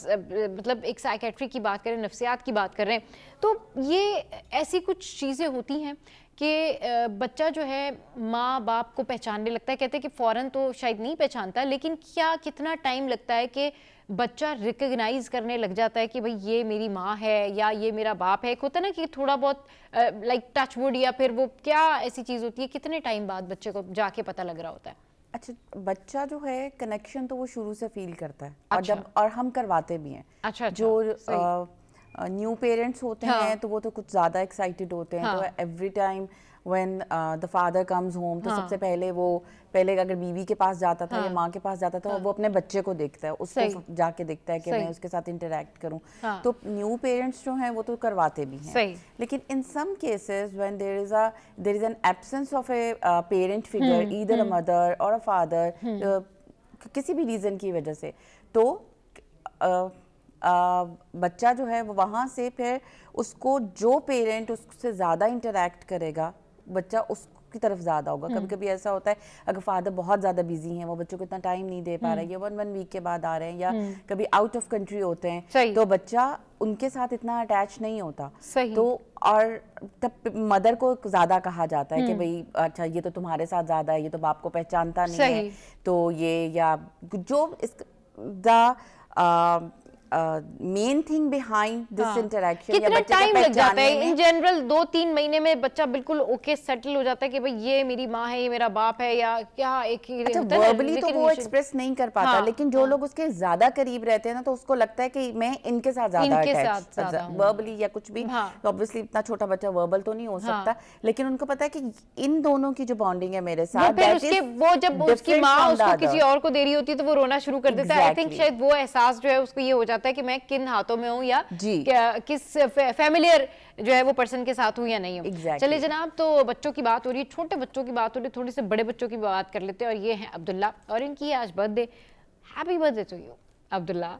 मतलब एक साइकेट्री की बात कर रहे हैं, नफ्सियात की बात कर रहे हैं, तो ये ऐसी कुछ चीज़ें होती हैं कि बच्चा जो है माँ बाप को पहचानने लगता है। कहते हैं कि फ़ौरन तो शायद नहीं पहचानता, लेकिन क्या कितना टाइम लगता है कि बच्चा रिकग्नाइज करने लग जाता है कि भाई ये मेरी माँ है या ये मेरा बाप है? एक होता है ना कि थोड़ा बहुत लाइक टच वुड, या फिर वो क्या ऐसी चीज़ होती है, कितने टाइम बाद बच्चे को जाके पता लग रहा होता है? अच्छा, बच्चा जो है कनेक्शन तो वो शुरू से फील करता है। अच्छा। और हम करवाते भी हैं। अच्छा। जो न्यू पेरेंट्स होते हैं तो वो तो कुछ ज़्यादा एक्साइटेड होते हैं। तो every time when the father comes home, तो सबसे पहले अगर बीवी के पास जाता था या माँ के पास जाता था, वो अपने बच्चे को देखता है, उसको जाके देखता है कि मैं उसके साथ इंटरेक्ट करूं। तो न्यू पेरेंट्स जो हैं वो तो करवाते भी हैं, लेकिन in some cases when there is an absence of a parent figure, either a mother or a father, किसी भी रीजन की वजह से, तो बच्चा जो है वो वहाँ से फिर उसको जो पेरेंट उससे ज़्यादा इंटरेक्ट करेगा बच्चा उसकी तरफ ज़्यादा होगा। कभी कभी ऐसा होता है अगर फादर बहुत ज़्यादा बिजी हैं, वो बच्चों को इतना टाइम नहीं दे पा रहे हैं, या वन वीक के बाद आ रहे हैं, या कभी आउट ऑफ कंट्री होते हैं, तो बच्चा उनके साथ इतना अटैच नहीं होता। तो और तब मदर को ज़्यादा कहा जाता है कि भाई अच्छा ये तो तुम्हारे साथ ज़्यादा है, ये तो बाप को पहचानता नहीं है, तो ये या जो the main thing behind this interaction. कितना टाइम लग जाता है इन जनरल? 2-3 महीने में बच्चा बिल्कुल ओके सेटल हो जाता है कि भाई ये मेरी माँ है, ये मेरा बाप है, या क्या एक ही अच्छा वर्बली तो वो एक्सप्रेस नहीं कर पाता, लेकिन जो लोग उसके ज्यादा करीब रहते हैं ना तो उसको लगता है कि मैं इनके साथ ज्यादा अटैच, वर्बली या कुछ भी। तो ऑब्वियसली इतना छोटा बच्चा वर्बल तो नहीं हो सकता, लेकिन उनको पता है कि इन दोनों की जो बॉन्डिंग है मेरे साथ, वो जब उसकी माँ उसको किसी और को दे रही होती है तो वो रोना शुरू कर देता है। आई थिंक शायद वो एहसास जो है उसको ये हो जाता है कि मैं किन हाथों में हूँ, या किस फैमिलियर जो है वो पर्सन के साथ हूँ या नहीं हूँ। चलिए जनाब, तो बच्चों की बात हो रही है, छोटे बच्चों की बात हो रही है, थोड़ी से बड़े बच्चों की बात कर लेते हैं। और ये है अब्दुल्ला, और इनकी आज birthday. Happy birthday to you Abdullah.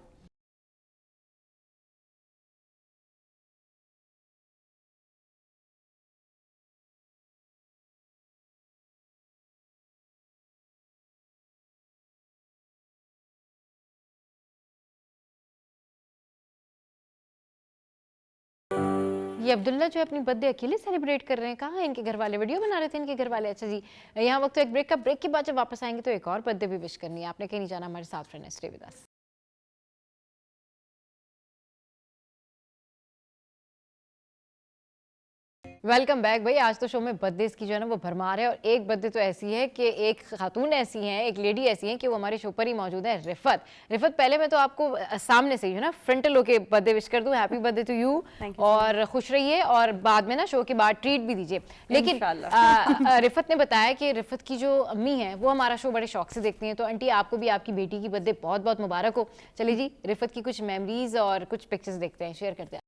ये अब्दुल्ला जो है अपनी बर्थडे अकेले सेलिब्रेट कर रहे हैं। कहाँ है इनके घर वाले? वीडियो बना रहे थे इनके घर वाले। अच्छा जी, यहाँ वक्त तो एक ब्रेक का, ब्रेक के बाद जब वापस आएंगे तो एक और बर्थडे भी विश करनी है। आपने कहीं नहीं जाना, हमारे साथ रहना, stay with us. Welcome back भाई। आज तो शो में बर्थडे की जो है ना वो भरमार है, और एक बर्थडे तो ऐसी है कि एक खातून ऐसी हैं, एक लेडी ऐसी हैं कि वो हमारे शो पर ही मौजूद है, रिफत। रिफत, पहले मैं तो आपको सामने से ही है ना फ्रंटल होके बर्थडे विश कर दूं, हैप्पी बर्थडे टू यू, और खुश रहिए, और बाद में ना शो के बाद ट्रीट भी दीजिए। लेकिन रिफत ने बताया कि रिफत की जो अम्मी है वो हमारा शो बड़े शौक से देखती हैं, तो आंटी आपको भी आपकी बेटी की बर्थडे बहुत बहुत मुबारक हो। चलिए जी, रिफत की कुछ मेमोरीज और कुछ पिक्चर्स देखते हैं, शेयर करते हैं।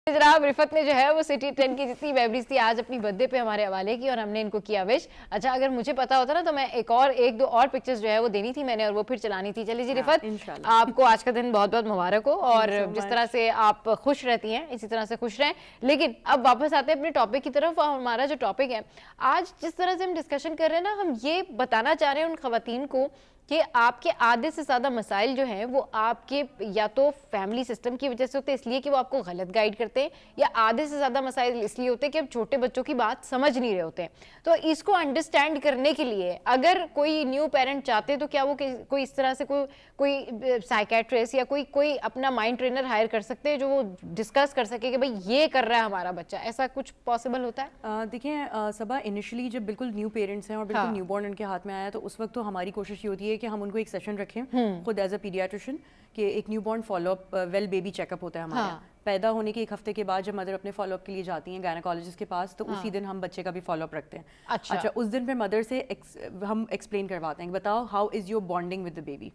जनाब, रिफत ने जो है वो सिटी 10 की जितनी मेमोरीज थी आज अपनी बर्थडे पे हमारे हवाले की, और हमने इनको किया विश। अच्छा, अगर मुझे पता होता ना तो मैं एक दो और पिक्चर्स जो है वो देनी थी मैंने, और वो फिर चलानी थी। चलिए जी रिफत, आपको आज का दिन बहुत बहुत मुबारक हो, और जिस तरह से आप खुश रहती हैं इसी तरह से खुश रहें। लेकिन अब वापस आते हैं अपने टॉपिक की तरफ, और हमारा जो टॉपिक है आज, जिस तरह से हम डिस्कशन कर रहे हैं ना, हम ये बताना चाह रहे हैं उन खवातीन को कि आपके आधे से ज़्यादा मसाइल जो हैं वो आपके या तो फैमिली सिस्टम की वजह से होते हैं, इसलिए कि वो आपको गलत गाइड करते हैं, या आधे से ज़्यादा मसाइल इसलिए होते हैं कि आप छोटे बच्चों की बात समझ नहीं रहे होते हैं। तो इसको अंडरस्टैंड करने के लिए अगर कोई न्यू पेरेंट चाहते हैं तो क्या वो कोई इस तरह से कोई साइकेट्रिस्ट या कोई अपना माइंड ट्रेनर हायर कर सकते हैं जो वो डिस्कस कर सके कि भाई ये कर रहा है हमारा बच्चा? ऐसा कुछ पॉसिबल होता है? देखिए सबा, इनिशियली जब बिल्कुल न्यू पेरेंट्स हैं और बिल्कुल न्यू बॉर्न उनके हाथ में आया, तो उस वक्त तो हमारी कोशिश ये होती है कि हम उनको एक सेशन रखें खुद एज अ पीडियाट्रिशियन, कि एक newborn follow up well baby checkup होता है हमारे यहाँ। पैदा होने के एक हफ्ते के बाद जब मदर अपने फॉलोअप के लिए जाती हैं गायनेकोलॉजिस्ट के पास, तो उसी दिन हम बच्चे का भी फॉलोअप रखते हैं। अच्छा, उस दिन फिर मदर से हम एक्सप्लेन करवाते हैं, बताओ how is your bonding with the baby.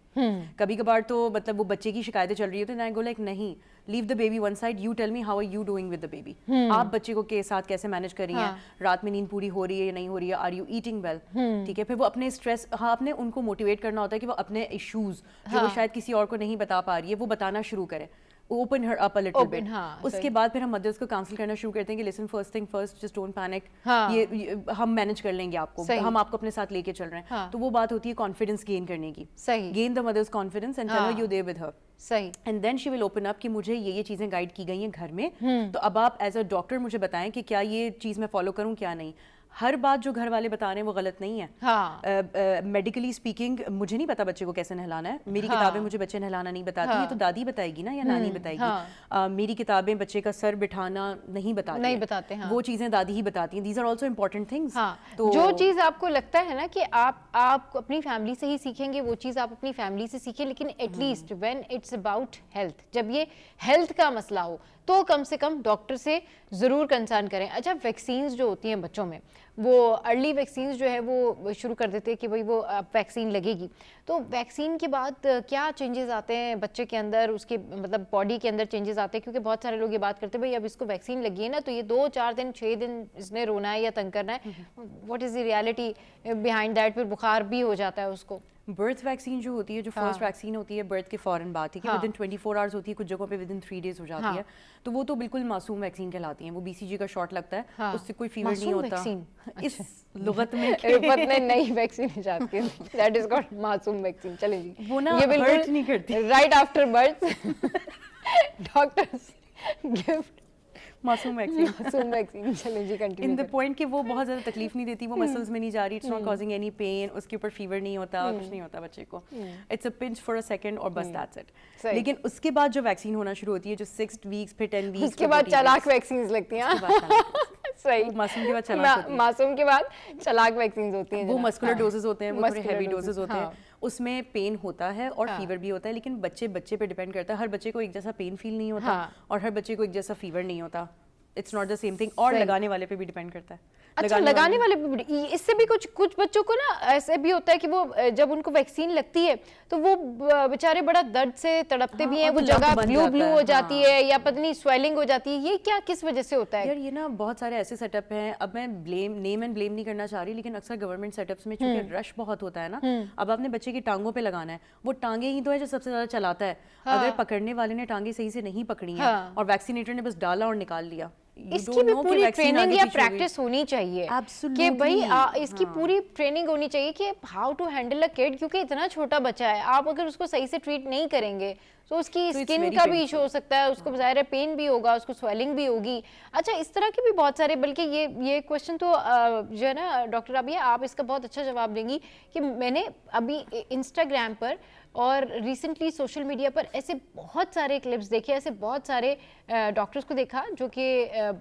कभी कभार तो मतलब वो बच्चे की शिकायतें चल रही होती है, गो लाइक नहीं, leave the baby one side, you tell me how are you doing with the baby. आप बच्चे को के साथ कैसे मैनेज कर रही हैं, रात में नींद पूरी हो रही है या नहीं हो रही है, आर यू ईटिंग वेल, ठीक है। फिर वो अपने स्ट्रेस, हाँ, अपने उनको मोटिवेट करना होता है कि वो अपने इश्यूज जो वो शायद किसी और को नहीं बता पा रही है वो बताना शुरू करे, open her up a little bit. उसके बाद फिर हम मदर्स को काउंसिल करना शुरू करते हैं कि listen, first thing first, just don't panic, ये हम मैनेज कर लेंगे आपको, हम आपको अपने साथ लेके चल रहे हैं। तो वो बात होती है कॉन्फिडेंस गेन करने की, gain the mother's confidence and tell her you there with her, सही, and then she will open up कि मुझे ये चीजें गाइड की गई हैं घर में, तो अब आप एज अ डॉक्टर मुझे बताएं कि क्या ये चीज मैं फॉलो करूं क्या नहीं। हर बात जो घर वाले बता रहे हैं वो गलत नहीं है। मेडिकली स्पीकिंग मुझे नहीं पता बच्चे को कैसे नहलाना है, मेरी किताबें मुझे बच्चे नहलाना नहीं बताती, ये तो दादी बताएगी ना या नानी बताएगी। मेरी किताबें बच्चे का सर बिठाना नहीं बताते, वो चीजें दादी ही बताती हैं। These are also important things. तो जो चीज आपको लगता है ना कि आप अपनी फैमिली से ही सीखेंगे, वो चीज आप अपनी फैमिली से सीखें, लेकिन at least when it's about health, जब ये हेल्थ का मसला हो तो कम से कम डॉक्टर से ज़रूर कंसर्न करें। अच्छा, वैक्सीन्स जो होती हैं बच्चों में वो अर्ली वैक्सीन जो है वो शुरू कर देते हैं कि भाई वो वैक्सीन लगेगी। तो वैक्सीन के बाद क्या चेंजेस आते हैं बच्चे के अंदर, उसके मतलब बॉडी के अंदर चेंजेस आते हैं? क्योंकि बहुत सारे लोग ये बात करते हैं भाई अब इसको वैक्सीन लगी है ना तो ये 2-4 दिन 6 दिन इसने रोना है या तंग करना है। What is the reality behind that? फिर बुखार भी हो जाता है उसको। बर्थ वैक्सीन जो होती है, जो फर्स्ट वैक्सीन होती है बर्थ के फ़ौरन बाद, ठीक है, विदिन 24 आवर्स होती है, कुछ जगहों पे विदिन 3 डेज हो जाती है, तो वो तो बिल्कुल मासूम वैक्सीन कहलाती है। वो BCG का शॉट लगता है, उससे कोई फीवर नहीं होता। इस लुगत में रिफत ने नई वैक्सीन इजाद की, दैट इज कॉल्ड मासूम वैक्सीन। चले जी, वो ना ये बिल्कुल हर्ट नहीं करती। Right after birth doctors gift मासूम वैक्सीन। मासूम वैक्सीन। चलें जी, कंटिन्यू इन द पॉइंट कि वो बहुत ज़्यादा तकलीफ नहीं देती, वो मसल्स में नहीं जा रही, it's not causing any pain, उसके ऊपर फीवर नहीं होता, कुछ नहीं होता बच्चे को, it's a pinch for a second और बस दैट्स इट। लेकिन उसके बाद जो वैक्सीन होना शुरू होती है, जो 6 वीक्स फिर 10 वीक्स, उसके बाद चालाक वैक्सीन लगती हैं। सही, मासूम के बाद चालाक होती है। मासूम के बाद चालाक वैक्सीन होती हैं। वो मस्कुलर डोजेस होते हैं, वो थोड़े Muscular हैवी doses, डोजेस होते हैं, उसमें पेन होता है और फीवर भी होता है, लेकिन बच्चे पे डिपेंड करता है। हर बच्चे को एक जैसा पेन फील नहीं होता और हर बच्चे को एक जैसा फीवर नहीं होता, it's not the same thing. और लगाने वाले पे भी डिपेंड करता है। अच्छा, लगाने वाले इससे भी कुछ बच्चों को ना ऐसे भी होता है कि वो जब उनको वैक्सीन लगती है तो वो बेचारे बड़ा दर्द से तड़पते भी हैं, वो जगह ब्लू हो जाती है या पता नहीं स्वेलिंग हो जाती है। ये क्या किस वजह से होता है? यार ये ना बहुत सारे ऐसे सेटअप हैं, अब मैं नेम एंड ब्लेम नहीं करना चाह रही, लेकिन अक्सर गवर्नमेंट सेटअप्स में चूंकि रश बहुत होता है ना, अब आपने बच्चे की टांगों पे लगाना है, वो टांगे ही तो है जो सबसे ज्यादा चलाता है। अगर पकड़ने वाले ने टांगे सही से नहीं पकड़ी है और वैक्सीनेटर ने बस डाला और निकाल लिया, इसकी भी पूरी ट्रेनिंग या प्रैक्टिस होनी चाहिए कि भाई इसकी पूरी ट्रेनिंग होनी चाहिए कि how to handle a kid, क्योंकि इतना छोटा बच्चा है, आप अगर उसको सही से ट्रीट नहीं करेंगे तो उसकी स्किन का भी इशू हो सकता है, उसको ज़ाहिर है पेन भी होगा, उसको स्वेलिंग भी होगी। अच्छा, इस तरह के भी बहुत सारे, बल्कि ये क्वेश्चन तो जो है ना डॉक्टर राबिया आप इसका बहुत अच्छा जवाब देंगी कि मैंने अभी इंस्टाग्राम पर और रिसेंटली सोशल मीडिया पर ऐसे बहुत सारे क्लिप्स देखे, ऐसे बहुत सारे डॉक्टर्स को देखा जो कि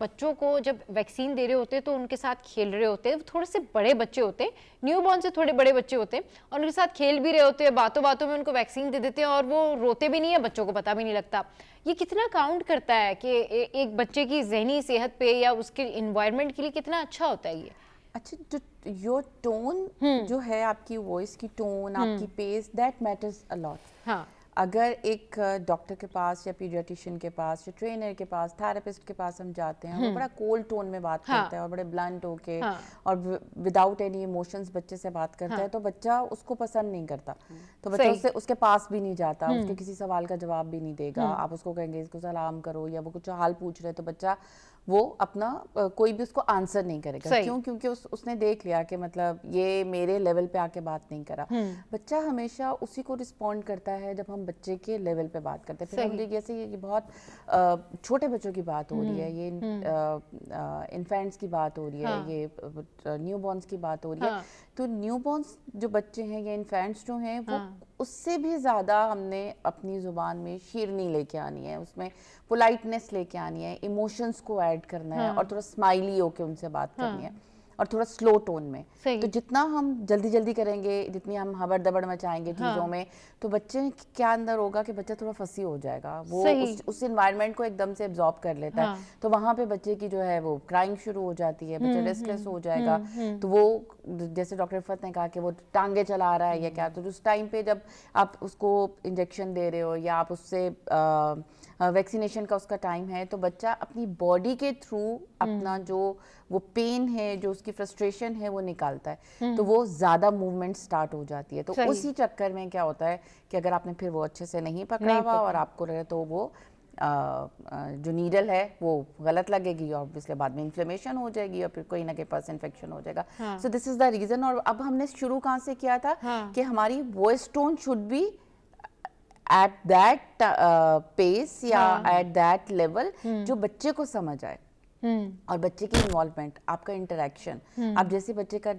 बच्चों को जब वैक्सीन दे रहे होते हैं तो उनके साथ खेल रहे होते हैं। थोड़े से बड़े बच्चे होते हैं, न्यूबॉर्न से थोड़े बड़े बच्चे होते हैं और उनके साथ खेल भी रहे होते हैं, बातों बातों में उनको वैक्सीन दे देते हैं और वो रोते भी नहीं है, बच्चों को पता भी नहीं लगता। ये कितना काउंट करता है कि एक बच्चे की जहनी सेहत पे या उसके इन्वायरमेंट के लिए कितना अच्छा होता है ये? अच्छा, जो योर टोन जो है, आपकी वॉइस की टोन, आपकी pace, that matters a lot. हाँ, अगर एक डॉक्टर के पास या पीडियाट्रिशियन के पास या ट्रेनर के पास, थेरेपिस्ट के पास हम जाते हैं, वो बड़ा कोल्ड टोन में बात करता है और बड़े ब्लंट होके और विदाउट एनी इमोशंस बच्चे से बात करता है, तो बच्चा उसको पसंद नहीं करता, तो बच्चा उससे उसके पास भी नहीं जाता, उसके किसी सवाल का जवाब भी नहीं देगा। आप उसको कहेंगे इसको सलाम करो या वो कुछ हाल पूछ रहे तो बच्चा वो अपना कोई भी उसको आंसर नहीं करेगा। क्यों? क्योंकि उसने देख लिया कि मतलब ये मेरे लेवल पे आके बात नहीं करा। बच्चा हमेशा उसी को रिस्पॉन्ड करता है जब हम बच्चे के लेवल पे बात करते हैं। फिर हम जैसे ये बहुत छोटे बच्चों की बात हो रही है, ये इन्फेंट्स की बात हो रही है, ये न्यूबॉर्न्स की बात हो रही है, तो न्यूबॉर्न्स जो बच्चे हैं या इन्फेंट्स जो हैं वो उससे भी ज़्यादा हमने अपनी ज़ुबान में शीरनी लेके आनी है, उसमें पोलाइटनेस लेके आनी है, इमोशंस को ऐड करना है और थोड़ा स्माइली होके उनसे बात करनी है और थोड़ा स्लो टोन में। तो जितना हम जल्दी जल्दी करेंगे, जितनी हम हबड़ दबड़ मचाएंगे चीज़ों में, तो बच्चे क्या अंदर होगा कि बच्चा थोड़ा फंसी हो जाएगा, वो उस एनवायरनमेंट को एकदम से एब्जॉर्ब कर लेता है। तो वहाँ पे बच्चे की जो है वो क्राइंग शुरू हो जाती है, बच्चा रेस्टलेस हो जाएगा। तो वो जैसे डॉक्टर इफ़त ने कहा कि वो टांगे चला रहा है या क्या, तो उस टाइम पे जब आप उसको इंजेक्शन दे रहे हो या आप उससे वैक्सीनेशन का उसका टाइम है, तो बच्चा अपनी बॉडी के थ्रू अपना जो वो पेन है, जो उसकी फ्रस्ट्रेशन है, वो निकालता है, तो वो ज़्यादा मूवमेंट स्टार्ट हो जाती है। तो उसी चक्कर में क्या होता है कि अगर आपने फिर वो अच्छे से नहीं पकड़ा हुआ और आपको रहे, तो वो जो नीडल है वो गलत लगेगी और इसके बाद में इन्फ्लेमेशन हो जाएगी और फिर कोई ना कोई पास इन्फेक्शन हो जाएगा। So this is the reason. और अब हमने शुरू कहाँ से किया था कि हमारी voice tone should be at that pace या एट दैट लेवल जो बच्चे को समझ आए। और बच्चे की इन्वॉल्वमेंट, आपका इंटरेक्शन, आप जैसे बच्चे का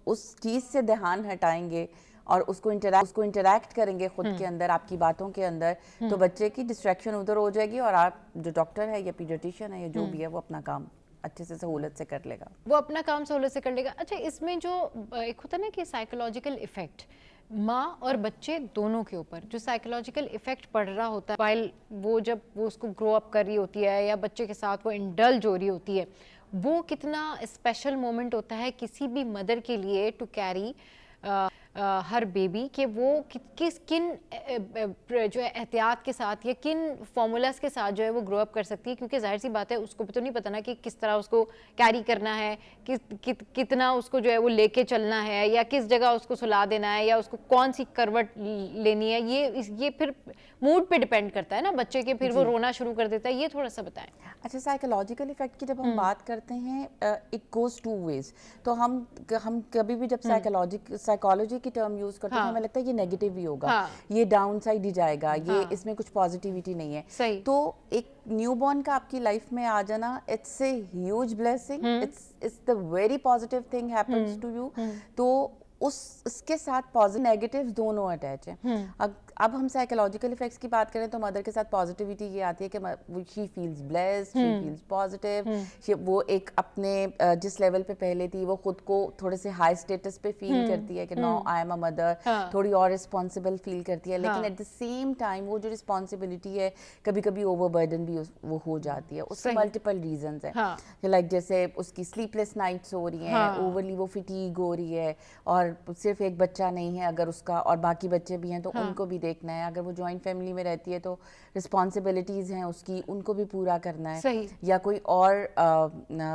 उस चीज़ से ध्यान हटाएंगे और उसको इंटरैक्ट करेंगे खुद के अंदर, आपकी बातों के अंदर, तो बच्चे की डिस्ट्रैक्शन उधर हो जाएगी और आप जो डॉक्टर है या पीडियाट्रिशियन है या जो भी है वो अपना काम अच्छे से सहूलत से कर लेगा, वो अपना काम सहूलत से कर लेगा। अच्छा, इसमें जो एक होता है ना कि साइकोलॉजिकल इफेक्ट माँ और बच्चे दोनों के ऊपर जो साइकोलॉजिकल इफेक्ट पड़ रहा होता है वाइल वो जब वो उसको ग्रो अप कर रही होती है या बच्चे के साथ वो इंडल्ज हो रही होती है, वो कितना स्पेशल मोमेंट होता है किसी भी मदर के लिए टू कैरी हर बेबी, कि वो किन जो है एहतियात के साथ या किन फार्मूलाज के साथ जो है वो ग्रो अप कर सकती है, क्योंकि जाहिर सी बात है उसको भी तो नहीं पता ना कि किस तरह उसको कैरी करना है, कितना उसको जो है वो लेके चलना है, या किस जगह उसको सुला देना है, या उसको कौन सी करवट लेनी है। ये फिर मूड पे डिपेंड करता है ना बच्चे के, फिर वो रोना शुरू कर देता है। ये थोड़ा सा बताएं। अच्छा, साइकोलॉजिकल इफेक्ट की जब हम बात करते हैं, इट गोज टू वेज। तो हम कभी भी जब साइकोलॉजी की टर्म यूज करते हैं, हमें लगता है ये नेगेटिव ही होगा, ये डाउन साइड ही जाएगा, ये इसमें कुछ पॉजिटिविटी नहीं है। सही। तो एक न्यूबॉर्न का आपकी लाइफ में आ जाना, it's a huge blessing, it's the very positive thing happens to you. तो उसके साथ पॉजिटिव नेगेटिव्स दोनों अटैच हैं। अब हम साइकोलॉजिकल इफेक्ट्स की बात करें तो मदर के साथ पॉजिटिविटी ये आती है कि she feels blessed, she feels positive, वो एक अपने जिस लेवल पे पहले थी वो खुद को थोड़े से हाई स्टेटस पे फील करती है कि no I am a mother, थोड़ी और रिस्पॉन्सिबल फील करती है। लेकिन एट द सेम टाइम वो जो रिस्पॉन्सिबिलिटी है कभी कभी ओवरबर्डन भी वो हो जाती है। उसके मल्टीपल रीजंस हैं, लाइक जैसे उसकी स्लीपलेस नाइट्स हो रही हैं, ओवरली वो फिटीग हो रही है, और सिर्फ एक बच्चा नहीं है अगर उसका, और बाकी बच्चे भी हैं तो उनको भी देखना है। अगर वो जॉइंट फैमिली में रहती है तो रिस्पॉन्सिबिलिटीज़ हैं उसकी, उनको भी पूरा करना है। सही। या कोई और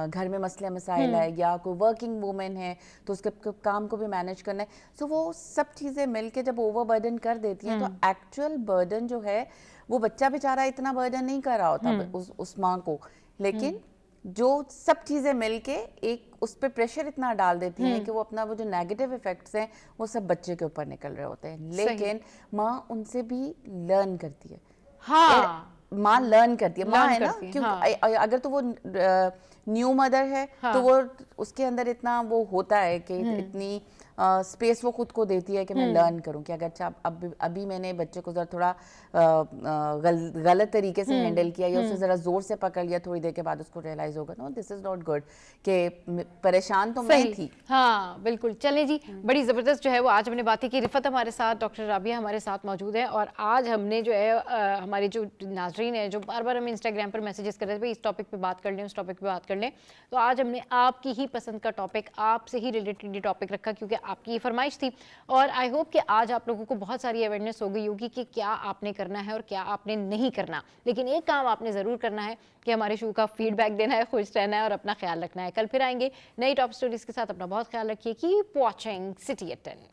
घर में मसले मसाइल है, या कोई वर्किंग वूमेन है तो उसके काम को भी मैनेज करना है। सो वो सब चीज़ें मिलके जब ओवरबर्डन कर देती हैं तो एक्चुअल बर्डन जो है वो बच्चा बेचारा इतना बर्डन नहीं कर रहा होता उस माँ को, लेकिन जो सब चीज़ें मिलके एक उस पर प्रेशर इतना डाल देती हैं कि वो अपना वो जो नेगेटिव इफेक्ट्स हैं वो सब बच्चे के ऊपर निकल रहे होते हैं। लेकिन माँ उनसे भी लर्न करती है। माँ लर्न करती है, माँ है ना, क्योंकि अगर तो वो न्यू मदर है तो वो उसके अंदर इतना वो होता है कि इतनी स्पेस वो खुद को देती है कि मैं लर्न करूं कि अगर अच्छा अभी मैंने बच्चे को जरा थोड़ा गलत तरीके से हैंडल किया या उसे जरा जोर से पकड़ लिया, थोड़ी देर के बाद उसको रियलाइज होगा no this is not good, कि परेशान तो मैं थी। हाँ बिल्कुल। चलें जी, बड़ी ज़बरदस्त जो है वो आज हमने बातें की। रिफत हमारे साथ, डॉक्टर राबिया हमारे साथ मौजूद है, और आज हमने जो है हमारे जो नाजरीन है जो बार बार हमें इंस्टाग्राम पर मैसेजेस कर रहे थे भाई इस टॉपिक पे बात कर लें, उस टॉपिक पे बात कर लें, तो आज हमने आपकी ही पसंद का टॉपिक, आपसे ही रिलेटेड टॉपिक रखा क्योंकि आपकी ये फरमाइश थी। और आई होप कि आज आप लोगों को बहुत सारी अवेयरनेस हो गई होगी कि क्या आपने करना है और क्या आपने नहीं करना। लेकिन एक काम आपने ज़रूर करना है कि हमारे शो का फीडबैक देना है, खुश रहना है और अपना ख्याल रखना है। कल फिर आएंगे नई टॉप स्टोरीज के साथ। अपना बहुत ख्याल रखिए। Keep watching city at 10।